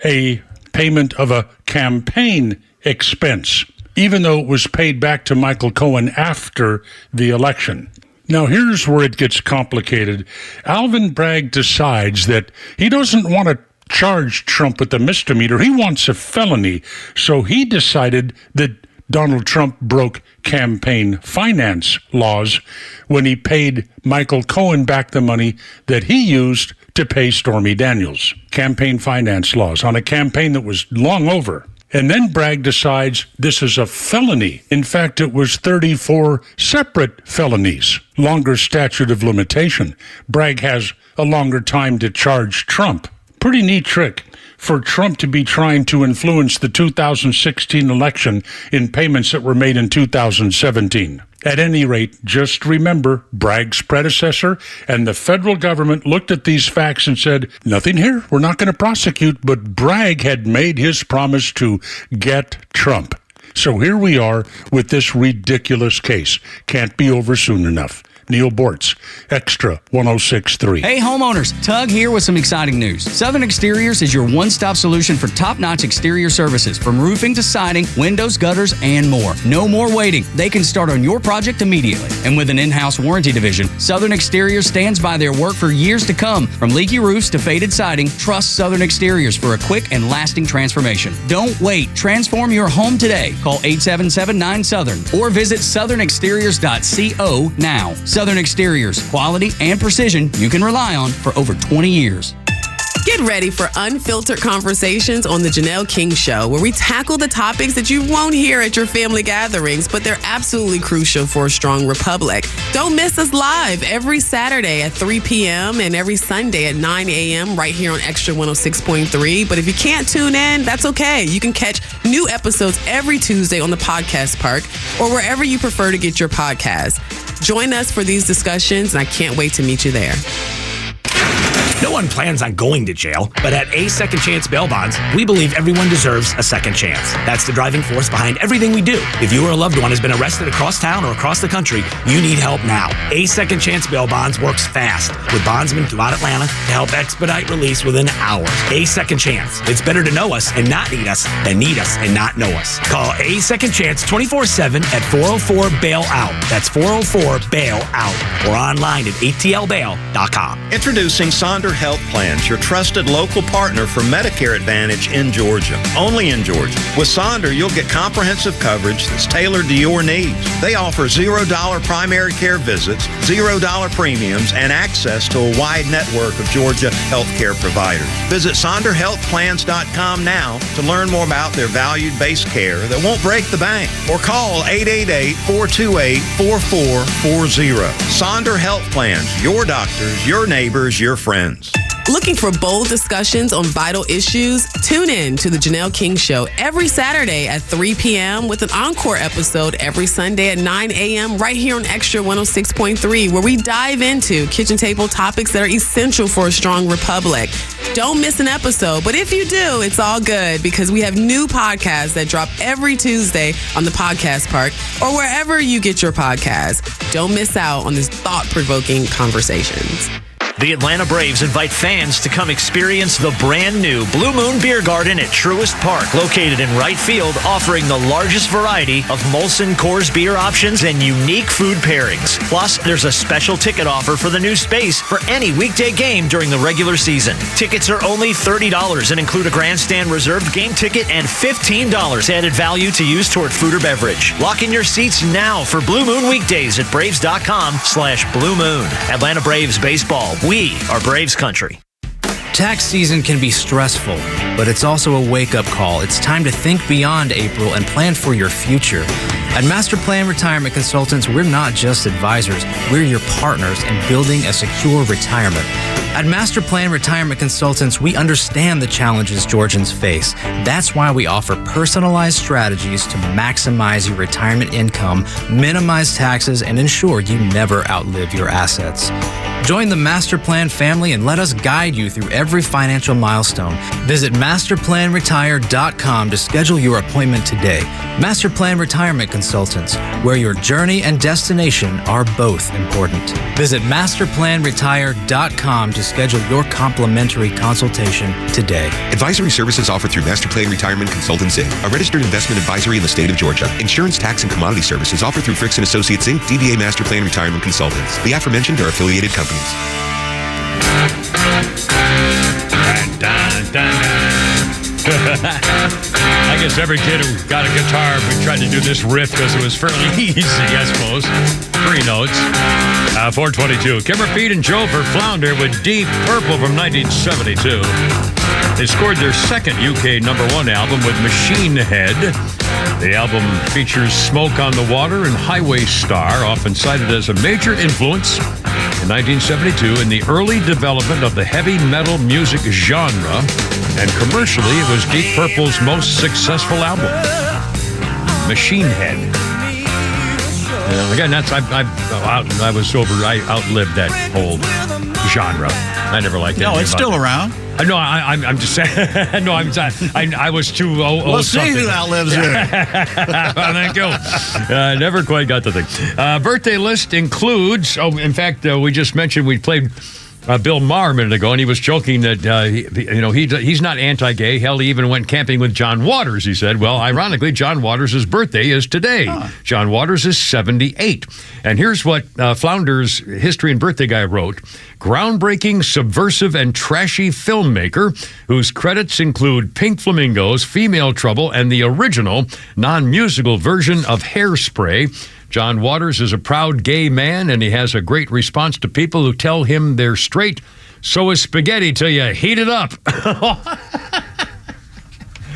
a payment of a campaign expense, even though it was paid back to Michael Cohen after the election. Now, here's where it gets complicated. Alvin Bragg decides that he doesn't want to charge Trump with a misdemeanor. He wants a felony. So he decided that Donald Trump broke campaign finance laws when he paid Michael Cohen back the money that he used to pay Stormy Daniels. Campaign finance laws on a campaign that was long over. And then Bragg decides this is a felony. In fact, it was 34 separate felonies. Longer statute of limitation. Bragg has a longer time to charge Trump. Pretty neat trick for Trump to be trying to influence the 2016 election in payments that were made in 2017. At any rate, just remember Bragg's predecessor and the federal government looked at these facts and said, nothing here, we're not going to prosecute, but Bragg had made his promise to get Trump. So here we are with this ridiculous case. Can't be over soon enough. Neil Boortz, XTRA 106.3. Hey homeowners, Tug here with some exciting news. Southern Exteriors is your one-stop solution for top-notch exterior services, from roofing to siding, windows, gutters, and more. No more waiting. They can start on your project immediately. And with an in-house warranty division, Southern Exteriors stands by their work for years to come. From leaky roofs to faded siding, trust Southern Exteriors for a quick and lasting transformation. Don't wait. Transform your home today. Call 877-9SOUTHERN or visit southernexteriors.co now. Southern Exteriors, quality and precision you can rely on for over 20 years. Get ready for unfiltered conversations on The Janelle King Show, where we tackle the topics that you won't hear at your family gatherings, but they're absolutely crucial for a strong republic. Don't miss us live every Saturday at 3 p.m. and every Sunday at 9 a.m. right here on XTRA 106.3. But if you can't tune in, that's okay. You can catch new episodes every Tuesday on the Podcast Park or wherever you prefer to get your podcasts. Join us for these discussions, and I can't wait to meet you there. No one plans on going to jail, but at A Second Chance Bail Bonds, we believe everyone deserves a second chance. That's the driving force behind everything we do. If you or a loved one has been arrested across town or across the country, you need help now. A Second Chance Bail Bonds works fast with bondsmen throughout Atlanta to help expedite release within hours. A Second Chance. It's better to know us and not need us than need us and not know us. Call A Second Chance 24/7 at 404-BAIL-OUT. That's 404-BAIL-OUT. Or online at atlbail.com. Introducing Sonder Health Plans, your trusted local partner for Medicare Advantage in Georgia. Only in Georgia. With Sonder, you'll get comprehensive coverage that's tailored to your needs. They offer $0 primary care visits, $0 premiums, and access to a wide network of Georgia healthcare providers. Visit SonderHealthPlans.com now to learn more about their value-based care that won't break the bank. Or call 888-428-4440. Sonder Health Plans, your doctors, your neighbors, your friends. Looking for bold discussions on vital issues? Tune in to The Janelle King Show every Saturday at 3 p.m. with an encore episode every Sunday at 9 a.m. right here on XTRA 106.3, where we dive into kitchen table topics that are essential for a strong republic. Don't miss an episode, but if you do, it's all good because we have new podcasts that drop every Tuesday on the Podcast Park or wherever you get your podcasts. Don't miss out on these thought-provoking conversations. The Atlanta Braves invite fans to come experience the brand new Blue Moon Beer Garden at Truist Park, located in right field, offering the largest variety of Molson Coors beer options and unique food pairings. Plus, there's a special ticket offer for the new space for any weekday game during the regular season. Tickets are only $30 and include a grandstand reserved game ticket and $15 added value to use toward food or beverage. Lock in your seats now for Blue Moon weekdays at Braves.com/Blue Moon. Atlanta Braves baseball. We are Braves country. Tax season can be stressful, but it's also a wake-up call. It's time to think beyond April and plan for your future. At Master Plan Retirement Consultants, we're not just advisors, we're your partners in building a secure retirement. At Master Plan Retirement Consultants, we understand the challenges Georgians face. That's why we offer personalized strategies to maximize your retirement income, minimize taxes, and ensure you never outlive your assets. Join the Master Plan family and let us guide you through every financial milestone. Visit masterplanretire.com to schedule your appointment today. Master Plan Retirement Consultants, where your journey and destination are both important. Visit masterplanretire.com to schedule your complimentary consultation today. Advisory services offered through Master Plan Retirement Consultants, Inc., a registered investment advisory in the state of Georgia. Insurance, tax, and commodity services offered through Fricks & Associates, Inc., DBA Master Plan Retirement Consultants. The aforementioned are affiliated companies. I guess every kid who got a guitar, we tried to do this riff because it was fairly easy, I suppose. 3 notes. 422. Kimmer, Pete, and Joe for Flounder with Deep Purple from 1972. They scored their second UK #1 album with Machine Head. The album features Smoke on the Water and Highway Star, often cited as a major influence in 1972 in the early development of the heavy metal music genre, and commercially it was Deep Purple's most successful album, Machine Head. Again, that's I outlived that whole genre. I never liked it. No, it's still around. No, I'm just saying. No, I was too old. We'll see who outlives you. Thank you. Never quite got the thing. Birthday list includes. Oh, in fact, we just mentioned we played Bill Maher a minute ago, and he was joking that he's not anti-gay. Hell, he even went camping with John Waters. He said, "Well, ironically, John Waters' birthday is today. Huh. John Waters is 78." And here's what Flounder's history and birthday guy wrote. Groundbreaking, subversive, and trashy filmmaker whose credits include Pink Flamingos, Female Trouble, and the original non-musical version of Hairspray. John Waters is a proud gay man, and he has a great response to people who tell him they're straight. So is spaghetti till you heat it up.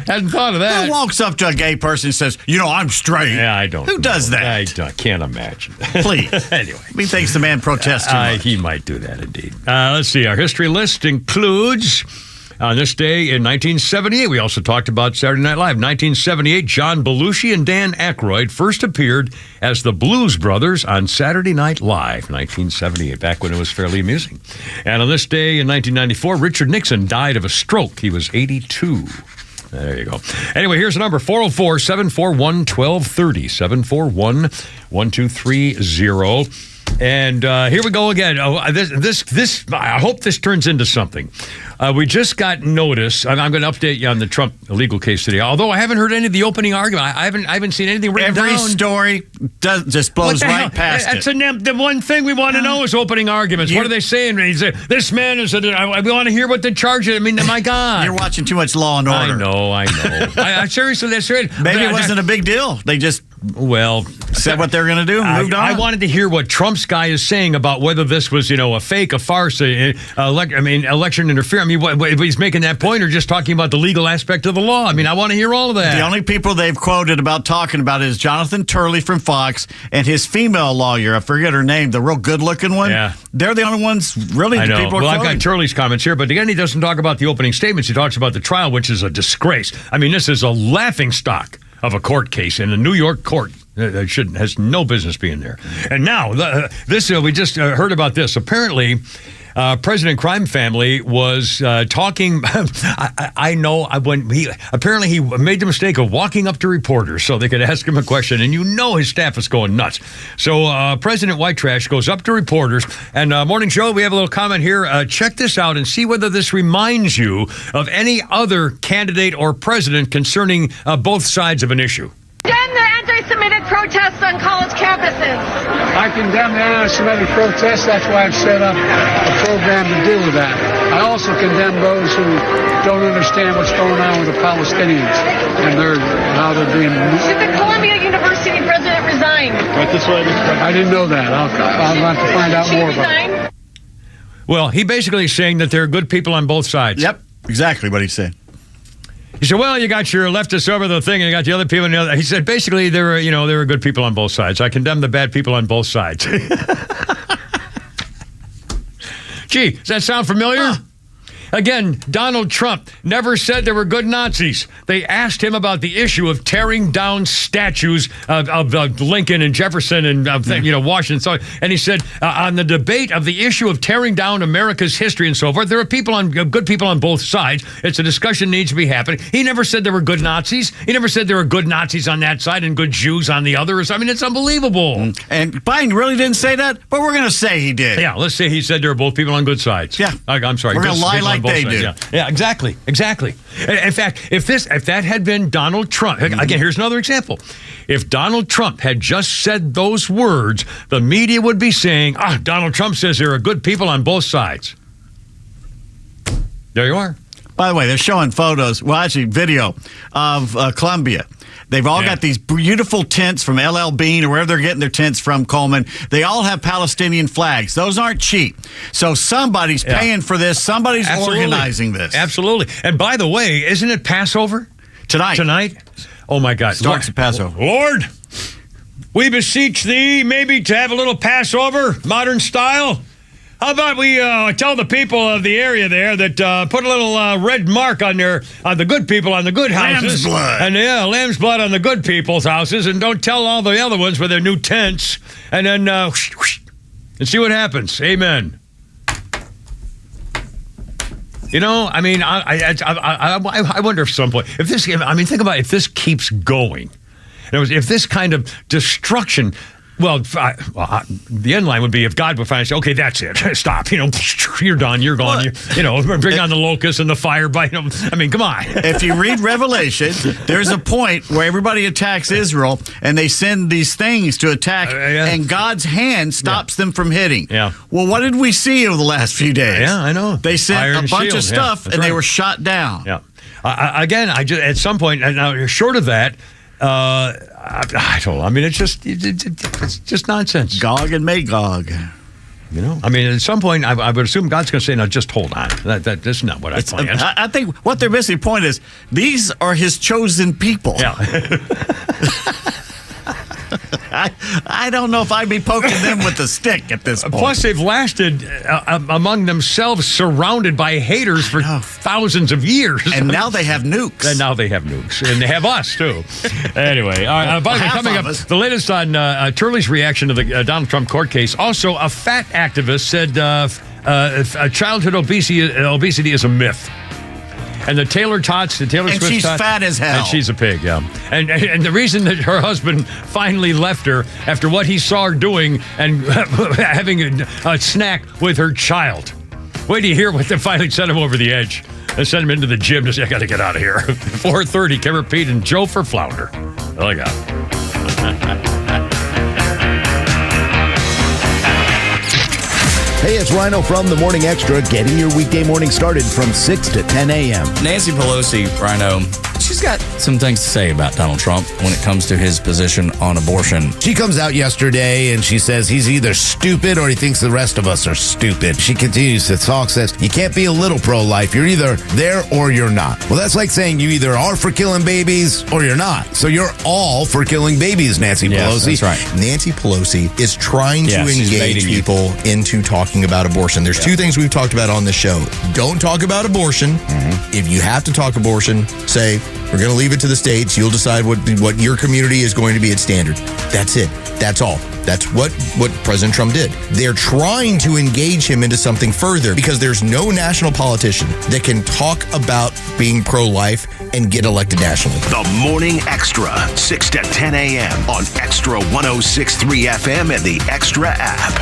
Hadn't thought of that. Who walks up to a gay person and says, I'm straight? Yeah, I don't. Who does that? I can't imagine. Please. Anyway. He thinks the man protests too much. He might do that, indeed. Let's see. Our history list includes On this day in 1978, we also talked about Saturday Night Live. 1978, John Belushi and Dan Aykroyd first appeared as the Blues Brothers on Saturday Night Live. 1978, back when it was fairly amusing. And on this day in 1994, Richard Nixon died of a stroke. He was 82. There you go. Anyway, here's the number, 404-741-1230, 741-1230. And here we go again. This I hope this turns into something. We just got notice, and I'm going to update you on the Trump legal case today. Although I haven't heard any of the opening argument. I haven't seen anything written down. Every story just blows right past it. The one thing we want to know is opening arguments. What are they saying? This man is. We want to hear what the charge is. I mean, my God, you're watching too much Law and Order. I know. I seriously, that's right. Maybe it wasn't a big deal. They just said what they're going to do and moved on. I wanted to hear what Trump's guy is saying about whether this was, a fake, a farce, election interference. I mean, what, he's making that point or just talking about the legal aspect of the law? I mean, I want to hear all of that. The only people they've quoted about talking about it is Jonathan Turley from Fox and his female lawyer. I forget her name, the real good-looking one. Yeah. They're the only ones, really, I know. people are Well, quoting. I've got Turley's comments here, but again, he doesn't talk about the opening statements. He talks about the trial, which is a disgrace. I mean, this is a laughingstock of a court case in a New York court. Has no business being there. And now, we just heard about this. Apparently, President Crime Family was talking. I know when he made the mistake of walking up to reporters so they could ask him a question, and his staff is going nuts. So President White Trash goes up to reporters, and Morning Show, we have a little comment here. Check this out and see whether this reminds you of any other candidate or president concerning both sides of an issue. Condemn the anti-Semitic protests on college campuses. I condemn the anti-Semitic protests. That's why I've set up a program to deal with that. I also condemn those who don't understand what's going on with the Palestinians and how they're being. Should the Columbia University president resign? Right this way. I didn't know that. I'll have to find out more about it. Well, he basically is saying that there are good people on both sides. Yep, exactly what he said. He said, well, you got your leftists over the thing, and you got the other people on the other. He said, basically, there were good people on both sides. I condemn the bad people on both sides. Gee, does that sound familiar? Again, Donald Trump never said there were good Nazis. They asked him about the issue of tearing down statues of Lincoln and Jefferson and Washington. And he said on the debate of the issue of tearing down America's history and so forth, there are good people on both sides. It's a discussion needs to be happening. He never said there were good Nazis. He never said there were good Nazis on that side and good Jews on the other. I mean, it's unbelievable. And Biden really didn't say that, but we're going to say he did. Yeah, let's say he said there are both people on good sides. Yeah. I'm sorry. We're going to lie like they do. Yeah, exactly. In fact, if that had been Donald Trump, again, here's another example. If Donald Trump had just said those words, the media would be saying, Donald Trump says there are good people on both sides. There you are. By the way, they're showing video of Columbia. They've all got these beautiful tents from LL Bean or wherever they're getting their tents from, Coleman. They all have Palestinian flags. Those aren't cheap. So somebody's paying for this. Somebody's organizing this. Absolutely. And by the way, isn't it Passover? Tonight? Oh, my God. Starts at Passover. Lord, we beseech thee maybe to have a little Passover, modern style. How about we tell the people of the area there that put a little red mark on the good people on the good houses. Lamb's blood. And lamb's blood on the good people's houses, and don't tell all the other ones with their new tents. And then and see what happens. Amen. I mean, I wonder if think about if this keeps going. If this kind of destruction. Well, the end line would be if God would finally say, okay, that's it. Stop. You're done. You're gone. Bring on the locusts and the fire. I mean, come on. If you read Revelation, there's a point where everybody attacks Israel and they send these things to attack and God's hand stops them from hitting. Yeah. Well, what did we see over the last few days? Yeah, I know. They sent Iron a bunch of shield. stuff and they were shot down. Yeah. Again, at some point, now short of that, I don't know. I mean, it's just nonsense. Gog and Magog. I mean, at some point, I would assume God's going to say, "No, just hold on. That's not what I planned." I think what their missing point is these are His chosen people. Yeah. I don't know if I'd be poking them with a stick at this point. Plus, they've lasted among themselves, surrounded by haters for thousands of years. And now they have nukes. And they have us, too. Anyway, by the way, coming up, the latest on Turley's reaction to the Donald Trump court case. Also, a fat activist said childhood obesity is a myth. And the Taylor Swift and she's fat as hell. And she's a pig, yeah. And the reason that her husband finally left her after what he saw her doing and having a snack with her child. Wait till you hear what they finally sent him over the edge. And sent him into the gym to say, I got to get out of here. 4:30, Kevin Pete and Joe for Flounder. Oh, my God. Hey, it's Rhino from The Morning Extra, getting your weekday morning started from 6 to 10 a.m. Nancy Pelosi, Rhino, she's got some things to say about Donald Trump when it comes to his position on abortion. She comes out yesterday and she says he's either stupid or he thinks the rest of us are stupid. She continues to talk, says you can't be a little pro-life. You're either there or you're not. Well, that's like saying you either are for killing babies or you're not. So you're all for killing babies, Nancy Pelosi. That's right. Nancy Pelosi is trying to engage people into talking about abortion. There's two things we've talked about on this show. Don't talk about abortion. If you have to talk abortion, say, we're going to leave it to the states. You'll decide what your community is going to be its standard. That's it. That's all. That's what President Trump did. They're trying to engage him into something further because there's no national politician that can talk about being pro-life and get elected nationally. The Morning Extra, 6 to 10 a.m. on XTRA 106.3 FM and the XTRA app.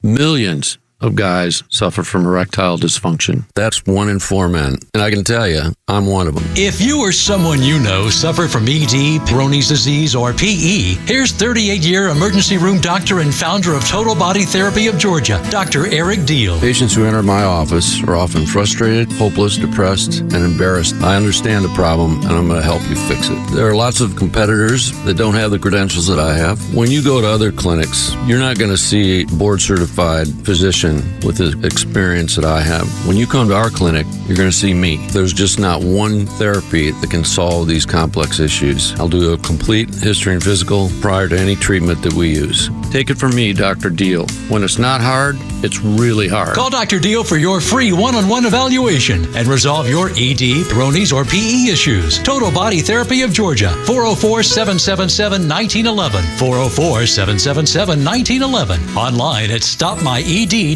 Millions of guys suffer from erectile dysfunction. That's 1 in 4 men. And I can tell you, I'm one of them. If you or someone you know suffer from ED, Peyronie's disease, or PE, here's 38-year emergency room doctor and founder of Total Body Therapy of Georgia, Dr. Eric Deal. Patients who enter my office are often frustrated, hopeless, depressed, and embarrassed. I understand the problem, and I'm going to help you fix it. There are lots of competitors that don't have the credentials that I have. When you go to other clinics, you're not going to see a board-certified physician with the experience that I have. When you come to our clinic, you're going to see me. There's just not one therapy that can solve these complex issues. I'll do a complete history and physical prior to any treatment that we use. Take it from me, Dr. Deal. When it's not hard, it's really hard. Call Dr. Deal for your free one-on-one evaluation and resolve your ED, Peyronie's, or PE issues. Total Body Therapy of Georgia, 404-777-1911, 404-777-1911, online at stopmyed.com.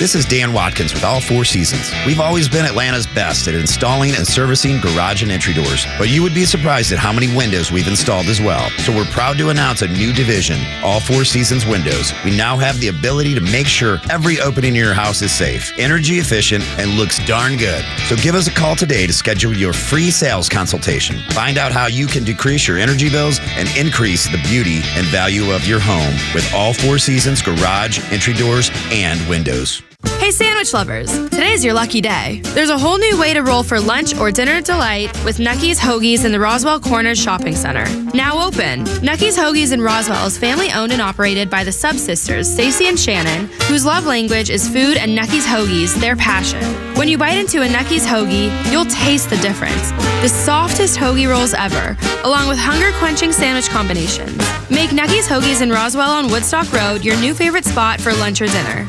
This is Dan Watkins with All Four Seasons. We've always been Atlanta's best at installing and servicing garage and entry doors, but you would be surprised at how many windows we've installed as well. So we're proud to announce a new division, All Four Seasons Windows. We now have the ability to make sure every opening in your house is safe, energy efficient, and looks darn good. So give us a call today to schedule your free sales consultation. Find out how you can decrease your energy bills and increase the beauty and value of your home with All Four Seasons garage, entry doors, and windows. Hey sandwich lovers, today's your lucky day. There's a whole new way to roll for lunch or dinner delight with Nucky's Hoagies in the Roswell Corners Shopping Center. Now open. Nucky's Hoagies in Roswell is family owned and operated by the Sub-Sisters, Stacy and Shannon, whose love language is food and Nucky's Hoagies, their passion. When you bite into a Nucky's Hoagie, you'll taste the difference. The softest hoagie rolls ever, along with hunger-quenching sandwich combinations. Make Nucky's Hoagies in Roswell on Woodstock Road your new favorite spot for lunch or dinner.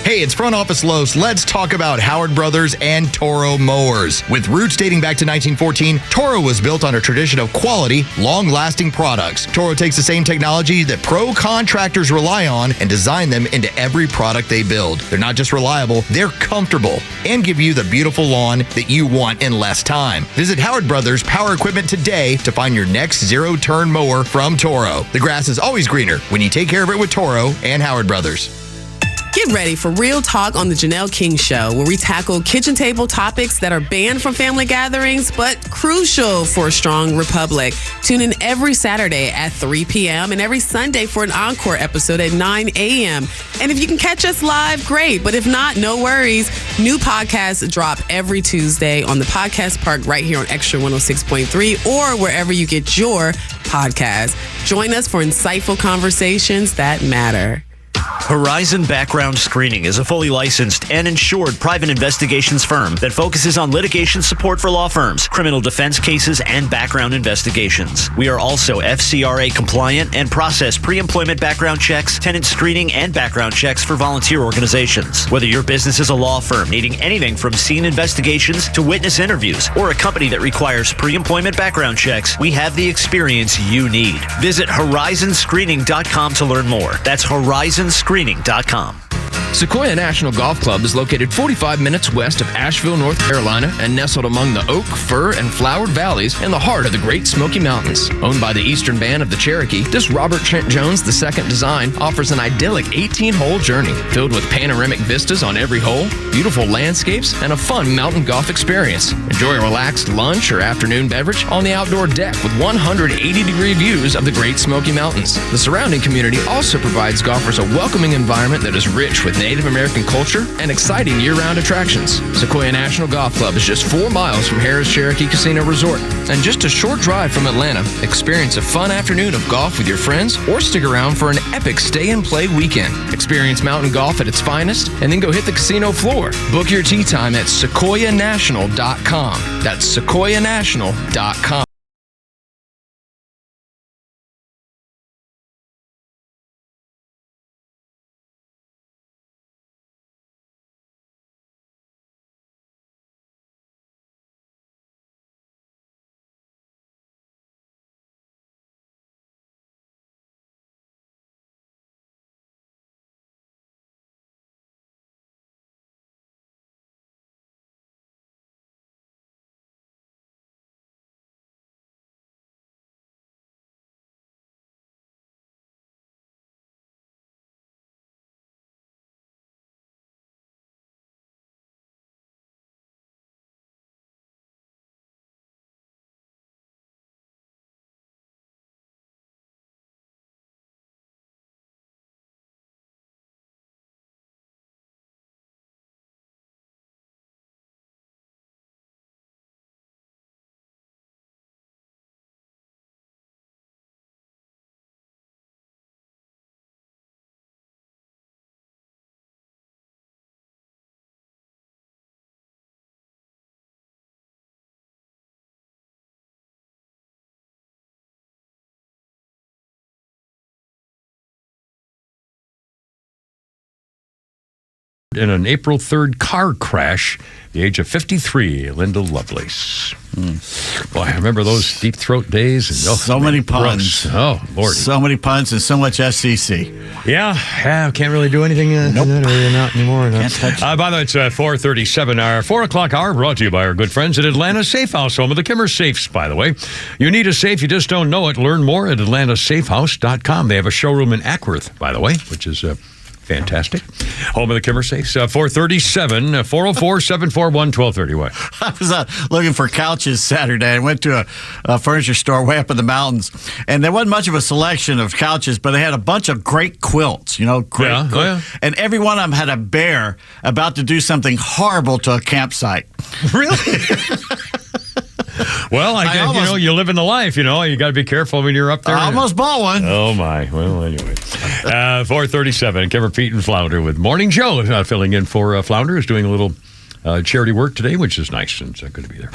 Hey, it's Front Office Lowe's. Let's talk about Howard Brothers and Toro mowers. With roots dating back to 1914, Toro was built on a tradition of quality, long-lasting products. Toro takes the same technology that pro contractors rely on and design them into every product they build. They're not just reliable, they're comfortable and give you the beautiful lawn that you want in less time. Visit Howard Brothers Power Equipment today to find your next zero-turn mower from Toro. The grass is always greener when you take care of it with Toro and Howard Brothers. Get ready for Real Talk on the Janelle King Show, where we tackle kitchen table topics that are banned from family gatherings, but crucial for a strong republic. Tune in every Saturday at 3 p.m. and every Sunday for an encore episode at 9 a.m. And if you can catch us live, great. But if not, no worries. New podcasts drop every Tuesday on the Podcast Park right here on XTRA 106.3 or wherever you get your podcast. Join us for insightful conversations that matter. Horizon Background Screening is a fully licensed and insured private investigations firm that focuses on litigation support for law firms, criminal defense cases, and background investigations. We are also FCRA compliant and process pre-employment background checks, tenant screening, and background checks for volunteer organizations. Whether your business is a law firm needing anything from scene investigations to witness interviews, or a company that requires pre-employment background checks, we have the experience you need. Visit horizonscreening.com to learn more. That's horizonscreening.com. Sequoia National Golf Club is located 45 minutes west of Asheville, North Carolina, and nestled among the oak, fir, and flowered valleys in the heart of the Great Smoky Mountains. Owned by the Eastern Band of the Cherokee, this Robert Trent Jones II design offers an idyllic 18-hole journey filled with panoramic vistas on every hole, beautiful landscapes, and a fun mountain golf experience. Enjoy a relaxed lunch or afternoon beverage on the outdoor deck with 180-degree views of the Great Smoky Mountains. The surrounding community also provides golfers a welcoming environment that is rich with Native American culture and exciting year-round attractions. Sequoia National Golf Club is just 4 miles from Harrah's Cherokee Casino Resort and just a short drive from Atlanta. Experience a fun afternoon of golf with your friends or stick around for an epic stay-and-play weekend. Experience mountain golf at its finest and then go hit the casino floor. Book your tee time at sequoianational.com. That's sequoianational.com. In an April 3rd car crash, the age of 53, Linda Lovelace. Boy, I remember those deep throat days. And, so many puns. Oh, Lord. So many puns and so much SEC. Yeah, can't really do anything Nope. in that area not anymore. No. Can't touch it. By the way, it's 4:37. Our 4 o'clock hour brought to you by our good friends at Atlanta Safe House, home of the Kimmer Safes, by the way. You need a safe, you just don't know it. Learn more at atlantasafehouse.com. They have a showroom in Ackworth, by the way, which is fantastic. Home of the Kimmer Safes. 437, 404-741-1230. What? I was looking for couches Saturday. I went to a furniture store way up in the mountains, and there wasn't much of a selection of couches, but they had a bunch of great quilts, great quilts. And every one of them had a bear about to do something horrible to a campsite. Really? Well, I guess, you live in the life, you got to be careful when you're up there. I almost bought one. Oh, my. Well, anyway. 437, Kevin Pete and Flounder with Morning Joe filling in for Flounder, is doing a little charity work today, which is nice, and it's good to be there.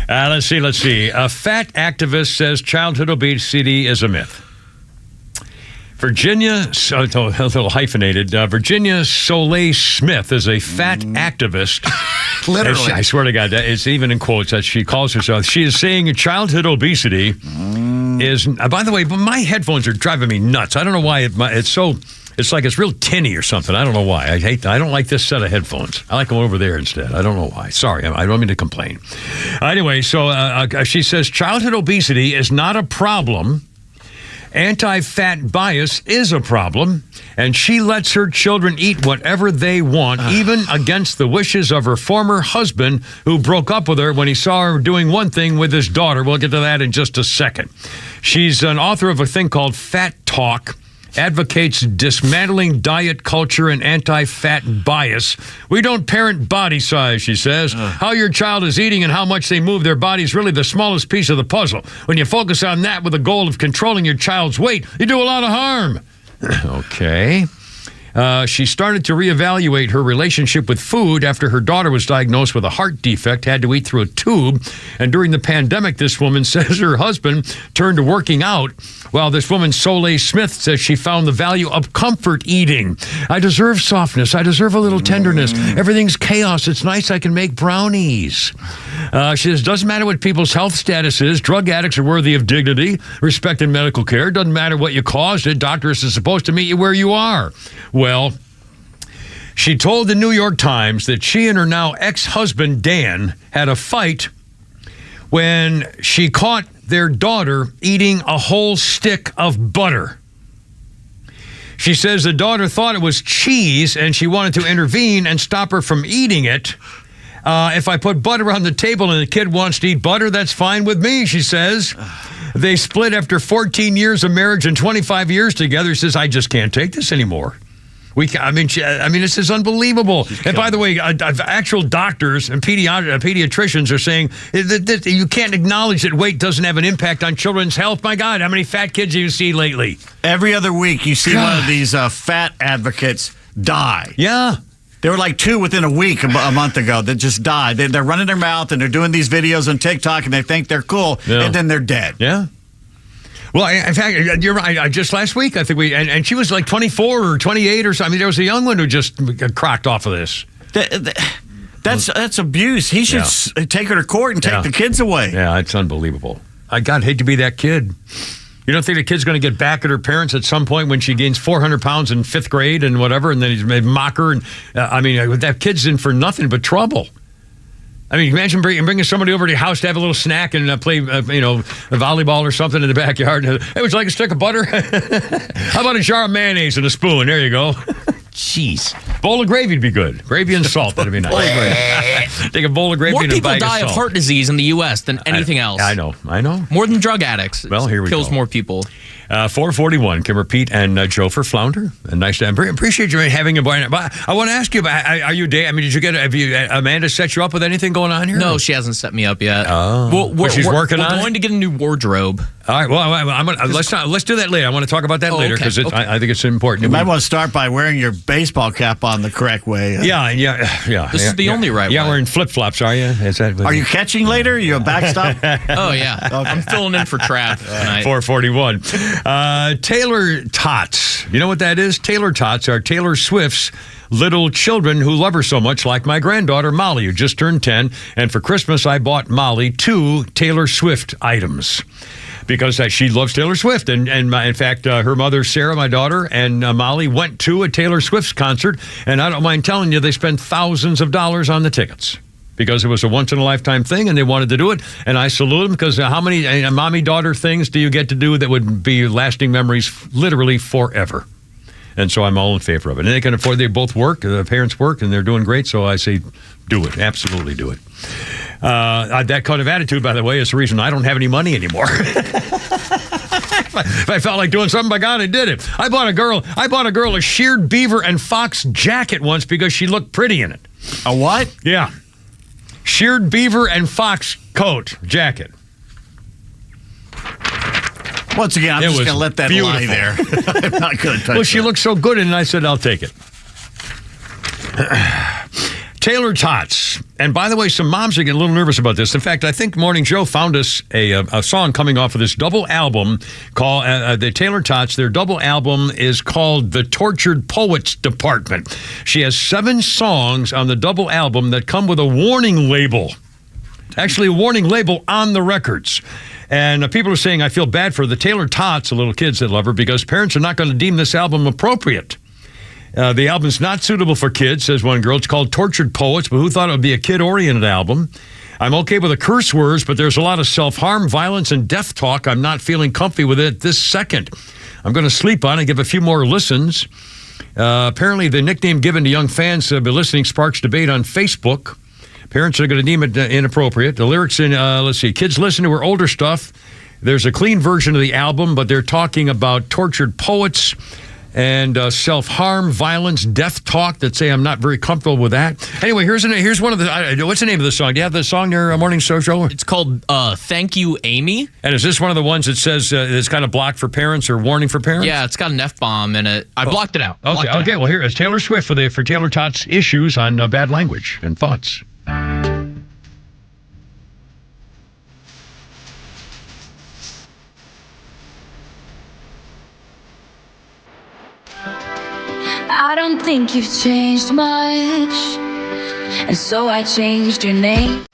Let's see. A fat activist says childhood obesity is a myth. Virginia, a little hyphenated, Virginia Soleil Smith is a fat activist. Literally. I swear to God, it's even in quotes that she calls herself. She is saying childhood obesity is, by the way, my headphones are driving me nuts. I don't know why it's like it's real tinny or something. I don't know why. I don't like this set of headphones. I like them over there instead. I don't know why. Sorry, I don't mean to complain. Anyway, so she says childhood obesity is not a problem. Anti-fat bias is a problem, and she lets her children eat whatever they want, even against the wishes of her former husband, who broke up with her when he saw her doing one thing with his daughter. We'll get to that in just a second. She's an author of a thing called Fat Talk, advocates dismantling diet culture and anti-fat bias. We don't parent body size, she says. How your child is eating and how much they move their body is really the smallest piece of the puzzle. When you focus on that with the goal of controlling your child's weight, you do a lot of harm. Okay. She started to reevaluate her relationship with food after her daughter was diagnosed with a heart defect, had to eat through a tube. And during the pandemic, this woman says her husband turned to working out, while this woman, Soleil Smith, says she found the value of comfort eating. I deserve softness. I deserve a little tenderness. Everything's chaos. It's nice I can make brownies. She says, doesn't matter what people's health status is. Drug addicts are worthy of dignity, respect, and medical care. Doesn't matter what you caused it. Doctors are supposed to meet you where you are. Well, she told the New York Times that she and her now ex-husband, Dan, had a fight when she caught their daughter eating a whole stick of butter. She says the daughter thought it was cheese and she wanted to intervene and stop her from eating it. If I put butter on the table and the kid wants to eat butter, that's fine with me, she says. They split after 14 years of marriage and 25 years together. She says, I just can't take this anymore. This is unbelievable. And by the way, actual doctors and pediatricians are saying that you can't acknowledge that weight doesn't have an impact on children's health. My God, how many fat kids do you see lately? Every other week, you see one of these fat advocates die. Yeah. There were like 2 within a week a month ago that just died. They're running their mouth and they're doing these videos on TikTok and they think they're cool, and then they're dead. Yeah. Well, in fact, you're right. Just last week, I think and she was like 24 or 28 or something. I mean, there was a young one who just crocked off of this. That's abuse. He should take her to court and take the kids away. Yeah, it's unbelievable. I hate to be that kid. You don't think the kid's going to get back at her parents at some point when she gains 400 pounds in 5th grade and whatever, and then he's made mock her? And that kid's in for nothing but trouble. I mean, imagine bringing somebody over to your house to have a little snack and play, volleyball or something in the backyard. Hey, would you like a stick of butter? How about a jar of mayonnaise and a spoon? There you go. Jeez. Bowl of gravy would be good. Gravy and salt, that'd be nice. Take a bowl of gravy More and a bag of salt. people die of heart disease in the U.S. than anything else. I know. More than drug addicts. Well, here we kills go. more people. 441, Kimber, Pete, and Joe for Flounder. Nice to appreciate you having a boy. But I want to ask you about, have Amanda set you up with anything going on here? No, she hasn't set me up yet. Oh. She's working on it? We're going to get a new wardrobe. All right, well, let's do that later. I want to talk about that later because I think it's important. You might want to start by wearing your baseball cap on the correct way. Yeah. This is the only right way. Yeah, wearing flip-flops, are you? Are you catching later? Are you a backstop? Oh, yeah. Okay. I'm filling in for Trav tonight. 441. Taylor Tots. You know what that is? Taylor Tots are Taylor Swift's little children who love her so much, like my granddaughter, Molly, who just turned 10. And for Christmas, I bought Molly 2 Taylor Swift items because she loves Taylor Swift. And in fact, her mother, Sarah, my daughter, and Molly went to a Taylor Swift concert. And I don't mind telling you, they spent thousands of dollars on the tickets because it was a once-in-a-lifetime thing, and they wanted to do it. And I salute them because how many mommy-daughter things do you get to do that would be lasting memories literally forever? And so I'm all in favor of it. And they can afford, they both work, the parents work, and they're doing great. So I say, do it. Absolutely do it. That kind of attitude, by the way, is the reason I don't have any money anymore. If I felt like doing something, by God, I did it. I bought a girl a sheared beaver and fox jacket once because she looked pretty in it. A what? Yeah. Sheared beaver and fox coat jacket. Once again, I'm just going to let that lie there. I'm not going to touch she looked so good, and I said, I'll take it. Taylor Tots. And by the way, some moms are getting a little nervous about this. In fact, I think Morning Joe found us a song coming off of this double album called the Taylor Tots. Their double album is called The Tortured Poets Department. She has 7 songs on the double album that come with a warning label. Actually, a warning label on the records. And people are saying, I feel bad for the Taylor Tots, the little kids that love her, because parents are not going to deem this album appropriate. The album's not suitable for kids, says one girl. It's called Tortured Poets, but who thought it would be a kid-oriented album? I'm okay with the curse words, but there's a lot of self-harm, violence, and death talk. I'm not feeling comfy with it this second. I'm going to sleep on it, give a few more listens. Apparently, the nickname given to young fans be listening sparks debate on Facebook. Parents are going to deem it inappropriate. The lyrics in, kids listen to her older stuff. There's a clean version of the album, but they're talking about tortured poets. and self-harm, violence, death talk that say I'm not very comfortable with that. Anyway, here's one of the, what's the name of the song? Do you have the song there, Morning Show? It's called Thank You, Amy. And is this one of the ones that says it's kind of blocked for parents or warning for parents? Yeah, it's got an F-bomb in it. I blocked it out. Okay, well, here is Taylor Swift for Taylor Tot's issues on bad language and thoughts. I don't think you've changed much, and so I changed your name.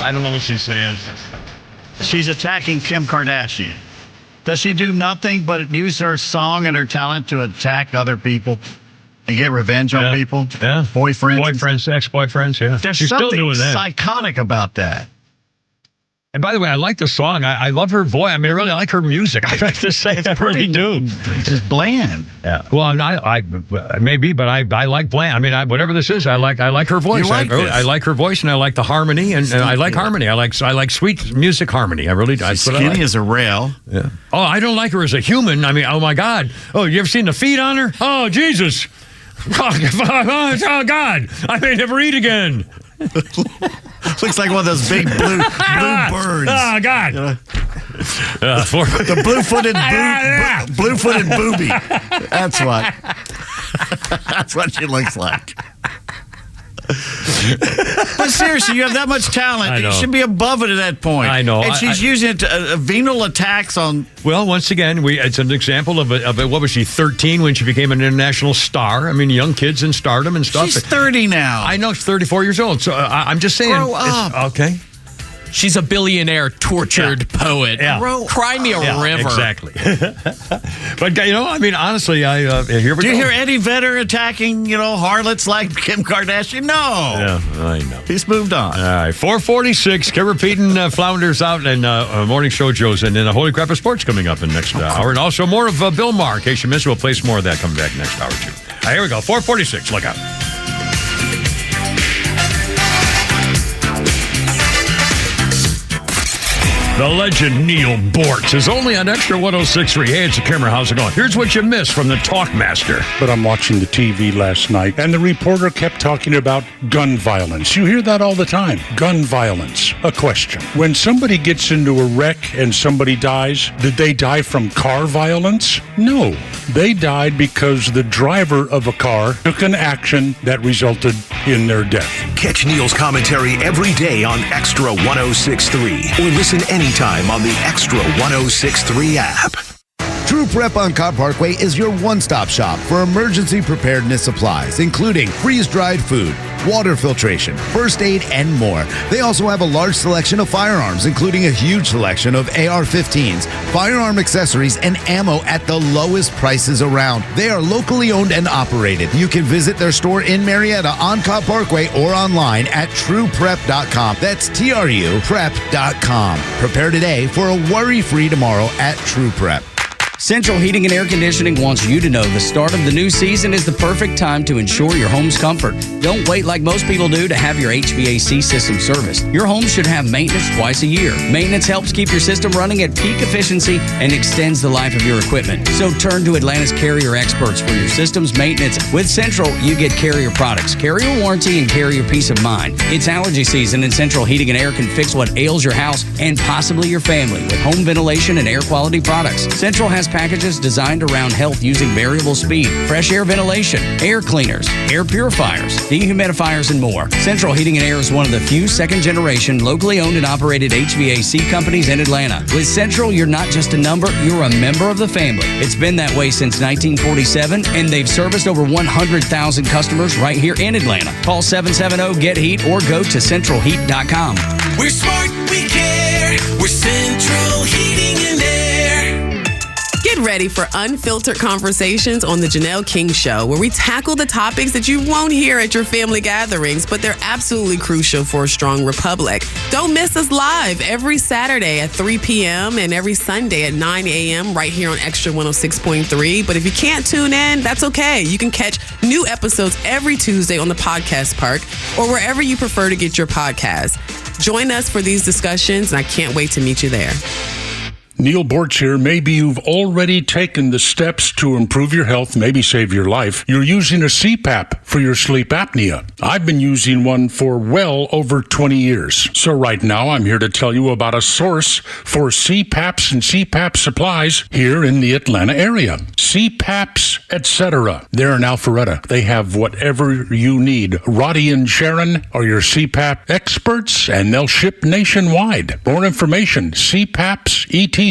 I don't know what she's saying. She's attacking Kim Kardashian. Does she do nothing but use her song and her talent to attack other people and get revenge on people? Yeah. Boyfriends, ex-boyfriends, yeah. There's She's still something doing that. psychotic about that. And by the way, I like the song. I love her voice. I mean, I really like her music. I have to say, I really do. It's bland. Yeah. Well, I maybe, but I like bland. I mean, whatever this is, I like her voice. You like this? I like her voice, and I like the harmony, and I like harmony. I like sweet music harmony. I really do. She's skinny as a rail. Yeah. Oh, I don't like her as a human. I mean, oh my God. Oh, you ever seen the feet on her? Oh, Jesus. Oh God. I may never eat again. Looks like one of those big blue birds. Oh God! The blue-footed booby. That's what. That's what she looks like. But seriously, you have that much talent. You should be above it at that point. I know. And she's using it to venal attacks on. Well, once again, it's an example of what was she, 13 when she became an international star? I mean, young kids in stardom and stuff. She's 30 now. I know, she's 34 years old. So I'm just saying. Grow up. Okay. She's a billionaire tortured poet. Yeah. Cry me a river. Exactly. But, I mean, honestly, here we go. Do you hear Eddie Vedder attacking, harlots like Kim Kardashian? No. Yeah, I know. He's moved on. All right, 4:46. Kara Peden, Flounders out, and Morning Show Joe's, and then Holy Crap of Sports coming up in the next hour. And also more of Bill Maher. In case you missed it, we'll play some more of that coming back next hour, too. All right, here we go. 4:46. Look out. The legend Neil Boortz is only on Extra 106.3. Hey, it's a camera. How's it going? Here's what you missed from the Talkmaster. But I'm watching the TV last night, and the reporter kept talking about gun violence. You hear that all the time. Gun violence. A question. When somebody gets into a wreck and somebody dies, did they die from car violence? No. They died because the driver of a car took an action that resulted in their death. Catch Neil's commentary every day on Extra 106.3 or listen anytime on the Extra 106.3 app. True Prep on Cobb Parkway is your one-stop shop for emergency preparedness supplies, including freeze-dried food, water filtration, first aid, and more. They also have a large selection of firearms, including a huge selection of AR-15s, firearm accessories, and ammo at the lowest prices around. They are locally owned and operated. You can visit their store in Marietta on Cobb Parkway or online at trueprep.com. That's TRU prep.com. Prepare today for a worry-free tomorrow at True Prep. Central Heating and Air Conditioning wants you to know the start of the new season is the perfect time to ensure your home's comfort. Don't wait like most people do to have your HVAC system serviced. Your home should have maintenance twice a year. Maintenance helps keep your system running at peak efficiency and extends the life of your equipment. So turn to Atlanta's Carrier experts for your system's maintenance. With Central, you get Carrier products, Carrier warranty, and Carrier peace of mind. It's allergy season, and Central Heating and Air can fix what ails your house and possibly your family with home ventilation and air quality products. Central has packages designed around health using variable speed, fresh air ventilation, air cleaners, air purifiers, dehumidifiers, and more. Central Heating and Air is one of the few second-generation, locally owned and operated HVAC companies in Atlanta. With Central, you're not just a number, you're a member of the family. It's been that way since 1947, and they've serviced over 100,000 customers right here in Atlanta. Call 770-GET-HEAT or go to centralheat.com. We're smart, we care. We're Central Heating and Air. Get ready for unfiltered conversations on the Janelle King Show, where we tackle the topics that you won't hear at your family gatherings, but they're absolutely crucial for a strong republic. Don't miss us live every Saturday at 3 p.m. and every Sunday at 9 a.m. right here on XTRA 106.3. But if you can't tune in, that's okay. You can catch new episodes every Tuesday on the Podcast Park or wherever you prefer to get your podcasts. Join us for these discussions, and I can't wait to meet you there. Neil Boortz here. Maybe you've already taken the steps to improve your health, maybe save your life. You're using a CPAP for your sleep apnea. I've been using one for well over 20 years. So right now I'm here to tell you about a source for CPAPs and CPAP supplies here in the Atlanta area. CPAPs, etc. They're in Alpharetta. They have whatever you need. Roddy and Sharon are your CPAP experts, and they'll ship nationwide. More information, CPAPs.com.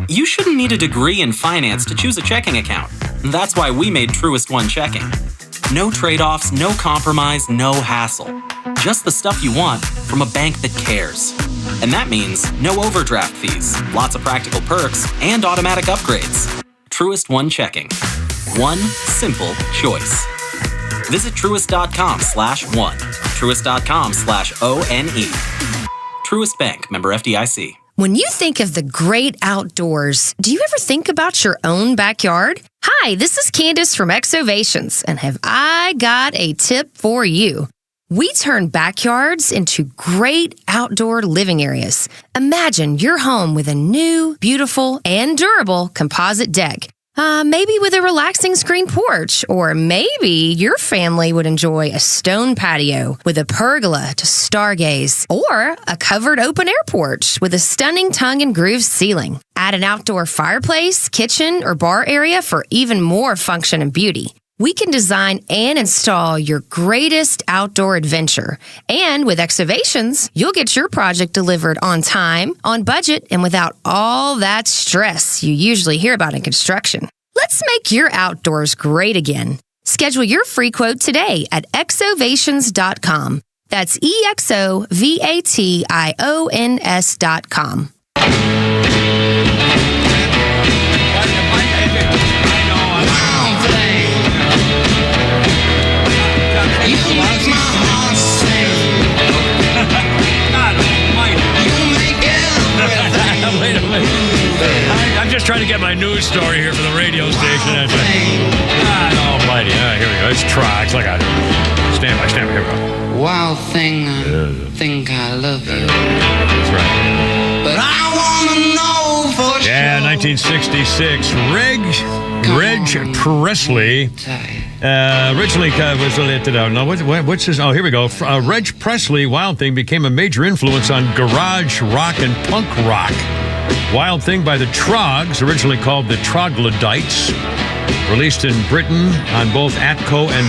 You shouldn't need a degree in finance to choose a checking account. That's why we made Truist One Checking. No trade-offs, no compromise, no hassle. Just the stuff you want from a bank that cares. And that means no overdraft fees, lots of practical perks, and automatic upgrades. Truist One Checking. One simple choice. Visit Truist.com/one. Truist.com/ONE. Truist Bank, member FDIC. When you think of the great outdoors, do you ever think about your own backyard? Hi, this is Candace from Exovations, and have I got a tip for you. We turn backyards into great outdoor living areas. Imagine your home with a new, beautiful, and durable composite deck. Maybe with a relaxing screen porch, or maybe your family would enjoy a stone patio with a pergola to stargaze, or a covered open-air porch with a stunning tongue and groove ceiling. Add an outdoor fireplace, kitchen, or bar area for even more function and beauty. We can design and install your greatest outdoor adventure. And with Exovations, you'll get your project delivered on time, on budget, and without all that stress you usually hear about in construction. Let's make your outdoors great again. Schedule your free quote today at exovations.com. That's EXOVATIONS.com. Wait a minute. I'm just trying to get my news story here for the radio station. That's God almighty. Here we go. Let's try. It's like a stand by. Here we go. Wild thing, think I love you. That's right. But I want to know for sure. Yeah, 1966. Reg Presley. Originally was related to, no, what's his, oh, here we go. Reg Presley, Wild Thing, became a major influence on garage rock and punk rock. Wild Thing by the Trogs, originally called the Troglodytes, released in Britain on both Atco and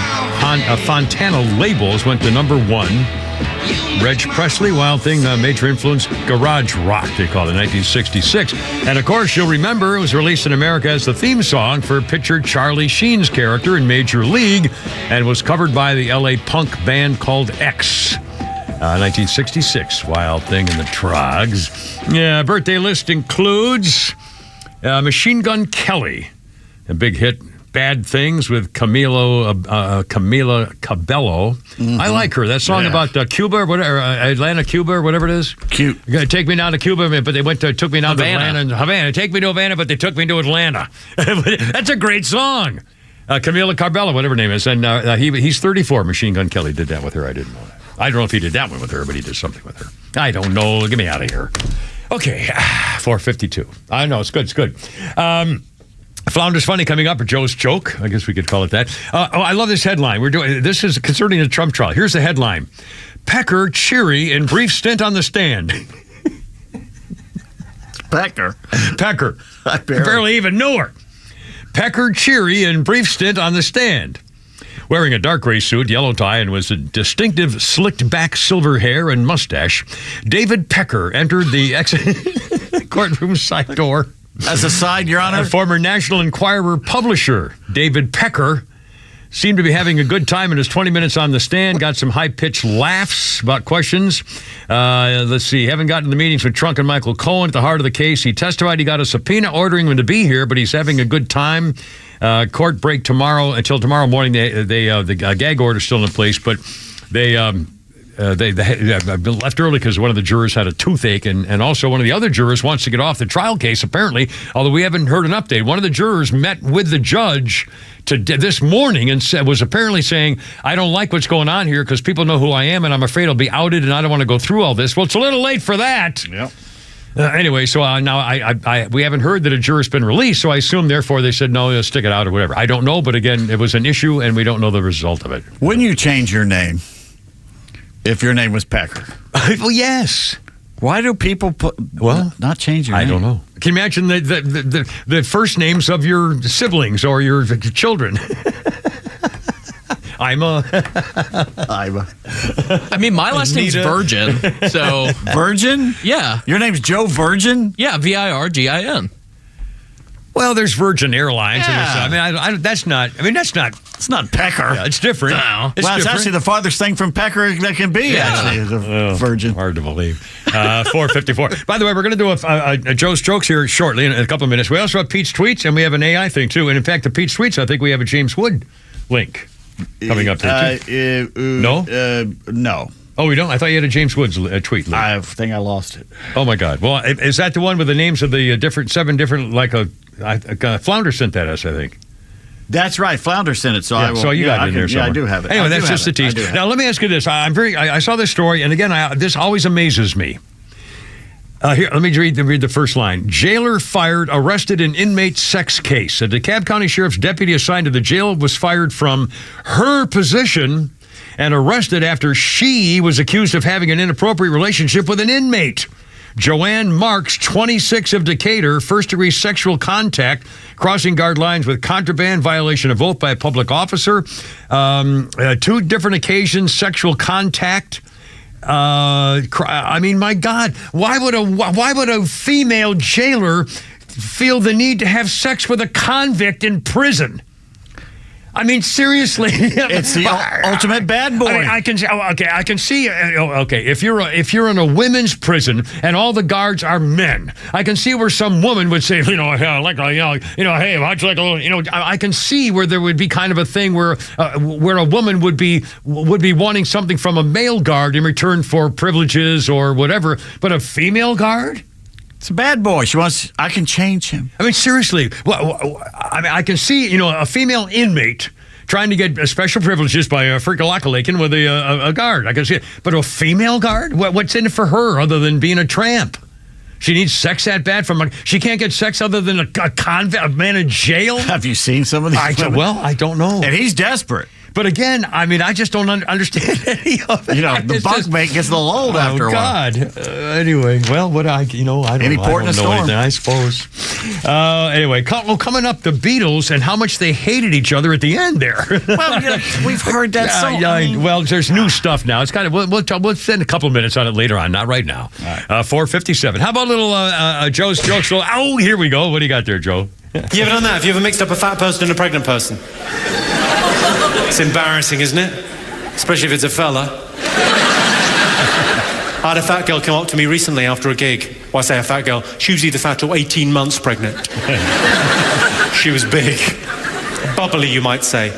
Fontana labels, went to #1. Reg Presley, Wild Thing, major influence, garage rock, they called it, 1966. And of course, you'll remember it was released in America as the theme song for pitcher Charlie Sheen's character in Major League, and was covered by the LA punk band called X. 1966, Wild Thing and the Trogs. Yeah, birthday list includes Machine Gun Kelly, a big hit. Bad Things with Camila Cabello. Mm-hmm. I like her. That song about Cuba or whatever, Atlanta, Cuba or whatever it is. Cute. You're going to take me down to Cuba, but they took me down to Atlanta and Havana. Take me to Havana, but they took me to Atlanta. That's a great song. Camila Cabello, whatever her name is. And he's 34. Machine Gun Kelly did that with her. I didn't know that. I don't know if he did that one with her, but he did something with her. I don't know. Get me out of here. Okay, 4:52. I know, it's good. It's good. Flounder's Funny coming up, or Joe's Joke. I guess we could call it that. I love this headline. This is concerning the Trump trial. Here's the headline. Pecker cheery in brief stint on the stand. Pecker. I barely even knew her. Pecker cheery in brief stint on the stand. Wearing a dark gray suit, yellow tie, and with a distinctive slicked back silver hair and mustache, David Pecker entered the courtroom side door. As a side, Your Honor? A former National Enquirer publisher, David Pecker, seemed to be having a good time in his 20 minutes on the stand. Got some high-pitched laughs about questions. Let's see. Haven't gotten to the meetings with Trump and Michael Cohen at the heart of the case. He testified he got a subpoena ordering him to be here, but he's having a good time. Court break tomorrow until tomorrow morning. The gag order is still in place, but they left early because one of the jurors had a toothache, and also one of the other jurors wants to get off the trial case, apparently, although we haven't heard an update. One of the jurors met with the judge this morning and was apparently saying, I don't like what's going on here because people know who I am, and I'm afraid I'll be outed, and I don't want to go through all this. Well, it's a little late for that. Yep. Anyway, so now we haven't heard that a juror's been released, so I assume, therefore, they said, no, stick it out or whatever. I don't know, but again, it was an issue, and we don't know the result of it. Wouldn't you change your name if your name was Pecker? Well, yes. Why do people not change your name? I don't know. Can you imagine the first names of your siblings or your children? I mean, my last name's Virgin, so... Virgin? Yeah. Your name's Joe Virgin? Yeah, Virgin. Well, there's Virgin Airlines. Yeah. And that's not... It's not Pecker. Yeah, it's different. No. It's actually the farthest thing from Pecker that can be, actually, is a Virgin. Hard to believe. 454. By the way, we're going to do a Joe's Jokes here shortly, in a couple of minutes. We also have Pete's Tweets, and we have an AI thing, too. And, in fact, the Pete's Tweets, I think we have a James Wood link coming up there, too. No? No. Oh, we don't? I thought you had a James Woods tweet link. I think I lost it. Oh, my God. Well, is that the one with the names of the seven different, Flounder sent that us, I think. That's right. Flounder sent it, so I will. So you got it in there somewhere. Yeah, I do have it. Anyway, that's just a tease. Now, let me ask you this. I saw this story, and again, this always amazes me. Here, let me read the first line. Jailer fired, arrested in inmate sex case. A DeKalb County Sheriff's deputy assigned to the jail was fired from her position and arrested after she was accused of having an inappropriate relationship with an inmate. Joanne Marks, 26 of Decatur, first-degree sexual contact, crossing guard lines with contraband, violation of oath by a public officer. 2 different occasions, sexual contact. I mean, my God, why would a female jailer feel the need to have sex with a convict in prison? I mean, seriously, it's the ultimate bad boy. I can see. Okay, if you're in a women's prison and all the guards are men, I can see where some woman would say, hey, how'd you like a little, I can see where there would be kind of a thing where a woman would be wanting something from a male guard in return for privileges or whatever, but a female guard. It's a bad boy. I can change him. I mean, seriously. Well, I can see, a female inmate trying to get special privileges by a freak-a-lack-a-lakin with a guard. I can see it. But a female guard? What's in it for her other than being a tramp? She needs sex that bad she can't get sex other than a convict, a man in jail? Have you seen some of these? Well, I don't know. And he's desperate. But again, I just don't understand any of it. The bunkmate gets a little old after a while. God. Anyway, well, I don't know. Any port in a storm. Anything, I suppose. Anyway, coming up, the Beatles and how much they hated each other at the end there. Well, we've heard that song. Well, there's new stuff now. It's kind of we'll spend a couple of minutes on it later on, not right now. All right. 457. How about a little Joe's Jokes? Oh, here we go. What do you got there, Joe? You ever done that? Have you ever mixed up a fat person and a pregnant person? It's embarrassing, isn't it? Especially if it's a fella. I had a fat girl come up to me recently after a gig. Well, I say a fat girl. She was either fat or 18 months pregnant. She was big. Bubbly, you might say.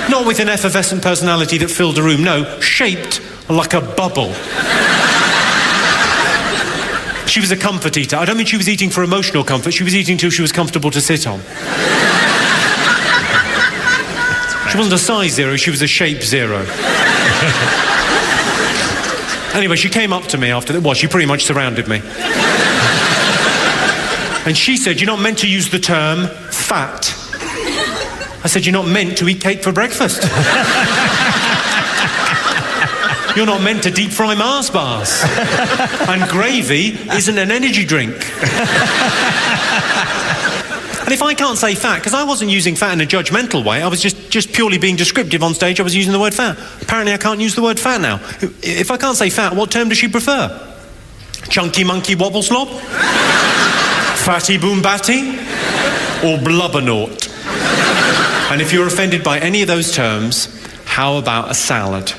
Not with an effervescent personality that filled a room. No, shaped like a bubble. She was a comfort eater. I don't mean she was eating for emotional comfort. She was eating till she was comfortable to sit on. She wasn't a size 0, she was a shape 0. Anyway, she came up to me after that. Well, she pretty much surrounded me. And she said, you're not meant to use the term fat. I said, you're not meant to eat cake for breakfast. You're not meant to deep fry Mars bars. And gravy isn't an energy drink. And if I can't say fat, because I wasn't using fat in a judgmental way, I was just purely being descriptive on stage, I was using the word fat. Apparently I can't use the word fat now. If I can't say fat, what term does she prefer? Chunky monkey wobble slob? Fatty boom batty? Or blubbernaut? And if you're offended by any of those terms, how about a salad?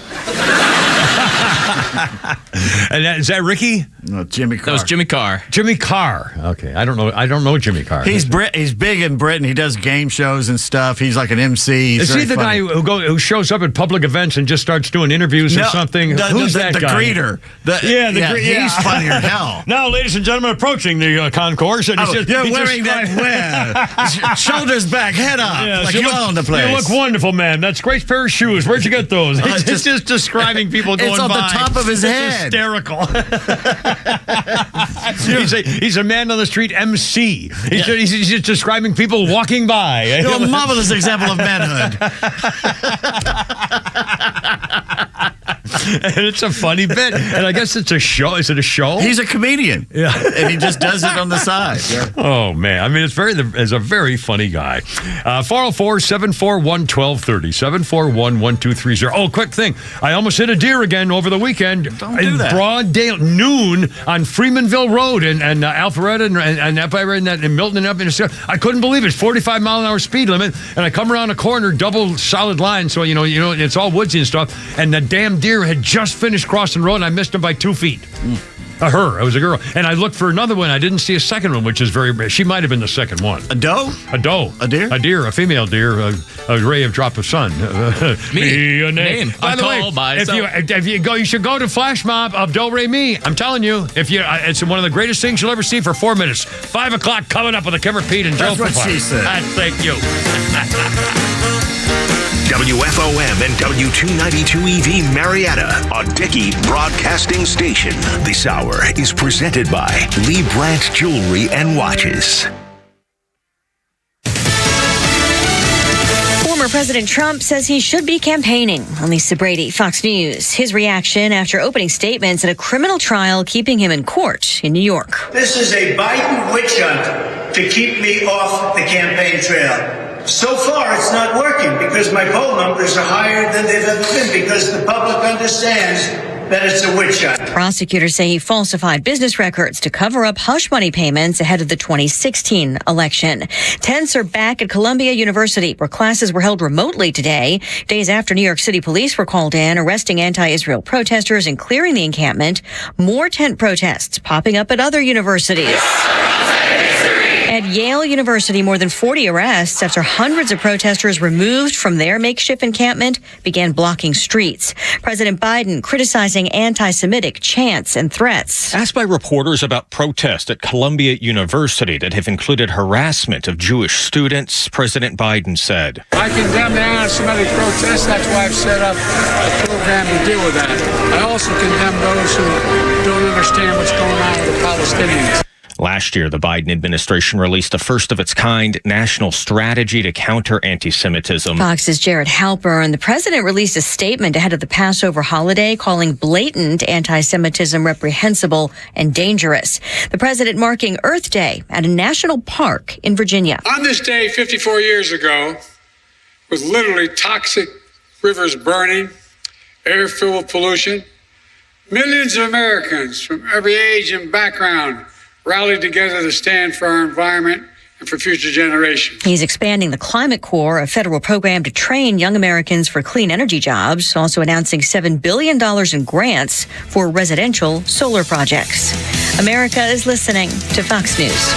And is that Ricky? No, Jimmy Carr. That was Jimmy Carr. Jimmy Carr. Okay, I don't know Jimmy Carr. He's big in Britain. He does game shows and stuff. He's like an MC. Is he the guy who shows up at public events and just starts doing interviews or something? Who's that guy? The greeter. He's funnier than hell. Now, ladies and gentlemen, approaching the concourse, and you're wearing that shoulders back, head up, like you're all in the place. You look wonderful, man. That's a great pair of shoes. Where'd you get those? It's just describing people going by. It's on the top of his head. Hysterical. He's a man on the street MC. He's just describing people walking by. You're a marvelous example of manhood. And it's a funny bit. And I guess it's a show. Is it a show? He's a comedian. Yeah. And he just does it on the side. Yeah. Oh, man. I mean, it's a very funny guy. 404-741-1230. 741-1230. Oh, quick thing. I almost hit a deer again over the weekend. Don't do that. Broad day, noon on Freemanville Road and Alpharetta and Milton and up in the I couldn't believe it. 45-mile-an-hour speed limit. And I come around a corner, double solid line. So, you know, it's all woodsy and stuff. And the damn deer had just finished crossing the road, and I missed him by 2 feet. It was a girl. And I looked for another one. I didn't see a second one, which is she might have been the second one. A doe? A doe. A deer? A deer, a female deer, a ray of drop of sun. Me. A name. By the way, if you go, you should go to Flash Mob of Do Re Mi. I'm telling you, it's one of the greatest things you'll ever see for 4 minutes. 5 o'clock coming up with a Kimmer Pete and Joe. That's what she said. Thank you. WFOM and W292EV Marietta, a Dickey broadcasting station. This hour is presented by Lee Brandt Jewelry and Watches. Former President Trump says he should be campaigning. On Lisa Brady, Fox News. His reaction after opening statements at a criminal trial keeping him in court in New York. This is a Biden witch hunt to keep me off the campaign trail. So far, it's not working because my poll numbers are higher than they've ever been because the public understands that it's a witch hunt. Prosecutors say he falsified business records to cover up hush money payments ahead of the 2016 election. Tents are back at Columbia University, where classes were held remotely today, days after New York City police were called in, arresting anti-Israel protesters and clearing the encampment. More tent protests popping up at other universities. At Yale University, more than 40 arrests after hundreds of protesters removed from their makeshift encampment began blocking streets. President Biden criticizing anti-Semitic chants and threats. Asked by reporters about protests at Columbia University that have included harassment of Jewish students, President Biden said, I condemn the anti-Semitic protests. That's why I've set up a program to deal with that. I also condemn those who don't understand what's going on with the Palestinians. Last year, the Biden administration released a first-of-its-kind national strategy to counter anti-Semitism. Fox's Jared Halpern. The president released a statement ahead of the Passover holiday calling blatant anti-Semitism reprehensible and dangerous. The president marking Earth Day at a national park in Virginia. On this day 54 years ago, with literally toxic rivers burning, air filled with pollution, millions of Americans from every age and background rallied together to stand for our environment and for future generations. He's expanding the Climate Corps, a federal program to train young Americans for clean energy jobs, also announcing $7 billion in grants for residential solar projects. America is listening to Fox News.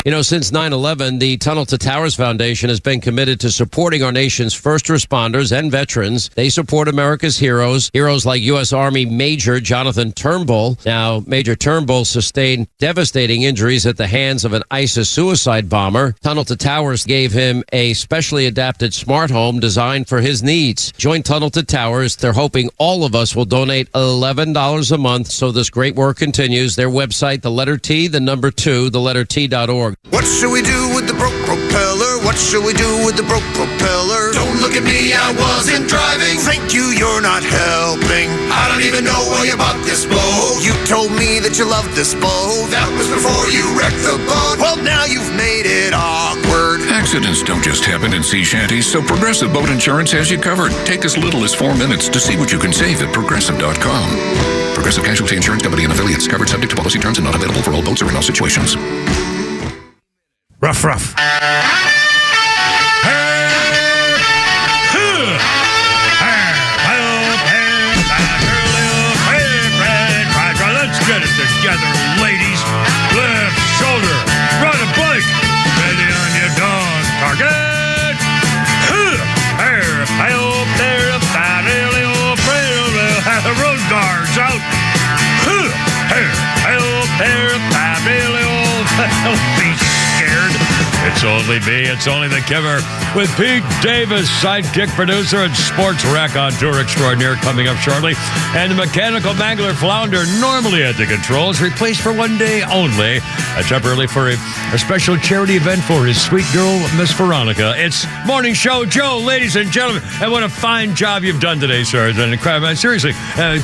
You know, since 9/11, the Tunnel to Towers Foundation has been committed to supporting our nation's first responders and veterans. They support America's heroes like U.S. Army Major Jonathan Turnbull. Now, Major Turnbull sustained devastating injuries at the hands of an ISIS suicide bomber. Tunnel to Towers gave him a specially adapted smart home designed for his needs. Join Tunnel to Towers. They're hoping all of us will donate $11 a month so this great work continues. Their website, the letter T, the number 2, the letter T.org. What should we do with the broke propeller? What should we do with the broke propeller? Don't look at me, I wasn't driving. Thank you, you're not helping. I don't even know where you bought this boat. You told me that you loved this boat. That was before you wrecked the boat. Well, now you've made it awkward. Accidents don't just happen in sea shanties, so Progressive Boat Insurance has you covered. Take as little as 4 minutes to see what you can save at Progressive.com. Progressive Casualty Insurance Company and affiliates. Covered subject to policy terms and not available for all boats or in all situations. Rough. Hey, Don't be scared. It's only me. It's only the Giver with Pete Davis, sidekick producer and sports raconteur extraordinaire, coming up shortly. And the mechanical mangler Flounder, normally at the controls, replaced for one day only, temporarily for a special charity event for his sweet girl, Miss Veronica. It's Morning Show Joe, ladies and gentlemen. And what a fine job you've done today, sir. Seriously,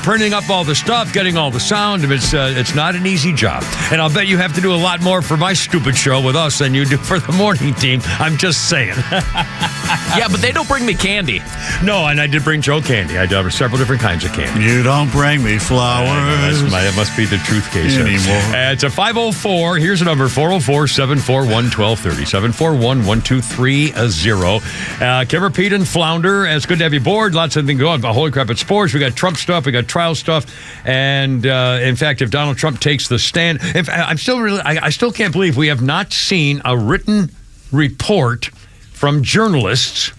printing up all the stuff, getting all the sound. It's not an easy job. And I'll bet you have to do a lot more for my stupid show with us than you do for the morning team. I'm just saying. Yeah, but they don't bring me candy. No, and I did bring Joe candy. I did several different kinds of candy. You don't bring me flowers. That must be the truth case anymore. It's a 504. Here's the number, 404-741-1230. 741-1230. Kimmer, Pete, and Flounder. It's good to have you aboard. Lots of things going on. Holy crap, it's sports. We got Trump stuff. We got trial stuff. And in fact, if Donald Trump takes the stand, I still can't believe we have not seen a written report from journalists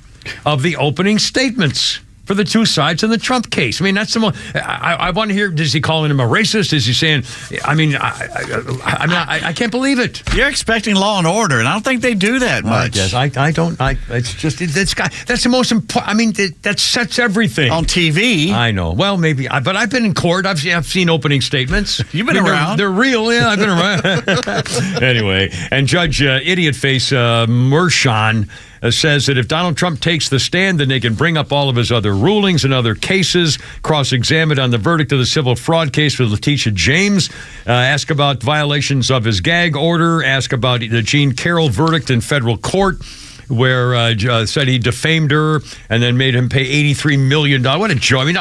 of the opening statements for the two sides in the Trump case. I mean, that's the most. I want to hear. Is he calling him a racist? Is he saying? I can't believe it. You're expecting Law and Order, and I don't think they do that much. Yes, I don't. It's just that's the most important. I mean, that sets everything on TV. I know. Well, maybe, but I've been in court. I've seen opening statements. You've been around. They're real. Yeah, I've been around. Anyway, and Judge Idiot Face Mershon says that if Donald Trump takes the stand, then they can bring up all of his other rulings and other cases, cross-examine on the verdict of the civil fraud case with Letitia James, ask about violations of his gag order, ask about the Jean Carroll verdict in federal court, where said he defamed her and then made him pay $83 million. What a joke. I mean,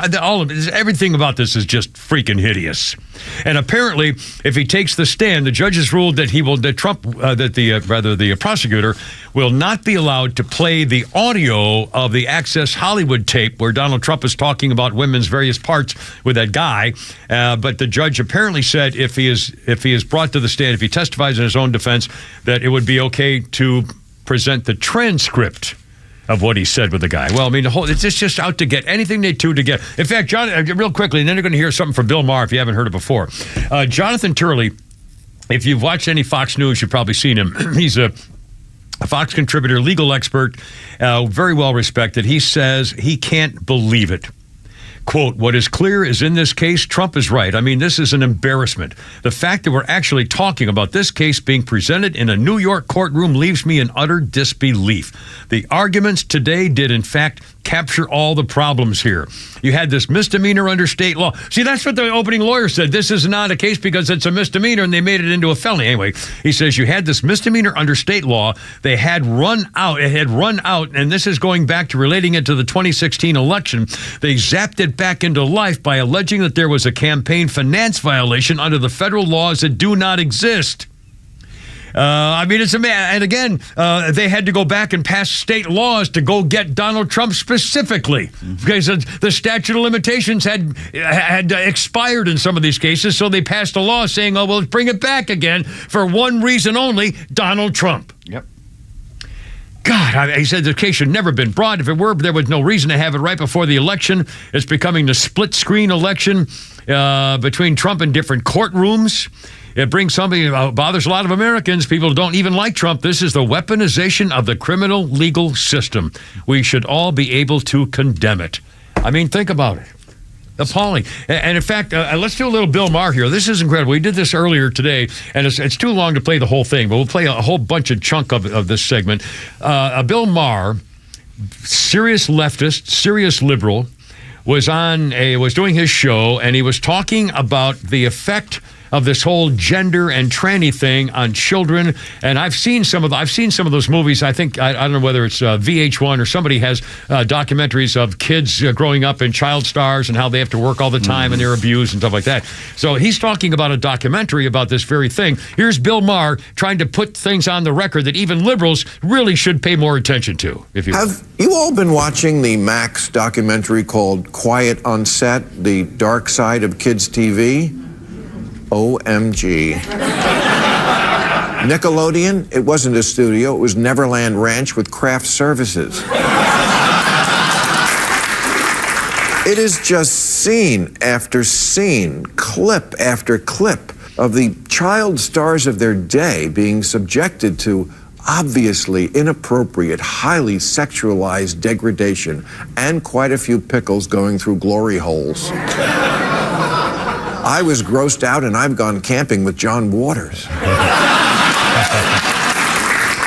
everything about this is just freaking hideous. And apparently, if he takes the stand, the judges ruled that the prosecutor will not be allowed to play the audio of the Access Hollywood tape where Donald Trump is talking about women's various parts with that guy. But the judge apparently said if he is brought to the stand, if he testifies in his own defense, that it would be okay to present the transcript of what he said with the guy. Well, I mean, it's just out to get anything they do to get. In fact, John, real quickly, and then you're going to hear something from Bill Maher if you haven't heard it before. Jonathan Turley, if you've watched any Fox News, you've probably seen him. He's a Fox contributor, legal expert, very well respected. He says he can't believe it. Quote, what is clear is in this case, Trump is right. I mean, this is an embarrassment. The fact that we're actually talking about this case being presented in a New York courtroom leaves me in utter disbelief. The arguments today did, in fact, capture all the problems here. You had this misdemeanor under state law. See, that's what the opening lawyer said. This is not a case because it's a misdemeanor and they made it into a felony. Anyway, he says you had this misdemeanor under state law. It had run out, and this is going back to relating it to the 2016 election. They zapped it back into life by alleging that there was a campaign finance violation under the federal laws that do not exist. I mean, it's a man. And again, they had to go back and pass state laws to go get Donald Trump specifically because the statute of limitations had expired in some of these cases. So they passed a law saying, oh, well, let's bring it back again for one reason only, Donald Trump. Yep. God, he said the case should never have been brought. If it were, there was no reason to have it right before the election. It's becoming the split-screen election between Trump and different courtrooms. It brings something that bothers a lot of Americans. People who don't even like Trump. This is the weaponization of the criminal legal system. We should all be able to condemn it. I mean, think about it. Appalling. And in fact, let's do a little Bill Maher here. This is incredible. We did this earlier today, and it's too long to play the whole thing, but we'll play a whole bunch of chunk of this segment. Bill Maher, serious leftist, serious liberal, was doing his show, and he was talking about the effect of this whole gender and tranny thing on children. And I've seen some of those movies. I think I don't know whether it's VH1 or somebody has documentaries of kids growing up in child stars and how they have to work all the time and they're abused and stuff like that. So he's talking about a documentary about this very thing. Here's Bill Maher trying to put things on the record that even liberals really should pay more attention to. Have you all been watching the Max documentary called Quiet on Set, The Dark Side of Kids TV? OMG. Nickelodeon, it wasn't a studio, it was Neverland Ranch with craft services. It is just scene after scene, clip after clip of the child stars of their day being subjected to obviously inappropriate, highly sexualized degradation, and quite a few pickles going through glory holes. I was grossed out, and I've gone camping with John Waters.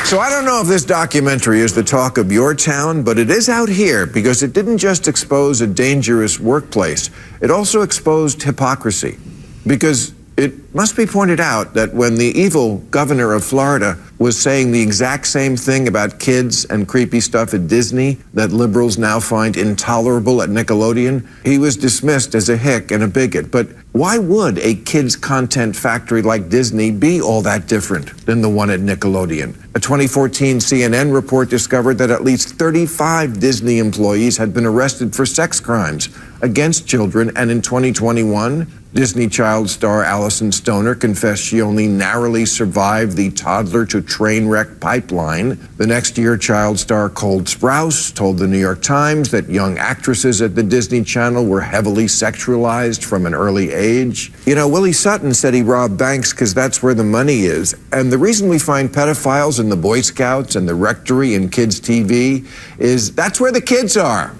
So I don't know if this documentary is the talk of your town, but it is out here because it didn't just expose a dangerous workplace. It also exposed hypocrisy. Because it must be pointed out that when the evil governor of Florida was saying the exact same thing about kids and creepy stuff at Disney that liberals now find intolerable at Nickelodeon, he was dismissed as a hick and a bigot. But why would a kids' content factory like Disney be all that different than the one at Nickelodeon? A 2014 CNN report discovered that at least 35 Disney employees had been arrested for sex crimes against children, and in 2021, Disney child star Allison Stoner confessed she only narrowly survived the toddler-to-train wreck pipeline. The next year, child star Cole Sprouse told the New York Times that young actresses at the Disney Channel were heavily sexualized from an early age. You know, Willie Sutton said he robbed banks because that's where the money is. And the reason we find pedophiles in the Boy Scouts and the Rectory and kids' TV is that's where the kids are.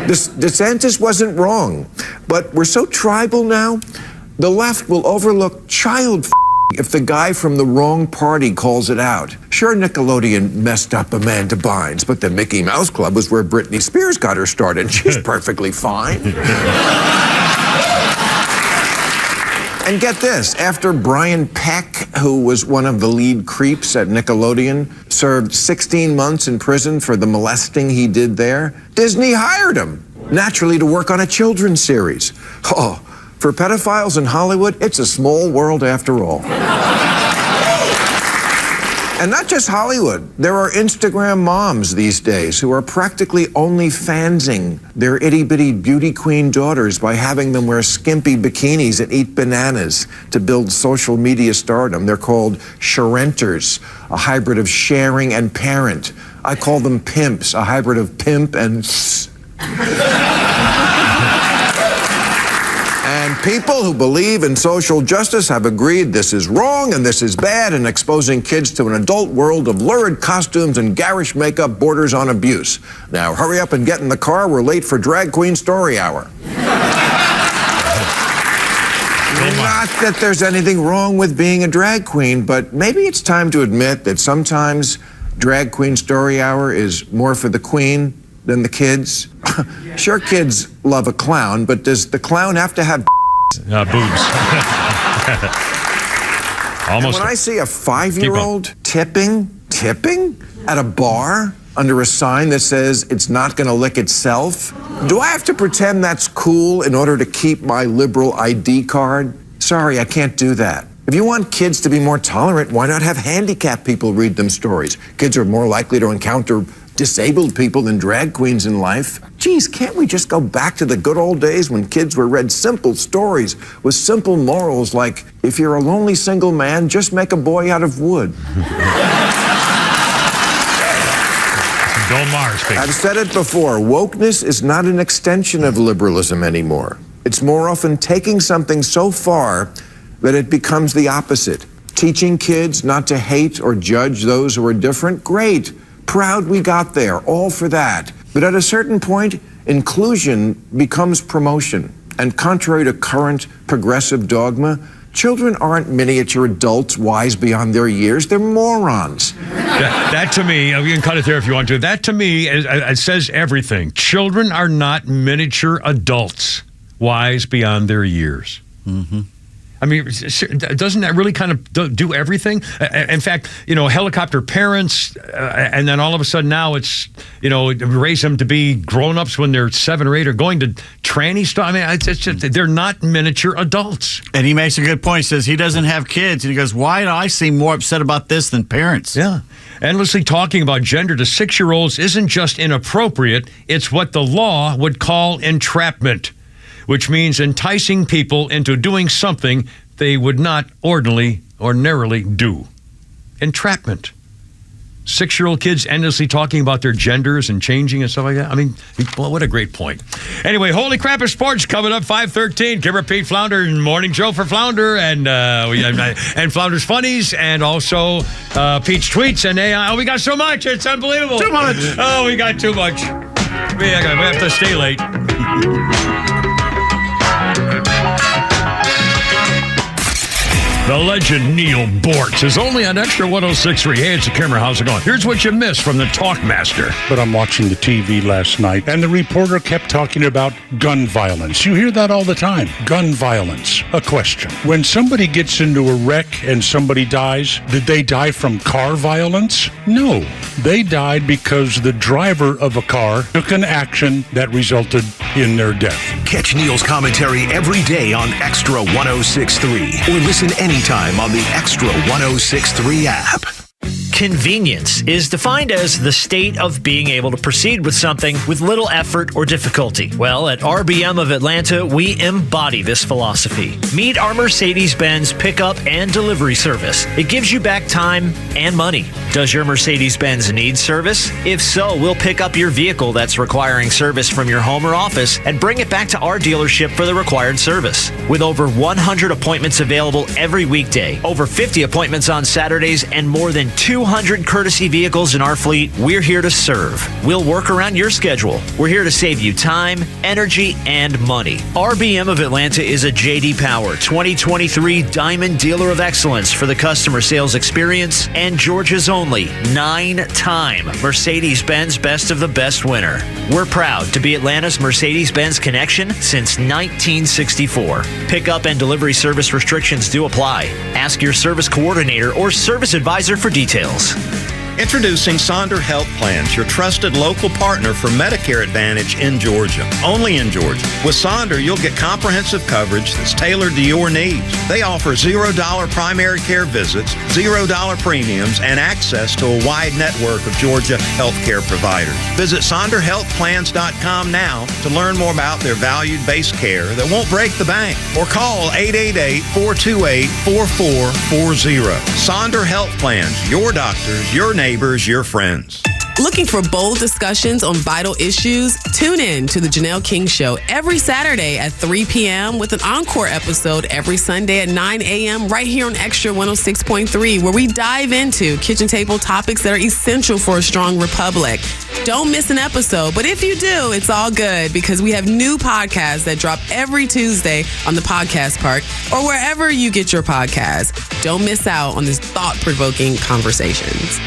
DeSantis wasn't wrong, but we're so tribal now, the left will overlook child if the guy from the wrong party calls it out. Sure, Nickelodeon messed up Amanda Bynes, but the Mickey Mouse Club was where Britney Spears got her start, and she's perfectly fine. And get this, after Brian Peck, who was one of the lead creeps at Nickelodeon, served 16 months in prison for the molesting he did there, Disney hired him, naturally, to work on a children's series. Oh, for pedophiles in Hollywood, it's a small world after all. And not just Hollywood. There are Instagram moms these days who are practically only fansing their itty-bitty beauty queen daughters by having them wear skimpy bikinis and eat bananas to build social media stardom. They're called sharenters, a hybrid of sharing and parent. I call them pimps, a hybrid of pimp and And people who believe in social justice have agreed this is wrong and this is bad, and exposing kids to an adult world of lurid costumes and garish makeup borders on abuse. Now, hurry up and get in the car. We're late for Drag Queen Story Hour. Not that there's anything wrong with being a drag queen, but maybe it's time to admit that sometimes Drag Queen Story Hour is more for the queen than the kids. Sure, kids love a clown, but does the clown have to have boobs? Almost. When I see a 5-year-old tipping at a bar under a sign that says it's not going to lick itself, do I have to pretend that's cool in order to keep my liberal ID card? Sorry, I can't do that. If you want kids to be more tolerant, why not have handicapped people read them stories? Kids are more likely to encounter disabled people than drag queens in life. Geez, can't we just go back to the good old days when kids were read simple stories with simple morals like, if you're a lonely single man, just make a boy out of wood. Bill Maher speaking. I've said it before, wokeness is not an extension of liberalism anymore. It's more often taking something so far that it becomes the opposite. Teaching kids not to hate or judge those who are different, great. Proud we got there, all for that. But at a certain point, inclusion becomes promotion. And contrary to current progressive dogma, children aren't miniature adults wise beyond their years. They're morons. That to me, you can cut it there if you want to. That to me, it says everything. Children are not miniature adults wise beyond their years. Mm-hmm. I mean, doesn't that really kind of do everything? In fact, helicopter parents, and then all of a sudden now it's, raise them to be grown-ups when they're 7 or 8 or going to tranny stuff. I mean, it's just, they're not miniature adults. And he makes a good point. He says he doesn't have kids. And he goes, why do I seem more upset about this than parents? Yeah. Endlessly talking about gender to 6-year-olds isn't just inappropriate. It's what the law would call entrapment, which means enticing people into doing something they would not ordinarily do. Entrapment. 6-year-old kids endlessly talking about their genders and changing and stuff like that. I mean, well, what a great point. Anyway, Holy Crap of Sports coming up 5:13. Kimber Pete Flounder and Morning Show for Flounder and Flounder's Funnies and also Pete's Tweets and AI. Oh, we got so much. It's unbelievable. Too much. Oh, we got too much. We have to stay late. The legend Neil Boortz is only on Extra 106.3. Hey, it's the Kimmer. How's it going? Here's what you missed from the Talkmaster. But I'm watching the TV last night, and the reporter kept talking about gun violence. You hear that all the time. Gun violence. A question. When somebody gets into a wreck and somebody dies, did they die from car violence? No. They died because the driver of a car took an action that resulted in their death. Catch Neil's commentary every day on Extra 106.3 or listen anytime on the Extra 106.3 app. Convenience is defined as the state of being able to proceed with something with little effort or difficulty. Well, at RBM of Atlanta, we embody this philosophy. Meet our Mercedes-Benz pickup and delivery service. It gives you back time and money. Does your Mercedes-Benz need service? If so, we'll pick up your vehicle that's requiring service from your home or office and bring it back to our dealership for the required service. With over 100 appointments available every weekday, over 50 appointments on Saturdays, and more than 200 courtesy vehicles in our fleet, we're here to serve. We'll work around your schedule. We're here to save you time, energy, and money. RBM of Atlanta is a J.D. Power 2023 Diamond Dealer of Excellence for the customer sales experience and Georgia's only 9-time Mercedes-Benz Best of the Best winner. We're proud to be Atlanta's Mercedes-Benz connection since 1964. Pickup and delivery service restrictions do apply. Ask your service coordinator or service advisor for details. Introducing Sonder Health Plans, your trusted local partner for Medicare Advantage in Georgia. Only in Georgia. With Sonder, you'll get comprehensive coverage that's tailored to your needs. They offer $0 primary care visits, $0 premiums, and access to a wide network of Georgia healthcare providers. Visit SonderHealthPlans.com now to learn more about their valued-based care that won't break the bank. Or call 888-428-4440. Sonder Health Plans, your doctors, your neighbors, your friends. Looking for bold discussions on vital issues? Tune in to The Janelle King Show every Saturday at 3 p.m. with an encore episode every Sunday at 9 a.m. right here on Extra 106.3, where we dive into kitchen table topics that are essential for a strong republic. Don't miss an episode, but if you do, it's all good because we have new podcasts that drop every Tuesday on the Podcast Park or wherever you get your podcasts. Don't miss out on these thought-provoking conversations.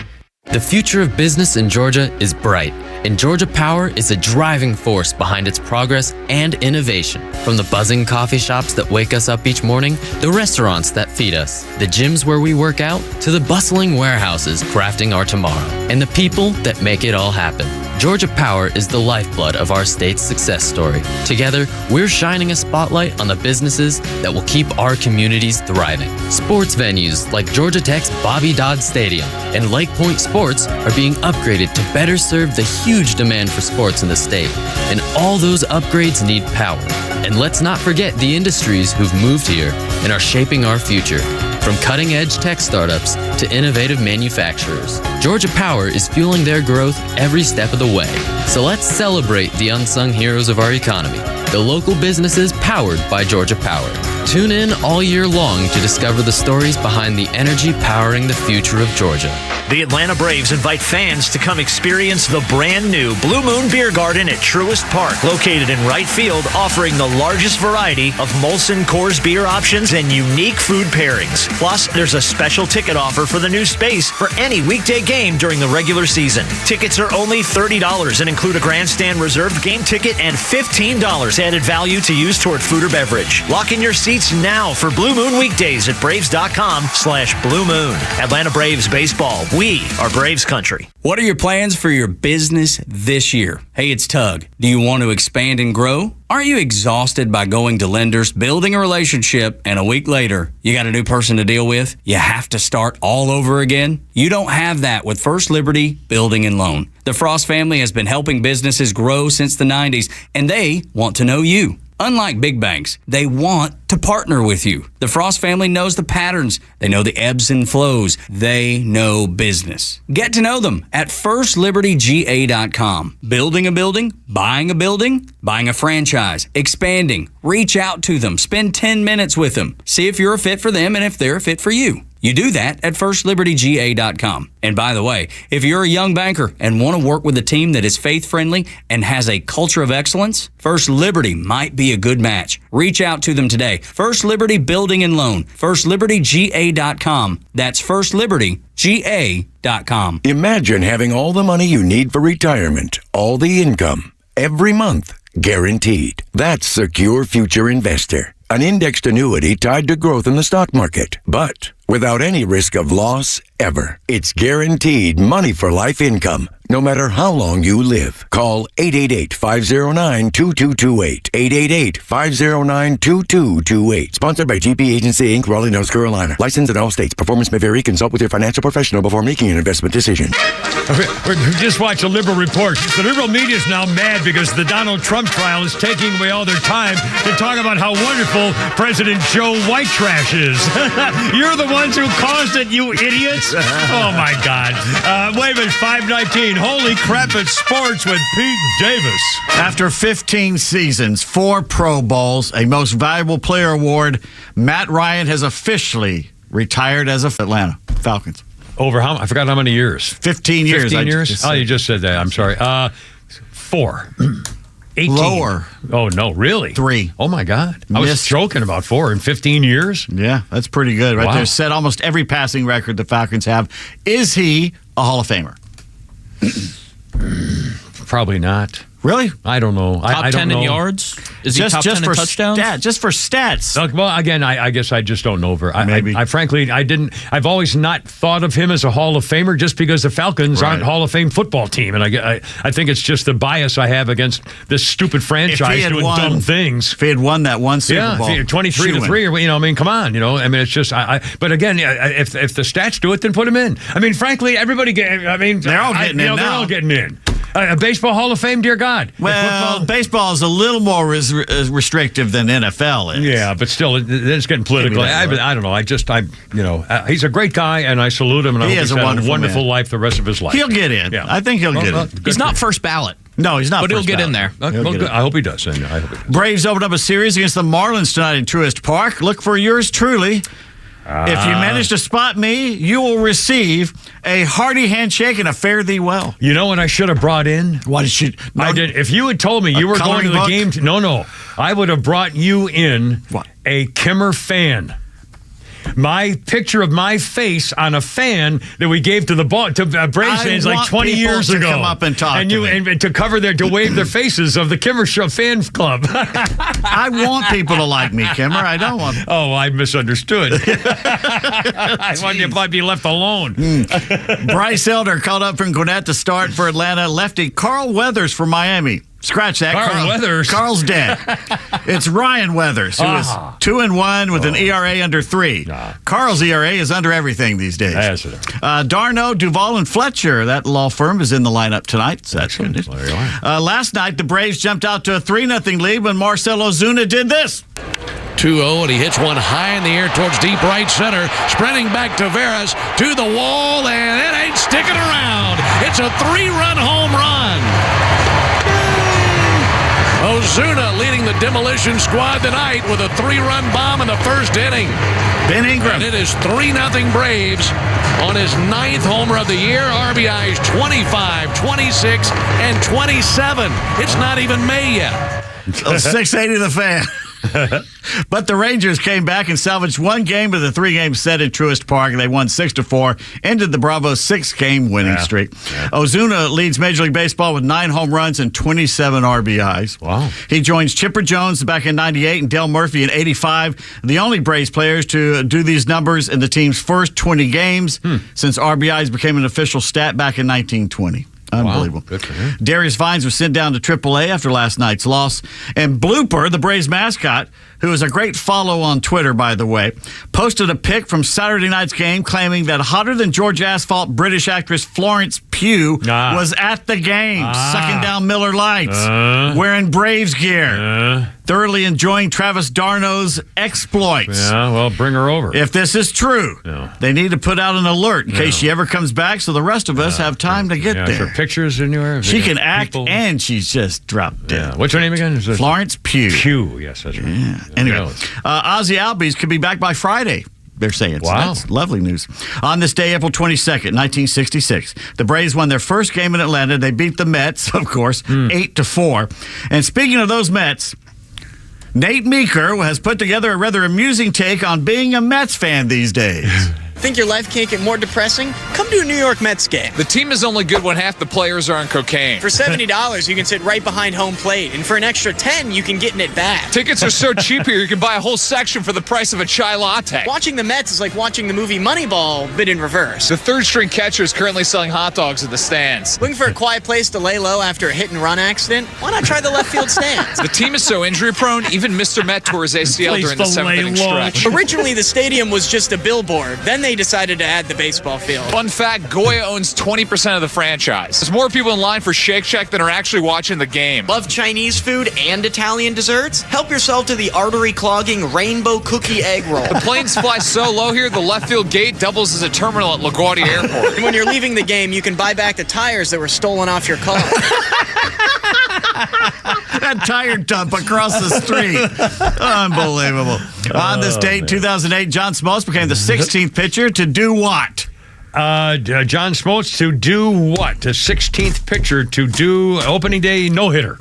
The future of business in Georgia is bright, and Georgia Power is a driving force behind its progress and innovation. From the buzzing coffee shops that wake us up each morning, the restaurants that feed us, the gyms where we work out, to the bustling warehouses crafting our tomorrow, and the people that make it all happen. Georgia Power is the lifeblood of our state's success story. Together, we're shining a spotlight on the businesses that will keep our communities thriving. Sports venues like Georgia Tech's Bobby Dodd Stadium and Lake Point Sports are being upgraded to better serve the huge demand for sports in the state. And all those upgrades need power. And let's not forget the industries who've moved here and are shaping our future. From cutting-edge tech startups to innovative manufacturers, Georgia Power is fueling their growth every step of the way. So let's celebrate the unsung heroes of our economy, the local businesses powered by Georgia Power. Tune in all year long to discover the stories behind the energy powering the future of Georgia. The Atlanta Braves invite fans to come experience the brand new Blue Moon Beer Garden at Truist Park, located in right field, offering the largest variety of Molson Coors beer options and unique food pairings. Plus, there's a special ticket offer for the new space for any weekday game during the regular season. Tickets are only $30 and include a grandstand reserved game ticket and $15 added value to use toward food or beverage. Lock in your seats now for Blue Moon weekdays at Braves.com/Blue Moon. Atlanta Braves baseball. We are Braves country. What are your plans for your business this year? Hey, it's Tug. Do you want to expand and grow? Aren't you exhausted by going to lenders, building a relationship, and a week later, you got a new person to deal with? You have to start all over again? You don't have that with First Liberty Building and Loan. The Frost family has been helping businesses grow since the 90s, and they want to know you. Unlike big banks, they want to partner with you. The Frost family knows the patterns. They know the ebbs and flows. They know business. Get to know them at FirstLibertyGA.com. Building a building, buying a franchise, expanding. Reach out to them. Spend 10 minutes with them. See if you're a fit for them and if they're a fit for you. You do that at FirstLibertyGA.com. And by the way, if you're a young banker and want to work with a team that is faith-friendly and has a culture of excellence, First Liberty might be a good match. Reach out to them today. First Liberty Building and Loan. FirstLibertyGA.com. That's FirstLibertyGA.com. Imagine having all the money you need for retirement, all the income, every month, guaranteed. That's Secure Future Investor, an indexed annuity tied to growth in the stock market, but without any risk of loss ever. It's guaranteed money for life income, no matter how long you live. Call 888-509-2228. 888-509-2228. Sponsored by GP Agency, Inc., Raleigh, North Carolina. Licensed in all states. Performance may vary. Consult with your financial professional before making an investment decision. We just watched a liberal report. The liberal media is now mad because the Donald Trump trial is taking away all their time to talk about how wonderful President Joe White Trash is. You're the ones who caused it, you idiots. Oh, my God. Wait a minute, 519. Holy crap, it's sports with Pete Davis. After 15 seasons, 4 Pro Bowls, a Most Valuable Player award, Matt Ryan has officially retired as a Atlanta Falcons. Over how? I forgot how many years. 15 years. 15 years? Oh, you just said that. I'm sorry. 4. 18. Lower. Oh, no, really? 3. Oh, my God. I was joking about 4 in 15 years. Yeah, that's pretty good right Wow. there. Set almost every passing record the Falcons have. Is he a Hall of Famer? Probably not. Really? I don't know. Top I 10 don't in know. yards? Is he top 10 in touchdowns? Just for stats. Well, again, I guess I just don't know. Maybe. I frankly, I've always not thought of him as a Hall of Famer just because the Falcons aren't a Hall of Fame football team. And I think it's just the bias I have against this stupid franchise doing dumb things. If he had won that one Super Bowl. 23-3, come on, it's just, but again, if the stats do it, then put him in. I mean, frankly, everybody, they're all getting in now. They're all getting in. A baseball Hall of Fame, dear God. Well, baseball is a little more restrictive than NFL is. Yeah, but still, it's getting political. I don't know. He's a great guy, and I salute him, and I hope he's had a wonderful life the rest of his life. He'll get in. Yeah. I think he'll get in. He's not first ballot. No, he's not. But he'll get in there. I hope he does. Braves open up a series against the Marlins tonight in Truist Park. Look for yours truly. If you manage to spot me, you will receive a hearty handshake and a fare thee well. You know what I should have brought in? What did you? No, I did. If you had told me you were going to the game, no, I would have brought you in a Kimmer fan. My picture of my face on a fan that we gave to the Braves fans like 20 years ago. Come up and talk and to cover to wave their faces of the Kimmer Show fan club. I want people to like me, Kimmer. I don't want. Oh, I misunderstood. I want you to be left alone. Bryce Elder called up from Gwinnett to start for Atlanta. Lefty Carl Weathers for Miami. Scratch that. Carl Weathers. Carl's dead. It's Ryan Weathers, who is 2-1 with an ERA under 3. Carl's ERA is under everything these days. Darno, Duvall, and Fletcher, that law firm, is in the lineup tonight. So that's good news. Last night, the Braves jumped out to a 3-0 lead when Marcell Ozuna did this. 2-0, and he hits one high in the air towards deep right center. Spreading back to Veras, to the wall, and it ain't sticking around. It's a 3-run home run. Ozuna leading the demolition squad tonight with a 3-run bomb in the first inning. Ben Ingram. And it is 3-0 Braves on his 9th homer of the year. RBIs 25, 26, and 27. It's not even May yet. 680 the fan. But the Rangers came back and salvaged one game of the 3-game set at Truist Park. They won 6-4, ended the Bravos' 6-game winning streak. Ozuna leads Major League Baseball with 9 home runs and 27 RBIs. Wow. He joins Chipper Jones back in 98 and Dale Murphy in 85, the only Braves players to do these numbers in the team's first 20 games since RBIs became an official stat back in 1920. Unbelievable. Wow, good for him. Darius Vines was sent down to AAA after last night's loss. And Blooper, the Braves mascot, who is a great follow on Twitter, by the way, posted a pic from Saturday night's game claiming that hotter than Georgia asphalt British actress Florence Pugh was at the game, sucking down Miller Lights, wearing Braves gear, thoroughly enjoying Travis Darno's exploits. Yeah, well, bring her over. If this is true, they need to put out an alert in case she ever comes back so the rest of us have time to get there. Her pictures anywhere? She can act, and she's just dropped dead. What's her name again? Florence Pugh. Pugh, yes, that's right. Yeah. Anyway, Ozzy Albies could be back by Friday. They're saying. Wow. So that's lovely news. On this day, April 22nd, 1966, the Braves won their first game in Atlanta. They beat the Mets, of course, 8-4. And speaking of those Mets, Nate Meeker has put together a rather amusing take on being a Mets fan these days. Think your life can't get more depressing? Come to a New York Mets game. The team is only good when half the players are on cocaine. For $70, you can sit right behind home plate, and for an extra $10, you can get in it back. Tickets are so cheap here, you can buy a whole section for the price of a chai latte. Watching the Mets is like watching the movie Moneyball, but in reverse. The third-string catcher is currently selling hot dogs at the stands. Looking for a quiet place to lay low after a hit-and-run accident? Why not try the left field stands? The team is so injury-prone, even Mr. Met tore his ACL during the seventh-inning stretch. Originally, the stadium was just a billboard. Then they decided to add the baseball field. Fun fact, Goya owns 20% of the franchise. There's more people in line for Shake Shack than are actually watching the game. Love Chinese food and Italian desserts? Help yourself to the artery-clogging rainbow cookie egg roll. The planes fly so low here, the left field gate doubles as a terminal at LaGuardia Airport. And when you're leaving the game, you can buy back the tires that were stolen off your car. That tire dump across the street. Unbelievable. On this date, 2008, John Smoltz became the 16th pitcher to do what? John Smoltz to do what? The 16th pitcher to do opening day no-hitter.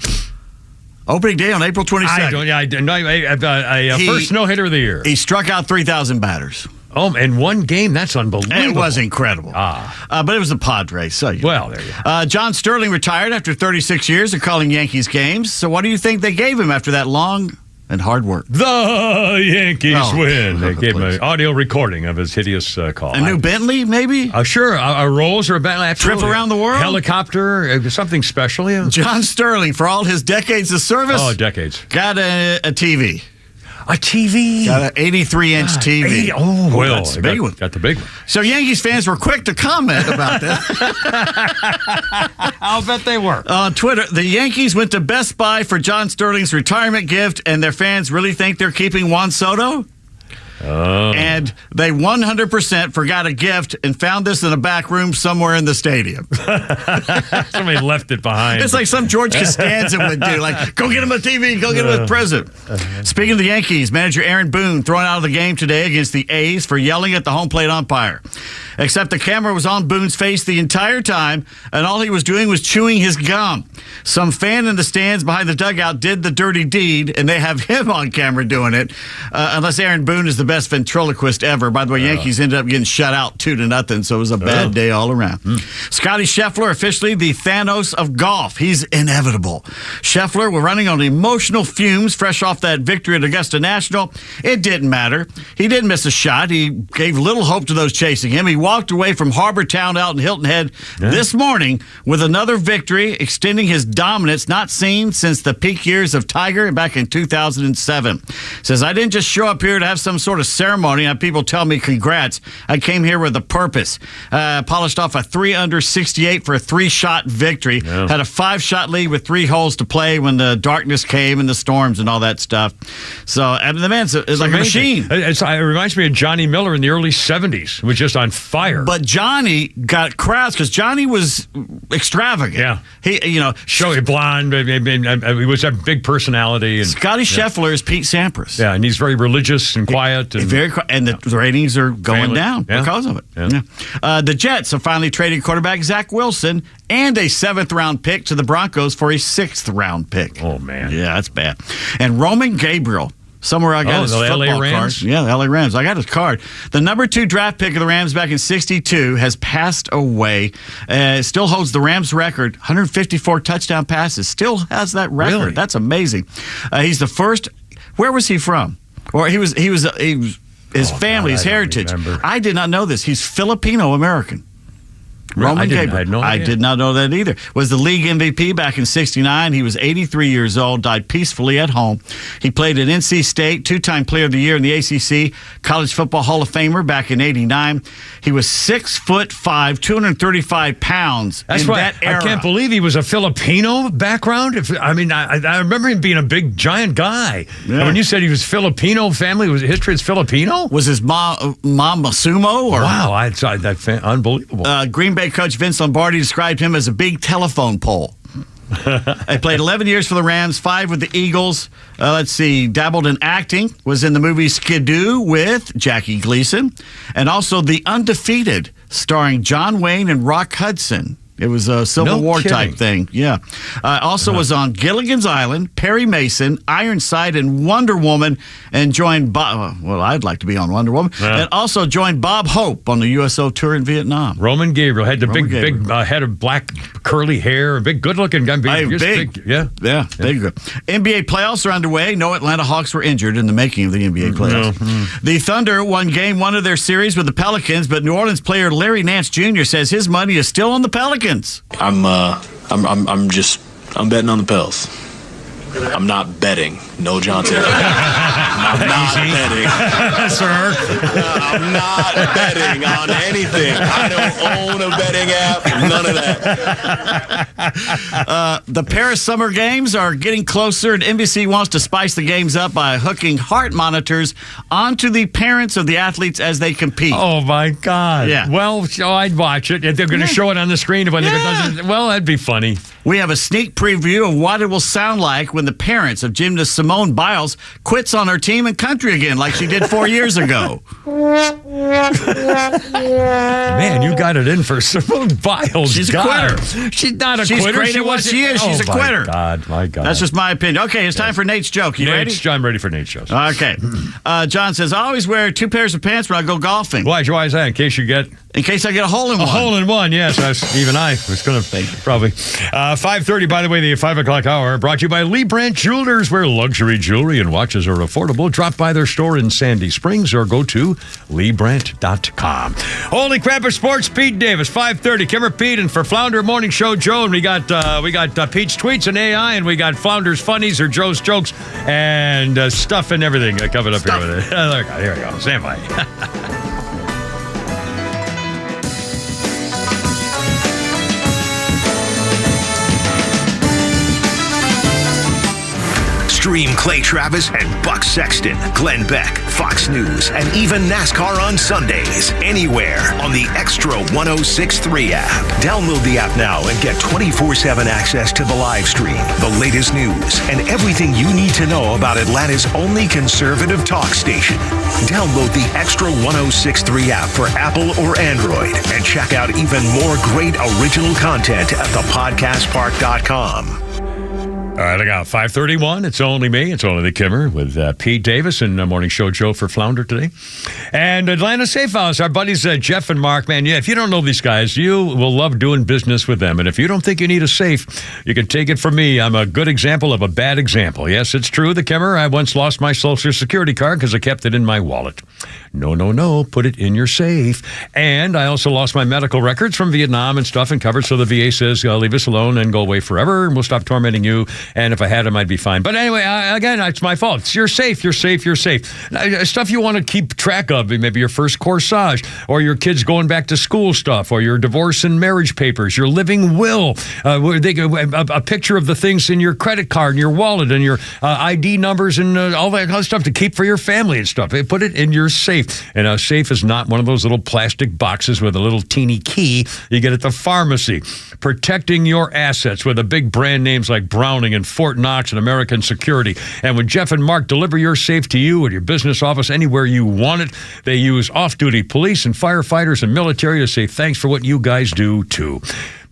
Opening day on April 22nd. First no-hitter of the year. He struck out 3,000 batters. Oh, in one game? That's unbelievable. It was incredible. But it was the Padres. So there you go. John Sterling retired after 36 years of calling Yankees games. So what do you think they gave him after that long and hard work? The Yankees win. They gave him an audio recording of his hideous call. A new Bentley, maybe? Sure. A Rolls or a Bentley. Trip around the world? Helicopter. Something special. Yeah. John Sterling, for all his decades of service. Oh, decades. Got a TV. A TV? Got an 83-inch TV. Well, that's a big one. Got the big one. So Yankees fans were quick to comment about that. I'll bet they were. On Twitter, the Yankees went to Best Buy for John Sterling's retirement gift, and their fans really think they're keeping Juan Soto? And they 100% forgot a gift and found this in a back room somewhere in the stadium. Somebody left it behind. It's like some George Costanza would do. Like, go get him a TV, go get him a present. Speaking of the Yankees, manager Aaron Boone thrown out of the game today against the A's for yelling at the home plate umpire. Except the camera was on Boone's face the entire time, and all he was doing was chewing his gum. Some fan in the stands behind the dugout did the dirty deed, and they have him on camera doing it. Unless Aaron Boone is the best ventriloquist ever. By the way, Yankees ended up getting shut out 2-0, so it was a bad day all around. Scotty Scheffler, officially the Thanos of golf. He's inevitable. Scheffler was running on emotional fumes fresh off that victory at Augusta National. It didn't matter. He didn't miss a shot. He gave little hope to those chasing him. He walked away from Harbor Town out in Hilton Head this morning with another victory, extending his dominance not seen since the peak years of Tiger back in 2007. Says, I didn't just show up here to have some sort of ceremony and have people tell me congrats. I came here with a purpose. Polished off a 3-under 68 for a 3-shot victory. Had a 5-shot lead with 3 holes to play when the darkness came and the storms and all that stuff. So, and the man's like a machine. It reminds me of Johnny Miller in the early 70s. He was just on fire. But Johnny got crowds because Johnny was extravagant. Yeah. He, showy blonde. He was a big personality. And, Scotty Scheffler is Pete Sampras. Yeah, and he's very religious and quiet. And the ratings are going down because of it. The Jets have finally traded quarterback Zach Wilson and a 7th-round pick to the Broncos for a 6th-round pick. Oh, man. Yeah, that's bad. And Roman Gabriel. Somewhere I got his football LA Rams? card. Yeah, the LA Rams. I got his card. The number 2 draft pick of the Rams back in '62 has passed away. Still holds the Rams record, 154 touchdown passes. Still has that record. Really? That's amazing. He's the first. Where was he from? Or he was his family, his heritage. I did not know this. He's Filipino American. Roman Gabriel. I did not know that either. Was the league MVP back in '69. He was 83 years old, died peacefully at home. He played at NC State, two-time Player of the Year in the ACC, College Football Hall of Famer back in '89. He was 6'5", 235 pounds. That's right. That era. I can't believe he was a Filipino background. I remember him being a big, giant guy. Yeah. And when you said he was Filipino family, was history is Filipino? Was his mom Sumo? Or? Wow, I saw that. Unbelievable. Green Bay coach Vince Lombardi described him as a big telephone pole. I played 11 years for the Rams, 5 with the Eagles. Dabbled in acting, was in the movie Skidoo with Jackie Gleason, and also The Undefeated, starring John Wayne and Rock Hudson. It was a Civil War type thing. Yeah. Also was on Gilligan's Island, Perry Mason, Ironside, and Wonder Woman, and joined Bob. Well, I'd like to be on Wonder Woman. Yeah. And also joined Bob Hope on the USO tour in Vietnam. Roman Gabriel had the big head of black curly hair, a big good-looking guy. Big. Yeah. Big. NBA playoffs are underway. No Atlanta Hawks were injured in the making of the NBA playoffs. No. The Thunder won Game 1 of their series with the Pelicans, but New Orleans player Larry Nance Jr. says his money is still on the Pelicans. I'm betting on the Pels. I'm not betting. No Johnson. I'm not betting. Sir. I'm not betting on anything. I don't own a betting app. None of that. The Paris Summer Games are getting closer, and NBC wants to spice the games up by hooking heart monitors onto the parents of the athletes as they compete. Oh, my God. Yeah. Well, I'd watch it. If they're going to show it on the screen, that'd be funny. We have a sneak preview of what it will sound like when the parents of gymnast Simone Biles quits on her team and country again, like she did 4 years ago. Man, you got it in for Simone Biles. She's a quitter. She's not a She's quitter. Great at what she is. She's a quitter. My God. That's just my opinion. Okay, it's time for Nate's joke. You ready? I'm ready for Nate's joke. Okay. John says, I always wear 2 pairs of pants when I go golfing. Why is that? In case I get a hole in one. A hole in one, yes. Even I was going to probably. 5:30, by the way, the 5 o'clock hour, brought to you by Lee Brandt Jewelers, where luxury jewelry and watches are affordable. Drop by their store in Sandy Springs or go to LeeBrandt.com. Holy crap of sports, Pete Davis, 5:30. Kimmer Pete, and for Flounder Morning Show Joe, and we got Pete's tweets and AI, and we got Flounder's funnies or Joe's jokes and stuff and everything coming up here with it. Here we go. Stand by. Stream Clay Travis and Buck Sexton, Glenn Beck, Fox News, and even NASCAR on Sundays. Anywhere on the XTRA 106.3 app. Download the app now and get 24/7 access to the live stream, the latest news, and everything you need to know about Atlanta's only conservative talk station. Download the XTRA 106.3 app for Apple or Android and check out even more great original content at thepodcastpark.com. All right, I got 5:31. It's only me. It's only the Kimmer with Pete Davis and Morning Show Joe for Flounder today. And Atlanta Safe House, our buddies Jeff and Mark. Man, if you don't know these guys, you will love doing business with them. And if you don't think you need a safe, you can take it from me. I'm a good example of a bad example. Yes, it's true, the Kimmer. I once lost my Social Security card because I kept it in my wallet. No. Put it in your safe. And I also lost my medical records from Vietnam and stuff and covered. So the VA says, leave us alone and go away forever. And we'll stop tormenting you. And if I had them, I'd be fine. But anyway, again, it's my fault. You're safe. Stuff you want to keep track of, maybe your first corsage, or your kids going back to school stuff, or your divorce and marriage papers, your living will, a picture of the things in your credit card and your wallet and your ID numbers and all that kind of stuff to keep for your family and stuff. Put it in your safe. And a safe is not one of those little plastic boxes with a little teeny key you get at the pharmacy. Protecting your assets with the big brand names like Browning and Fort Knox and American Security. And when Jeff and Mark deliver your safe to you at your business office, anywhere you want it, they use off-duty police and firefighters and military to say thanks for what you guys do too.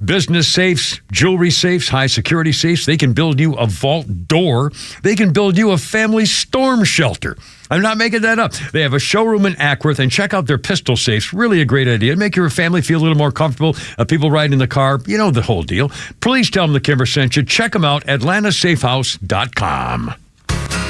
Business safes, jewelry safes, high security safes, they can build you a vault door. They can build you a family storm shelter. I'm not making that up. They have a showroom in Ackworth, and check out their pistol safes. Really a great idea. Make your family feel a little more comfortable. People riding in the car, you know the whole deal. Please tell them the Kimber sent you. Check them out, atlantasafehouse.com.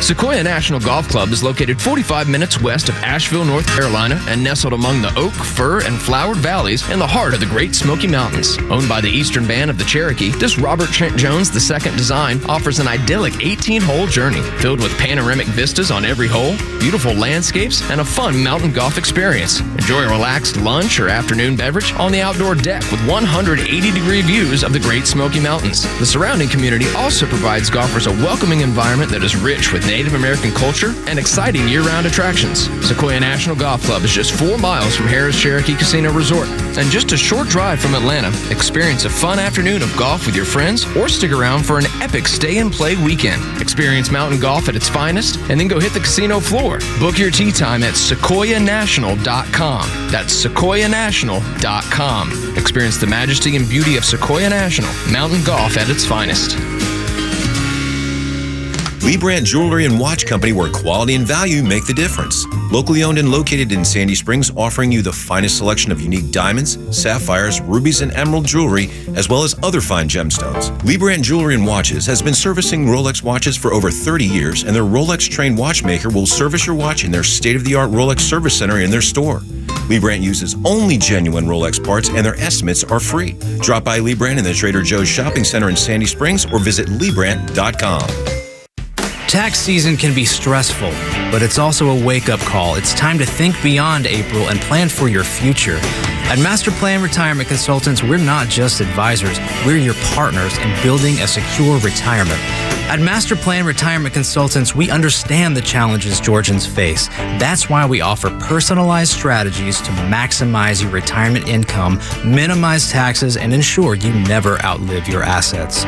Sequoia National Golf Club is located 45 minutes west of Asheville, North Carolina, and nestled among the oak, fir, and flowered valleys in the heart of the Great Smoky Mountains. Owned by the Eastern Band of the Cherokee, this Robert Trent Jones II design offers an idyllic 18-hole journey filled with panoramic vistas on every hole, beautiful landscapes, and a fun mountain golf experience. Enjoy a relaxed lunch or afternoon beverage on the outdoor deck with 180-degree views of the Great Smoky Mountains. The surrounding community also provides golfers a welcoming environment that is rich with Native American culture and exciting year-round attractions. Sequoia National Golf Club is just 4 miles from Harrah's Cherokee Casino Resort and just a short drive from Atlanta. Experience a fun afternoon of golf with your friends or stick around for an epic stay-and-play weekend. Experience mountain golf at its finest and then go hit the casino floor. Book your tee time at sequoianational.com. That's sequoianational.com. Experience the majesty and beauty of Sequoia National, mountain golf at its finest. Lee Brandt Jewelry and Watch Company, where quality and value make the difference. Locally owned and located in Sandy Springs, offering you the finest selection of unique diamonds, sapphires, rubies, and emerald jewelry, as well as other fine gemstones. Lee Brandt Jewelry and Watches has been servicing Rolex watches for over 30 years, and their Rolex-trained watchmaker will service your watch in their state-of-the-art Rolex service center in their store. Lee Brandt uses only genuine Rolex parts, and their estimates are free. Drop by Lee Brandt in the Trader Joe's Shopping Center in Sandy Springs or visit LeeBrandt.com. Tax season can be stressful, but it's also a wake-up call. It's time to think beyond April and plan for your future. At Master Plan Retirement Consultants, we're not just advisors, we're your partners in building a secure retirement. At Master Plan Retirement Consultants, we understand the challenges Georgians face. That's why we offer personalized strategies to maximize your retirement income, minimize taxes, and ensure you never outlive your assets.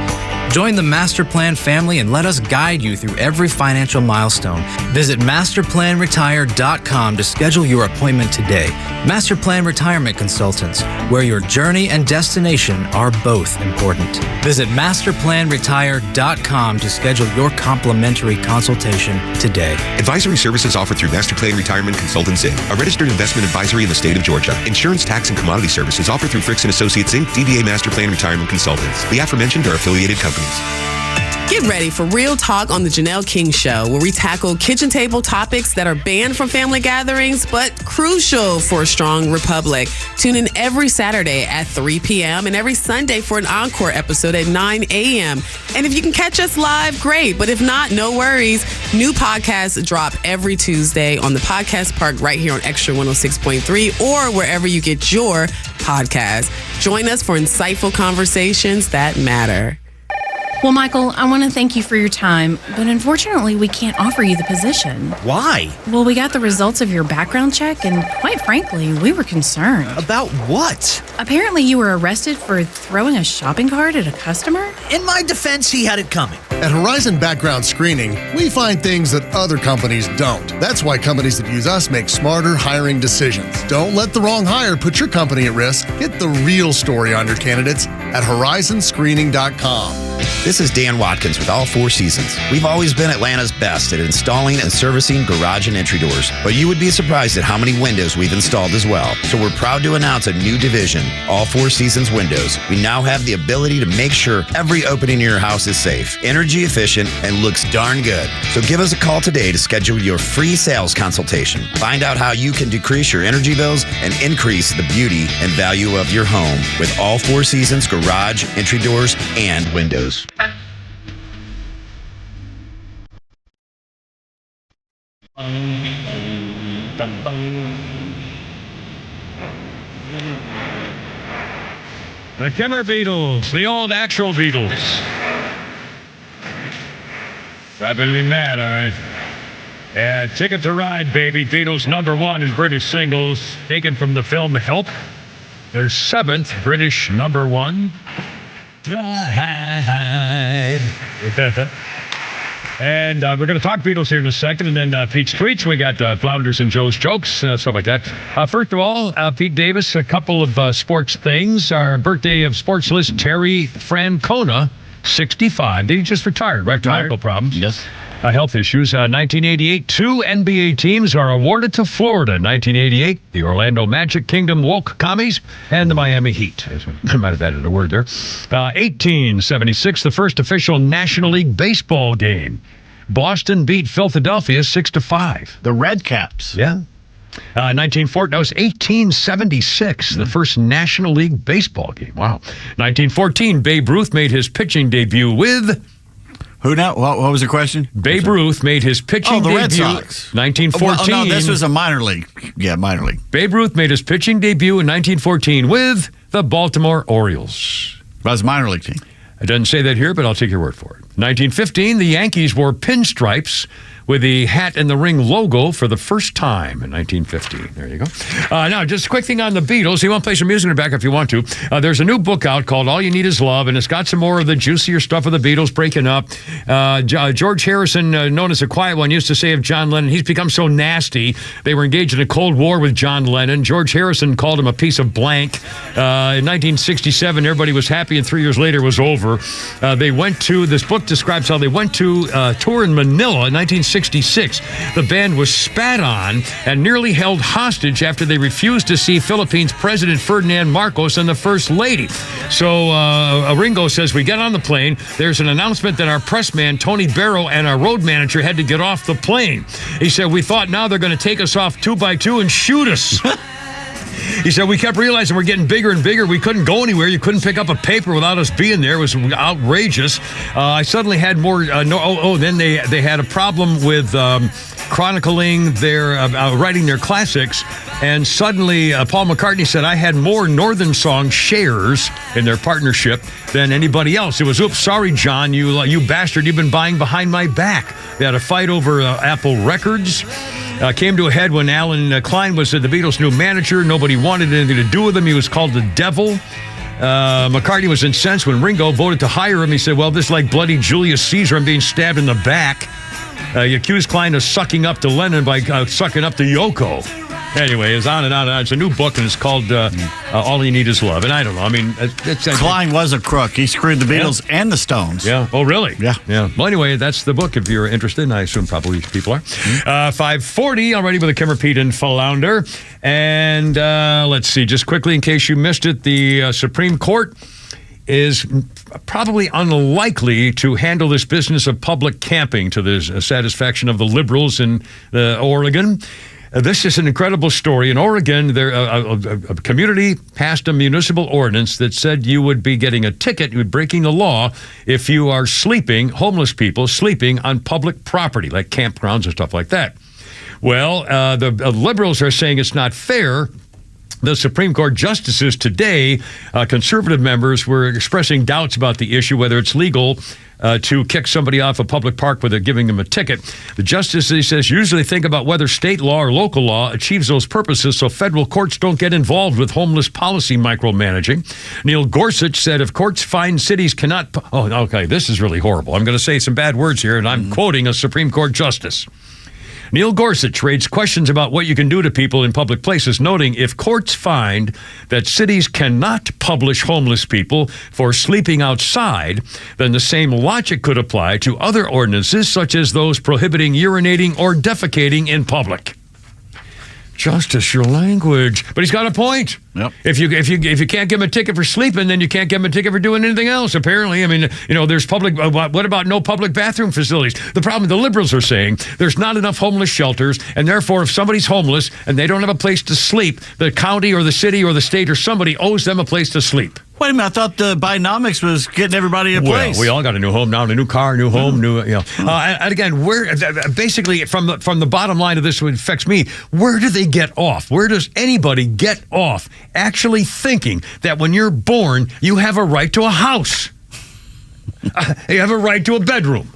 Join the Master Plan family and let us guide you through every financial milestone. Visit masterplanretire.com to schedule your appointment today. Master Plan Retirement Consultants, where your journey and destination are both important. Visit masterplanretire.com to schedule your complimentary consultation today. Advisory services offered through Master Plan Retirement Consultants, Inc., a registered investment advisory in the state of Georgia. Insurance, tax, and commodity services offered through Fricks & Associates, Inc., DBA Master Plan Retirement Consultants. The aforementioned are affiliated companies. Get ready for Real Talk on the Janelle King Show, where we tackle kitchen table topics that are banned from family gatherings, but crucial for a strong republic. Tune in every Saturday at 3 p.m. and every Sunday for an encore episode at 9 a.m. And if you can catch us live, great. But if not, no worries. New podcasts drop every Tuesday on the Podcast Park right here on XTRA 106.3 or wherever you get your podcast. Join us for insightful conversations that matter. Well, Michael, I want to thank you for your time, but unfortunately, we can't offer you the position. Why? Well, we got the results of your background check, and quite frankly, we were concerned. About what? Apparently, you were arrested for throwing a shopping cart at a customer? In my defense, he had it coming. At Horizon Background Screening, we find things that other companies don't. That's why companies that use us make smarter hiring decisions. Don't let the wrong hire put your company at risk. Get the real story on your candidates at horizonscreening.com. This is Dan Watkins with All Four Seasons. We've always been Atlanta's best at installing and servicing garage and entry doors, but you would be surprised at how many windows we've installed as well. So we're proud to announce a new division, All Four Seasons Windows. We now have the ability to make sure every opening in your house is safe, energy efficient, and looks darn good. So give us a call today to schedule your free sales consultation. Find out how you can decrease your energy bills and increase the beauty and value of your home with All Four Seasons garage, entry doors, and windows. The Killer Beatles, the old actual Beatles. Rapidly mad, all right. Yeah, Ticket to Ride, baby. Beatles #1 in British singles, taken from the film Help. Their 7th British #1. And we're going to talk Beatles here in a second, and then Pete's tweets. We got Flounders and Joe's jokes, stuff like that. First of all, Pete Davis, a couple of sports things. Our birthday of sports list, Terry Francona, 65. He just retired, right? Medical problems. Yes. Health issues. 1988, 2 NBA teams are awarded to Florida. 1988, the Orlando Magic, Kingdom Woke Commies, and the Miami Heat. I might have added a word there. 1876, the first official National League baseball game Boston beat Philadelphia 6-5. The Red Caps. Yeah. 1940, that was 1876, the first National League baseball game. Wow. 1914, Babe Ruth made his pitching debut with... Who now? What was the question? Babe Ruth made his pitching debut. The Red Sox. 1914. No, this was a minor league. Yeah, minor league. Babe Ruth made his pitching debut in 1914 with the Baltimore Orioles. That was a minor league team. It doesn't say that here, but I'll take your word for it. 1915, the Yankees wore pinstripes with the hat and the ring logo for the first time in 1915. There you go. Now, just a quick thing on the Beatles. You want to play some music in the back if you want to. There's a new book out called All You Need Is Love, and it's got some more of the juicier stuff of the Beatles breaking up. George Harrison, known as the Quiet One, used to say of John Lennon, he's become so nasty. They were engaged in a Cold War with John Lennon. George Harrison called him a piece of blank. In 1967, everybody was happy, and 3 years later it was over. This book describes how they went to tour in Manila in 1966. The band was spat on and nearly held hostage after they refused to see Philippines President Ferdinand Marcos and the First Lady. So Ringo says, we get on the plane. There's an announcement that our press man, Tony Barrow, and our road manager had to get off the plane. He said, we thought now they're going to take us off 2 by 2 and shoot us. He said, we kept realizing we're getting bigger and bigger. We couldn't go anywhere. You couldn't pick up a paper without us being there. It was outrageous. I suddenly had more... then they had a problem with chronicling their... writing their classics. And suddenly, Paul McCartney said, I had more Northern Song shares in their partnership than anybody else. It was, oops, sorry, John, you bastard. You've been buying behind my back. They had a fight over Apple Records. Came to a head when Alan Klein was the Beatles' new manager. Nobody wanted anything to do with him. He was called the devil. McCartney was incensed when Ringo voted to hire him. He said, well, this is like bloody Julius Caesar. I'm being stabbed in the back. He accused Klein of sucking up to Lennon by sucking up to Yoko. Anyway, it's on and on and on. It's a new book, and it's called All You Need Is Love. And I don't know. I mean, Klein was a crook. He screwed the Beatles and the Stones. Yeah. Oh, really? Yeah. Well, anyway, that's the book if you're interested, and I assume probably people are. 5:40, already with a Kimmer, Pete, and Flounder. And let's see, just quickly, in case you missed it, the Supreme Court is probably unlikely to handle this business of public camping to the satisfaction of the liberals in Oregon. This is an incredible story. In Oregon, a community passed a municipal ordinance that said you would be getting a ticket, you would be breaking the law, if you are homeless people sleeping on public property, like campgrounds and stuff like that. Well, the liberals are saying it's not fair. The Supreme Court justices today, conservative members, were expressing doubts about the issue, whether it's legal to kick somebody off a public park without giving them a ticket. The justice, he says, usually think about whether state law or local law achieves those purposes so federal courts don't get involved with homeless policy micromanaging. Neil Gorsuch said if courts find cities cannot... Oh, okay, this is really horrible. I'm going to say some bad words here, and I'm quoting a Supreme Court justice. Neil Gorsuch raised questions about what you can do to people in public places, noting if courts find that cities cannot publish homeless people for sleeping outside, then the same logic could apply to other ordinances, such as those prohibiting urinating or defecating in public. Justice, your language. But he's got a point. Yep. If you can't give him a ticket for sleeping, then you can't give him a ticket for doing anything else, apparently. I mean, there's public... what about no public bathroom facilities? The problem the liberals are saying, there's not enough homeless shelters, and therefore if somebody's homeless and they don't have a place to sleep, the county or the city or the state or somebody owes them a place to sleep. Wait a minute, I thought the Bidenomics was getting everybody a place. Well, we all got a new home now, a new car, new home, and again, basically, from the bottom line of this, what affects me, where do they get off? Where does anybody get off actually thinking that when you're born, you have a right to a house? You have a right to a bedroom.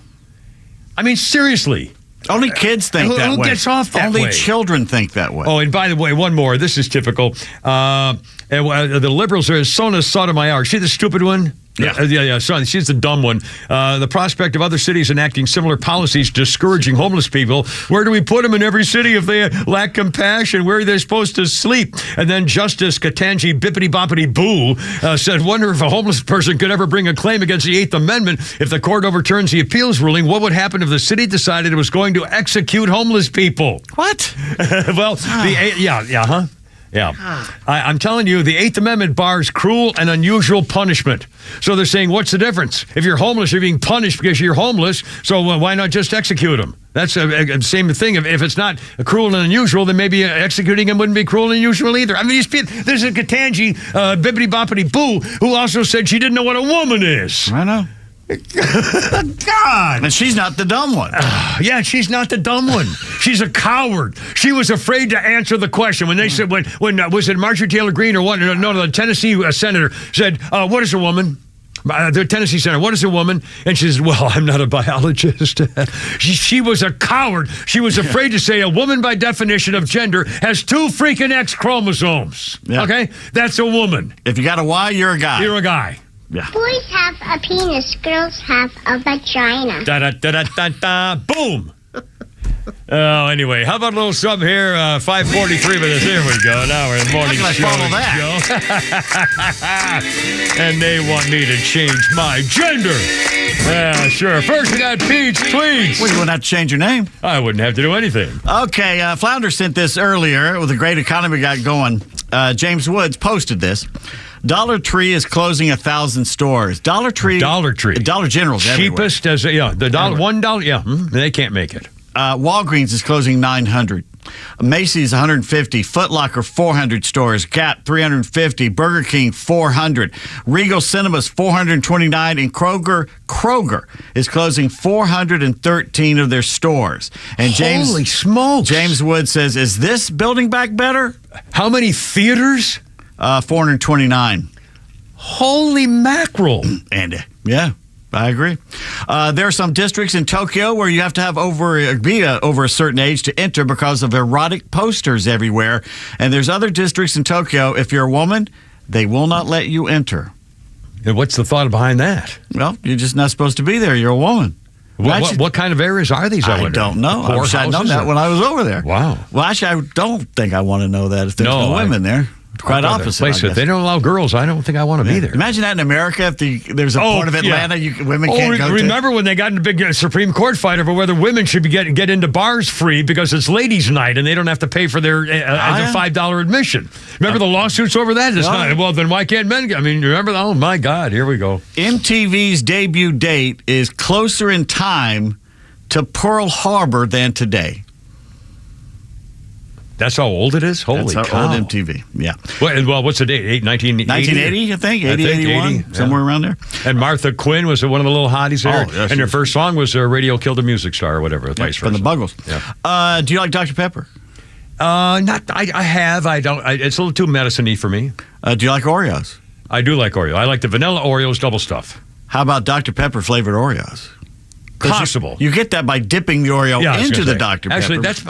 I mean, seriously. Only kids think that way. Who gets off that way? Only children think that way. Oh, and by the way, one more. This is typical. The liberals are Sona Sotomayor. See the stupid one? Yeah. Sorry, she's the dumb one. The prospect of other cities enacting similar policies discouraging homeless people. Where do we put them in every city if they lack compassion? Where are they supposed to sleep? And then Justice Katanji Bippity-Boppity-Boo said, wonder if a homeless person could ever bring a claim against the 8th Amendment. If the court overturns the appeals ruling, what would happen if the city decided it was going to execute homeless people? What? Well, Yeah. I'm telling you, the Eighth Amendment bars cruel and unusual punishment. So they're saying, what's the difference? If you're homeless, you're being punished because you're homeless, so why not just execute them? That's the same thing. If it's not cruel and unusual, then maybe executing him wouldn't be cruel and unusual either. I mean, there's a Katanji, Bibbidi Boppity Boo, who also said she didn't know what a woman is. I know. God. And she's not the dumb one. Yeah, she's not the dumb one. She's a coward. She was afraid to answer the question. When they said, when was it Marjorie Taylor Greene or what? No, the Tennessee senator said, what is a woman? The Tennessee senator, what is a woman? And she says, well, I'm not a biologist. She was a coward. She was afraid to say a woman by definition of gender has 2 freaking X chromosomes. Yeah. Okay? That's a woman. If you got a Y, you're a guy. You're a guy. Yeah. Boys have a penis, girls have a vagina. Da-da-da-da-da-da. Boom. Oh, anyway, how about a little something here? 5:43 minutes. Here we go. Now we're in the morning show. Follow that. And they want me to change my gender. Yeah, sure. First, we got Peach Tweets. Well, you wouldn't have to change your name. I wouldn't have to do anything. Okay, Flounder sent this earlier with the great economy we got going. James Woods posted this. Dollar Tree is closing 1,000 stores. Dollar Tree. Dollar General's cheapest everywhere. the dollar, $1. Yeah, they can't make it. Walgreens is closing 900. Macy's 150. Foot Locker 400 stores. Gap 350. Burger King 400. Regal Cinemas 429. And Kroger is closing 413 of their stores. And Holy smokes! James Wood says, "Is this building back better?" How many theaters? 429. Holy mackerel! And yeah. I agree. There are some districts in Tokyo where you have to have be over a certain age to enter because of erotic posters everywhere. And there's other districts in Tokyo, if you're a woman, they will not let you enter. And what's the thought behind that? Well, you're just not supposed to be there. You're a woman. What kind of areas are these? I don't know. I wish I'd known that when I was over there. Wow. Well, actually, I don't think I want to know that if there's no women there. Quite opposite. If they don't allow girls, I don't think I want to be there. Imagine that in America. If there's a part of Atlanta women can't go to. Remember when they got in a big Supreme Court fight over whether women should get into bars free because it's ladies' night and they don't have to pay for their $5 admission. Remember the lawsuits over that? Well, then why can't men? I mean, remember? Oh my God! Here we go. MTV's debut date is closer in time to Pearl Harbor than today. That's how old it is? Holy cow. That's how old MTV, yeah. Well, what's the date? 1980, I think. 81, somewhere around there. And Martha Quinn was one of the little hotties there. And her first song was Radio Killed a Music Star or whatever. From the Buggles. Yeah. Do you like Dr. Pepper? I have. I don't. It's a little too medicine-y for me. Do you like Oreos? I do like Oreo. I like the vanilla Oreos double stuff. How about Dr. Pepper flavored Oreos? Possible. You get that by dipping the Oreo into the Dr. Pepper. Actually, that's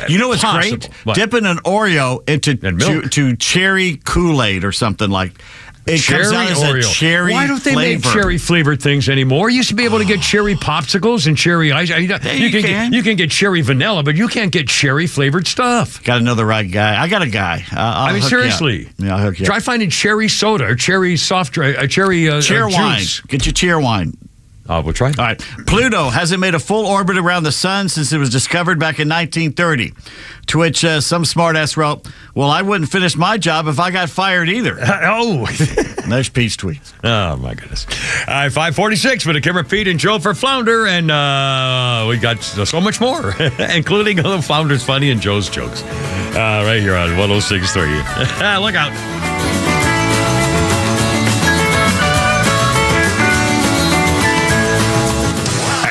you know what's great? What? Dipping an Oreo into cherry Kool-Aid or something like. It comes out as a cherry. Why don't they make cherry flavored things anymore? You used to be able to get cherry popsicles and cherry ice. You can get cherry vanilla, but you can't get cherry flavored stuff. Got to know the right guy. I got a guy. I'll hook seriously. You up. Yeah, I'll hook you Try up. finding cherry soda or cherry soft drink, cherry wine. Juice. Get your cheer wine. We'll try. All right. Pluto hasn't made a full orbit around the sun since it was discovered back in 1930. To which some smartass wrote, "Well, I wouldn't finish my job if I got fired either." There's Pete's tweets. Oh, my goodness. All right, 5:46 with Kimmer, Pete, and Joe for Flounder. And we got so much more, including Flounder's Funny and Joe's Jokes. Right here on 106.3. Look out.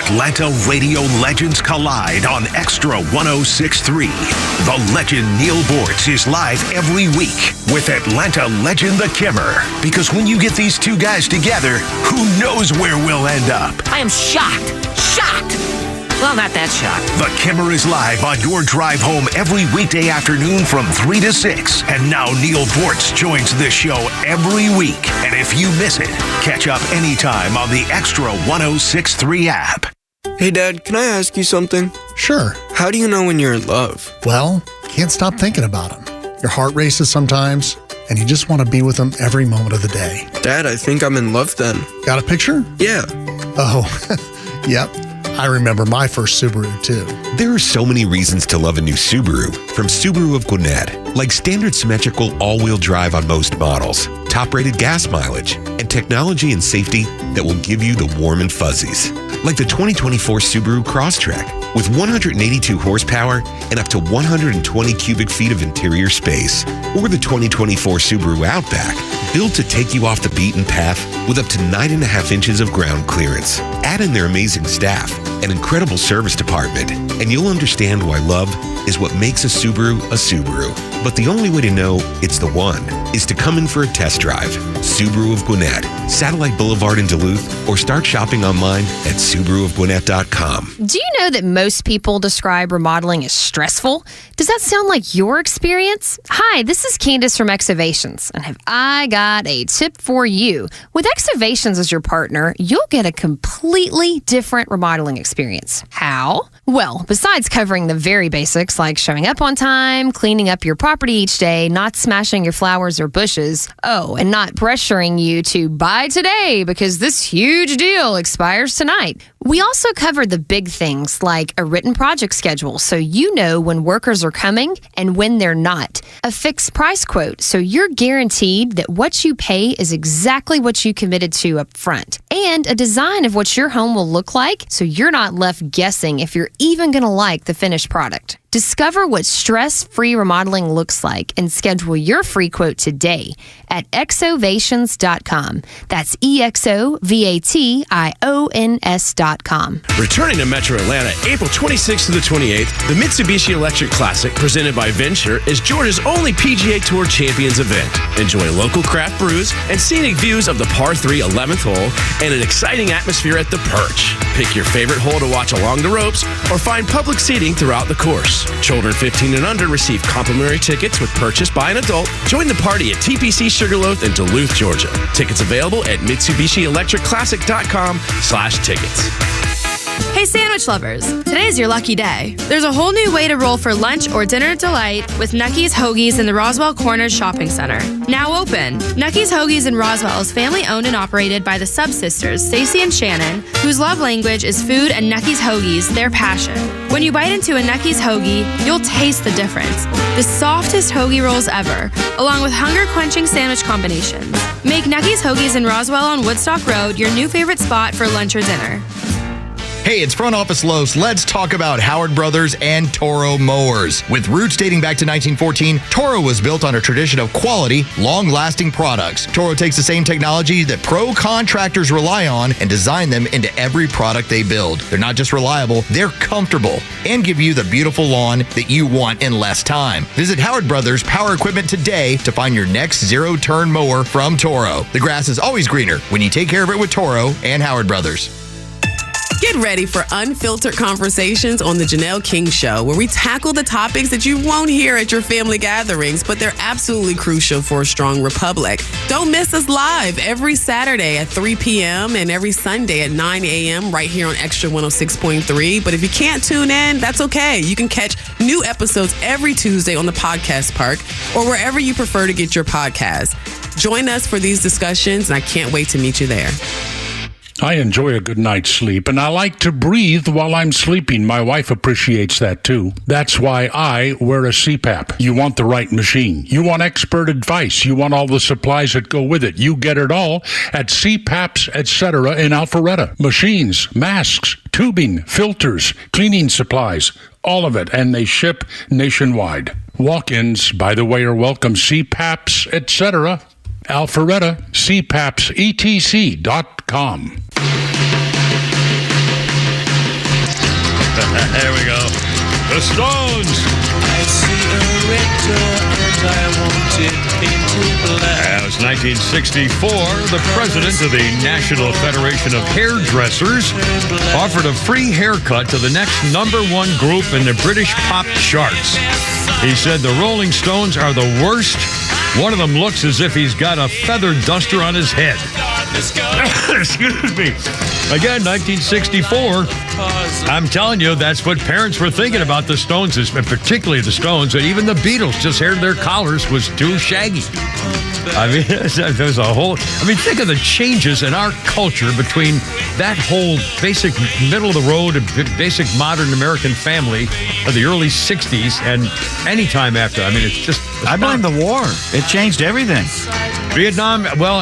Atlanta radio legends collide on XTRA 106.3. The legend Neil Boortz is live every week with Atlanta legend The Kimmer. Because when you get these two guys together, who knows where we'll end up? I am shocked. Well, not that shocked. The Kimmer is live on your drive home every weekday afternoon from 3 to 6. And now Neil Boortz joins this show every week. And if you miss it, catch up anytime on the XTRA 106.3 app. Hey, Dad, can I ask you something? Sure. How do you know when you're in love? Well, can't stop thinking about him. Your heart races sometimes, and you just want to be with him every moment of the day. Dad, I think I'm in love then. Got a picture? Yeah. Oh, yep. I remember my first Subaru, too. There are so many reasons to love a new Subaru. From Subaru of Gwinnett, like standard symmetrical all-wheel drive on most models, top-rated gas mileage, and technology and safety that will give you the warm and fuzzies. Like the 2024 Subaru Crosstrek, with 182 horsepower and up to 120 cubic feet of interior space. Or the 2024 Subaru Outback, built to take you off the beaten path with up to 9.5 inches of ground clearance. Add in their amazing staff and incredible service department, and you'll understand why love is what makes a Subaru a Subaru. But the only way to know it's the one is to come in for a test drive. Subaru of Gwinnett, Satellite Boulevard in Duluth, or start shopping online at SubaruofGwinnett.com. Do you know that most people describe remodeling as stressful? Does that sound like your experience? Hi, this is Candace from Excavations, and have I got a tip for you. With Excavations as your partner, you'll get a completely different remodeling experience. How? Well, besides covering the very basics like showing up on time, cleaning up your property each day, not smashing your flowers or bushes, and not pressuring you to buy today because this huge deal expires tonight. We also cover the big things like a written project schedule so you know when workers are coming and when they're not. A fixed price quote so you're guaranteed that what you pay is exactly what you committed to up front. And a design of what your home will look like so you're not left guessing if you're even going to like the finished product. Discover what stress-free remodeling looks like and schedule your free quote today at exovations.com. That's EXOVATIONS.com. Returning to Metro Atlanta, April 26th to the 28th, the Mitsubishi Electric Classic, presented by Venture, is Georgia's only PGA Tour Champions event. Enjoy local craft brews and scenic views of the par 3 11th hole and an exciting atmosphere at the Perch. Pick your favorite hole to watch along the ropes or find public seating throughout the course. Children 15 and under receive complimentary tickets with purchase by an adult. Join the party at TPC Sugarloaf in Duluth, Georgia. Tickets available at MitsubishiElectricClassic.com/tickets. Hey sandwich lovers, today's your lucky day. There's a whole new way to roll for lunch or dinner delight with Nucky's Hoagies in the Roswell Corners Shopping Center. Now open. Nucky's Hoagies in Roswell is family owned and operated by the Sub-Sisters, Stacy and Shannon, whose love language is food and Nucky's Hoagies, their passion. When you bite into a Nucky's Hoagie, you'll taste the difference. The softest hoagie rolls ever, along with hunger-quenching sandwich combinations. Make Nucky's Hoagies in Roswell on Woodstock Road your new favorite spot for lunch or dinner. Hey, it's Front Office Los. Let's talk about Howard Brothers and Toro mowers. With roots dating back to 1914, Toro was built on a tradition of quality, long-lasting products. Toro takes the same technology that pro contractors rely on and design them into every product they build. They're not just reliable, they're comfortable and give you the beautiful lawn that you want in less time. Visit Howard Brothers Power Equipment today to find your next zero-turn mower from Toro. The grass is always greener when you take care of it with Toro and Howard Brothers. Get ready for unfiltered conversations on the Janelle King Show, where we tackle the topics that you won't hear at your family gatherings, but they're absolutely crucial for a strong republic. Don't miss us live every Saturday at 3 p.m. and every Sunday at 9 a.m. right here on XTRA 106.3. But if you can't tune in, that's okay. You can catch new episodes every Tuesday on the Podcast Park or wherever you prefer to get your podcasts. Join us for these discussions, and I can't wait to meet you there. I enjoy a good night's sleep, and I like to breathe while I'm sleeping. My wife appreciates that, too. That's why I wear a CPAP. You want the right machine. You want expert advice. You want all the supplies that go with it. You get it all at CPAPs, etc. in Alpharetta. Machines, masks, tubing, filters, cleaning supplies, all of it, and they ship nationwide. Walk-ins, by the way, are welcome. CPAPs, etc. Alpharetta, CPAPSETC.com. There we go. The Stones. I see a red door and I want it painted black. That was 1964. The president of the National Federation of Hairdressers offered a free haircut to the next #1 group in the British pop charts. He said the Rolling Stones are the worst. One of them looks as if he's got a feather duster on his head. Excuse me. Again, 1964. I'm telling you, that's what parents were thinking about the Stones, particularly the Stones. And even the Beatles, just hair their collars was too shaggy. I mean, there's a whole... I mean, think of the changes in our culture between that whole basic middle-of-the-road, basic modern American family of the early 60s and any time after. I mean, it's just... I blame the war. It changed everything. Vietnam, well,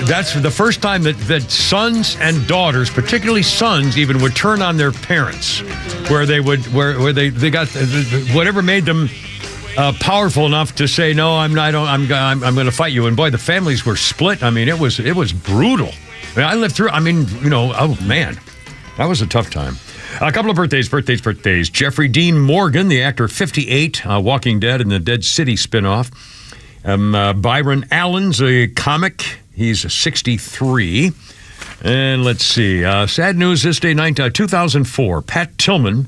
that's the first time that sons and daughters, particularly sons, even would turn on their parents, where they got whatever made them powerful enough to say no, I'm going to fight you. And boy, the families were split. I mean, it was brutal. I mean, I lived through. I mean, oh man, that was a tough time. A couple of birthdays. Jeffrey Dean Morgan, the actor, 58, Walking Dead and the Dead City spinoff. Byron Allen's a comic. He's 63. And let's see. Sad news this day, 2004. Pat Tillman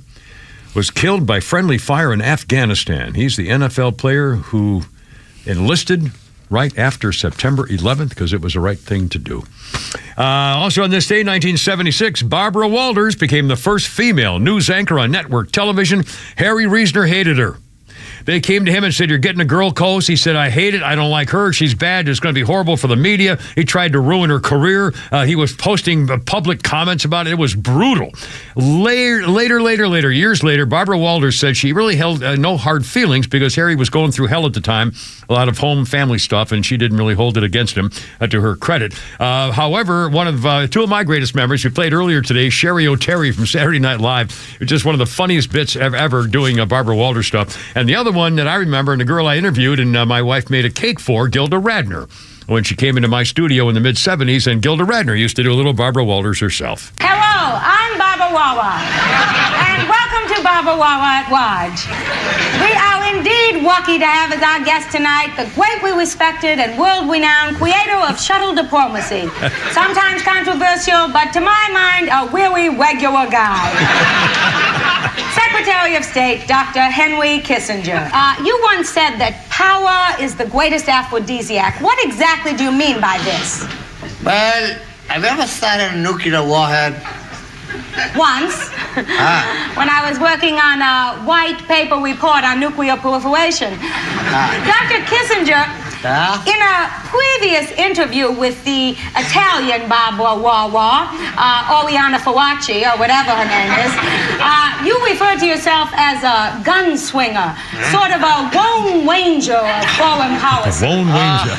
was killed by friendly fire in Afghanistan. He's the NFL player who enlisted right after September 11th because it was the right thing to do. Also on this day, 1976, Barbara Walters became the first female news anchor on network television. Harry Reasoner hated her. They came to him and said, "You're getting a girl coach." He said, "I hate it. I don't like her. She's bad. It's going to be horrible for the media." He tried to ruin her career. He was posting public comments about it. It was brutal. Years later, Barbara Walters said she really held no hard feelings because Harry was going through hell at the time, a lot of home family stuff, and she didn't really hold it against him, to her credit. However, two of my greatest memories, we played earlier today, Sherry O'Terry from Saturday Night Live. It's just one of the funniest bits ever doing Barbara Walters stuff. And the other one that I remember, and the girl I interviewed and my wife made a cake for, Gilda Radner, when she came into my studio in the mid-'70s, and Gilda Radner used to do a little Barbara Walters herself. Hello, I'm Barbara Wawa, and welcome to Barbara Wawa at Watch. We are indeed lucky to have as our guest tonight the greatly respected and world-renowned creator of shuttle diplomacy. Sometimes controversial, but to my mind, a really regular guy. Secretary of State, Dr. Henry Kissinger. You once said that power is the greatest aphrodisiac. What exactly do you mean by this? Well, I've ever started a nuclear warhead. Once, when I was working on a white paper report on nuclear proliferation. Dr. Kissinger, in a previous interview with the Italian Barbara Wawa, Oriana Falaci, or whatever her name is, you referred to yourself as a gunswinger, sort of a Lone Ranger of foreign policy. A Lone Ranger.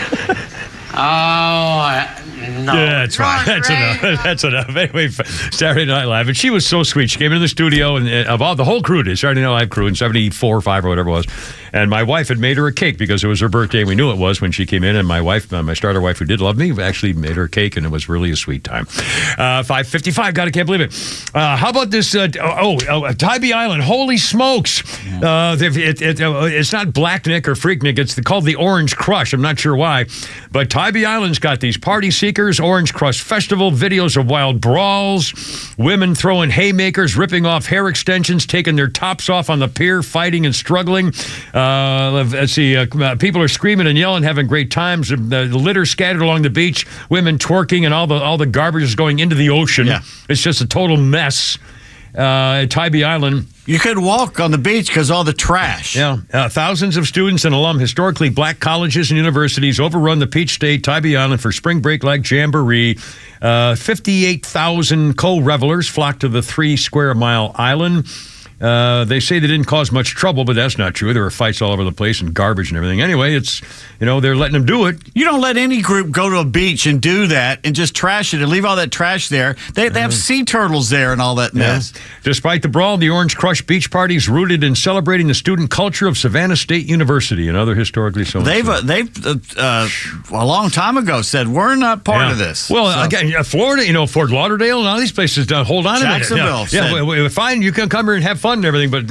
No. Yeah, that's fine. That's enough. That's enough. Anyway, Saturday Night Live. And she was so sweet. She came into the studio, and of all the whole crew did, Saturday Night Live crew in 74 or 5 or whatever it was. And my wife had made her a cake because it was her birthday. We knew it was when she came in. And my wife, my starter wife who did love me, actually made her a cake, and it was really a sweet time. 5:55. God, I can't believe it. How about this? Tybee Island. Holy smokes. It's not Black Nick or Freak Nick. It's called the Orange Crush. I'm not sure why. But Tybee Island's got these party seekers, Orange Crush Festival, videos of wild brawls, women throwing haymakers, ripping off hair extensions, taking their tops off on the pier, fighting and struggling. Let's see, people are screaming and yelling, having great times. The litter scattered along the beach, women twerking, and all the garbage is going into the ocean. Yeah. It's just a total mess at Tybee Island. You could walk on the beach because all the trash. Yeah. Thousands of students and alum, historically black colleges and universities overrun the Peach State, Tybee Island for spring break like jamboree. 58,000 co-revelers flocked to the 3-square-mile island. They say they didn't cause much trouble, but that's not true. There were fights all over the place and garbage and everything. Anyway, it's, they're letting them do it. You don't let any group go to a beach and do that and just trash it and leave all that trash there. They have sea turtles there and all that mess. Yeah. Despite the brawl, the Orange Crush Beach Party is rooted in celebrating the student culture of Savannah State University and other historically so. They've a long time ago said, we're not part of this. Well, again, Florida, Fort Lauderdale and all these places, hold on a minute. Jacksonville. Yeah, fine, you can come here and have fun and everything, but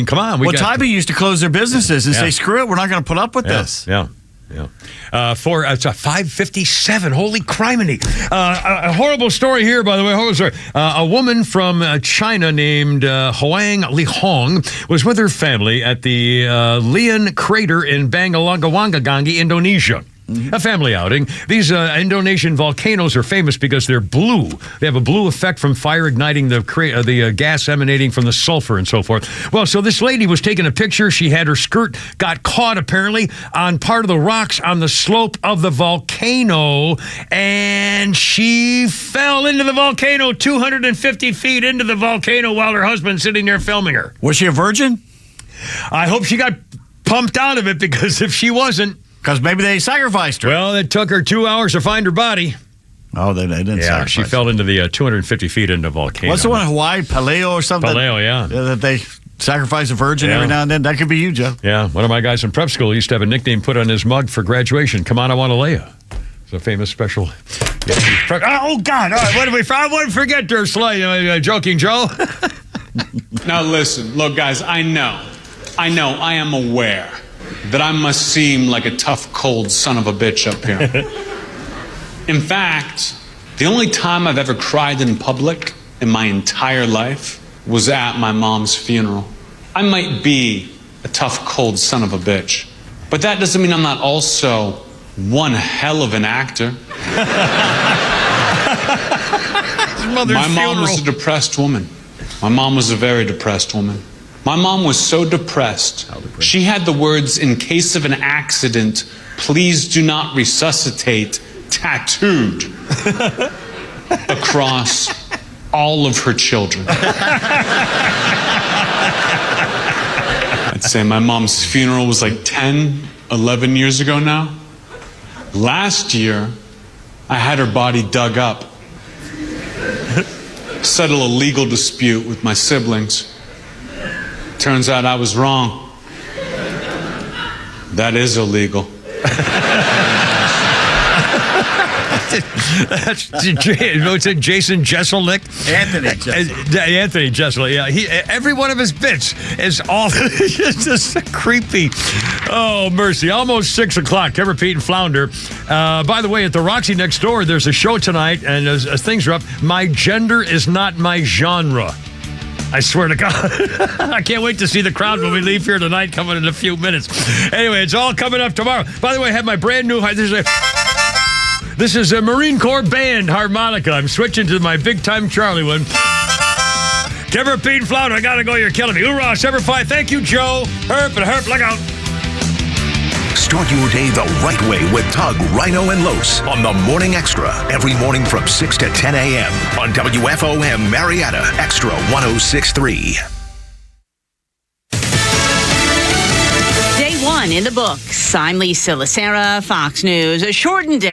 come on. Tybee used to close their businesses and say, screw it, we're not going to put up with this. Yeah. It's a 5:57. Holy criminy. A horrible story here, by the way. Horrible story. A woman from China named Huang Lihong was with her family at the Lian crater in Bangalagawangagangi, Indonesia. A family outing. These Indonesian volcanoes are famous because they're blue. They have a blue effect from fire igniting the gas emanating from the sulfur and so forth. Well, so this lady was taking a picture. She had her skirt got caught, apparently, on part of the rocks on the slope of the volcano, and she fell into the volcano 250 feet into the volcano while her husband's sitting there filming her. Was she a virgin? I hope she got pumped out of it, because if she wasn't... Because maybe they sacrificed her. Well, it took her 2 hours to find her body. Oh, they didn't sacrifice she fell into the 250 feet into the volcano. What's the one in Hawaii? Paleo or something? Paleo, yeah. That they sacrifice a virgin every now and then? That could be you, Joe. Yeah, one of my guys in prep school used to have a nickname put on his mug for graduation. Come on, I want to lay you. It's a famous special... Oh, God. All right, what did we... I wouldn't forget there, Slay. Joking, Joe. Now, listen. Look, guys, I know, I am aware that I must seem like a tough, cold son of a bitch up here. In fact, the only time I've ever cried in public in my entire life was at my mom's funeral. I might be a tough, cold son of a bitch, but that doesn't mean I'm not also one hell of an actor. My mom was a depressed woman. My mom was a very depressed woman. My mom was so depressed, she had the words, "In case of an accident, please do not resuscitate," tattooed across all of her children. I'd say my mom's funeral was like 10, 11 years ago now. Last year, I had her body dug up. Settle a legal dispute with my siblings. Turns out I was wrong. That is illegal. What's it, Jason Jesselnick? Anthony Jesselnick, yeah. Every one of his bits is all it's just creepy. Oh, mercy. Almost 6 o'clock. Ever Pete and Flounder. By the way, at the Roxy next door, there's a show tonight, and as things are up, my gender is not my genre. I swear to God. I can't wait to see the crowd when we leave here tonight, coming in a few minutes. Anyway, it's all coming up tomorrow. By the way, I have my brand new... This is a Marine Corps band harmonica. I'm switching to my big-time Charlie one. Kevin, Pete, and Flounder, I gotta go. You're killing me. Hoorah, Semper Fi. Thank you, Joe. Herp and Herp, look out. Start your day the right way with Tug, Rhino, and Los on the Morning Extra. Every morning from 6 to 10 a.m. on WFOM Marietta, Extra 106.3. Day one in the books. I'm Lisa Lacera, Fox News. A shortened day.